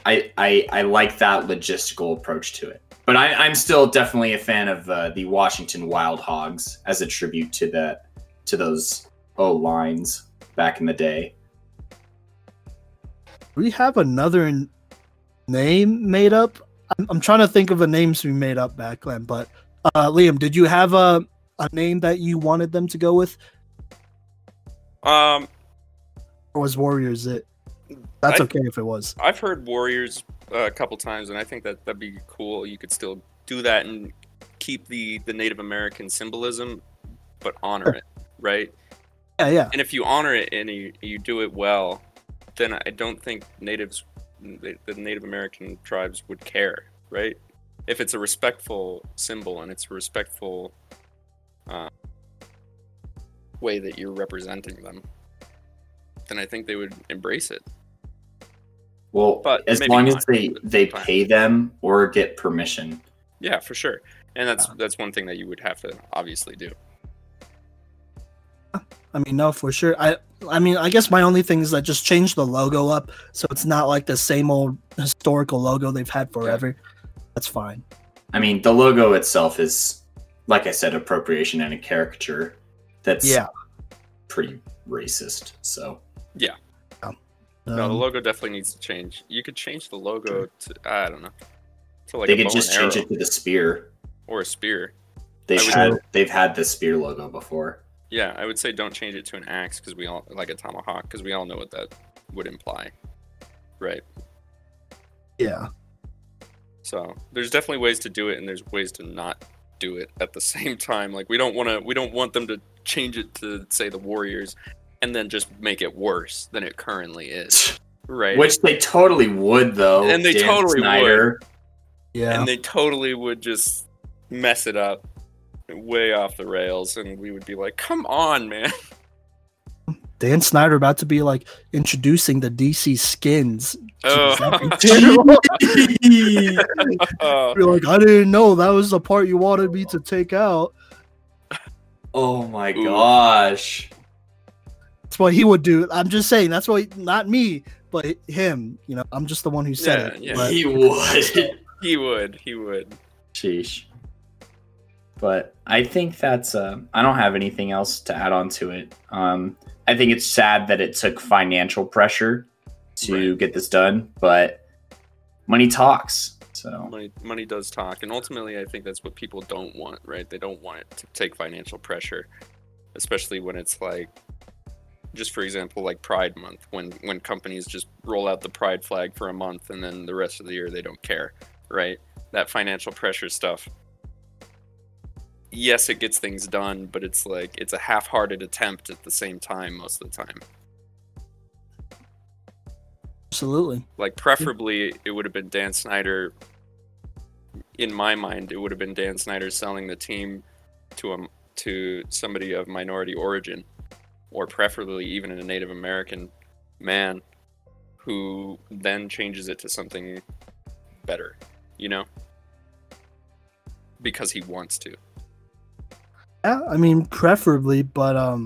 I like that logistical approach to it. But I'm still definitely a fan of the Washington Wild Hogs as a tribute to those O-lines back in the day. We have another name made up. I'm trying to think of the names we made up back then, but Liam, did you have a name that you wanted them to go with? Or was Warriors it? That's okay if it was. I've heard Warriors a couple times, and I think that'd be cool. You could still do that and keep the Native American symbolism, but honor it, right? Yeah. And if you honor it and you do it well, then I don't think the Native American tribes would care, right? If it's a respectful symbol and it's a respectful way that you're representing them, then I think they would embrace it. Well, but as long as they pay them or get permission. Yeah, for sure. And that's one thing that you would have to obviously do. I mean, no, for sure. I mean, I guess my only thing is that just change the logo up so it's not like the same old historical logo they've had forever. Yeah. That's fine. I mean, the logo itself is, like I said, appropriation and a caricature. That's pretty racist. So yeah. No, the logo definitely needs to change. You could change the logo to, I don't know. To they could just change it to the spear. Or a spear. They've had the spear logo before. Yeah, I would say don't change it to an axe because we all like a tomahawk because we all know what that would imply, right? Yeah. So there's definitely ways to do it, and there's ways to not do it at the same time. Like we don't want them to change it to say the Warriors, and then just make it worse than it currently is. Right. Which they totally would, though. And they Dan totally Snyder. Yeah. And they totally would just mess it up way off the rails, and we would be like, come on, man. Dan Snyder about to be like introducing the DC skins. Oh. You're like, I didn't know that was the part you wanted me to take out. Oh my gosh. That's what he would do. I'm just saying, that's what, not me, but him. You know, I'm just the one who said it. Yeah. But He would. He would. Sheesh. But I think that's I don't have anything else to add on to it. I think it's sad that it took financial pressure to get this done, but money talks. So Money does talk, and ultimately I think that's what people don't want, right? They don't want it to take financial pressure, especially when it's like, just for example, like Pride Month, when companies just roll out the Pride flag for a month and then the rest of the year they don't care, right? That financial pressure stuff. Yes, it gets things done, but it's like it's a half-hearted attempt at the same time most of the time. absolutely. Like, preferably, it would have been Dan Snyder. In my mind, it would have been Dan Snyder selling the team to somebody of minority origin, or preferably even a Native American man, who then changes it to something better, you know? Because he wants to. Yeah, I mean, preferably, but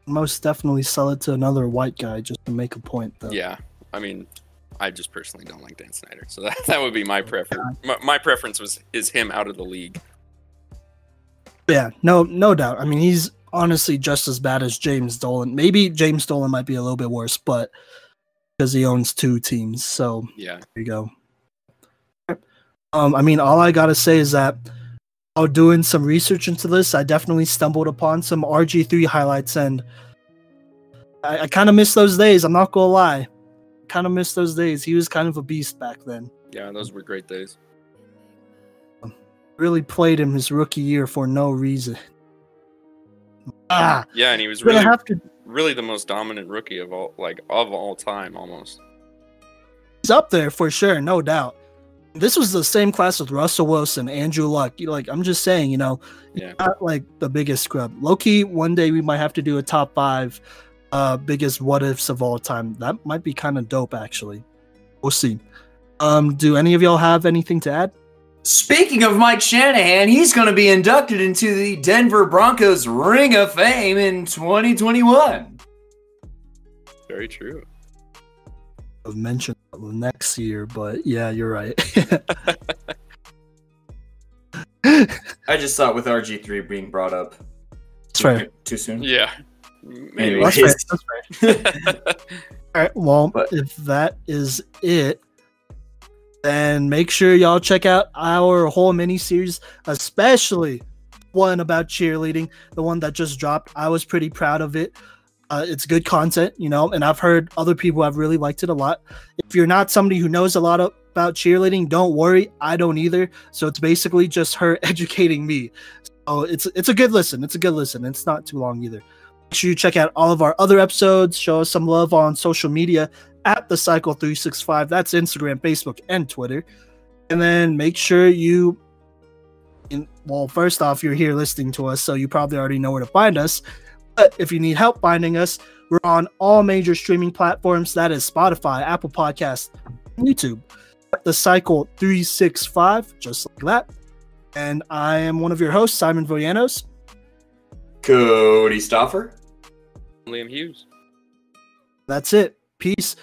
most definitely sell it to another white guy just to make a point, though. Yeah, I mean, I just personally don't like Dan Snyder, so that would be my preference. My preference is him out of the league. Yeah, no doubt. I mean, he's honestly just as bad as James Dolan. Maybe James Dolan might be a little bit worse, but because he owns 2 teams, so Yeah. there you go. I mean, all I gotta say is that while doing some research into this, I definitely stumbled upon some RG3 highlights, and I kind of miss those days. I'm not gonna lie, kind of miss those days. He was kind of a beast back then. Yeah, those were great days. Really played him his rookie year for no reason. Yeah, and he was Gonna really, have to. really the most dominant rookie of all time, almost. He's up there for sure, no doubt. This was the same class with Russell Wilson, Andrew Luck. Like, I'm just saying, you know, Yeah. not like the biggest scrub. Low-key, one day we might have to do a top 5 biggest what ifs of all time. That might be kind of dope, actually. We'll see. Do any of y'all have anything to add? Speaking of Mike Shanahan, he's going to be inducted into the Denver Broncos Ring of Fame in 2021. Very true. I've mentioned next year, but yeah, you're right. I just thought with RG3 being brought up That's fair. too soon. Yeah. Maybe. Anyway. That's fair. All right. Well, But- if that is it, then make sure y'all check out our whole mini series, especially one about cheerleading, the one that just dropped. I was pretty proud of it. It's good content, you know, and I've heard other people have really liked it a lot. If you're not somebody who knows a lot about cheerleading, don't worry. I don't either. So it's basically just her educating me. So it's a good listen. It's a good listen. It's not too long either. Make sure you check out all of our other episodes. Show us some love on social media at the Cycle 365. That's Instagram, Facebook, and Twitter. And then make sure you, well, first off, you're here listening to us, so you probably already know where to find us. But if you need help finding us, we're on all major streaming platforms. That is Spotify, Apple Podcasts, and YouTube. The Cycle 365, just like that. And I am one of your hosts, Simon Voyanos. Cody Stoffer. Liam Hughes. That's it. Peace.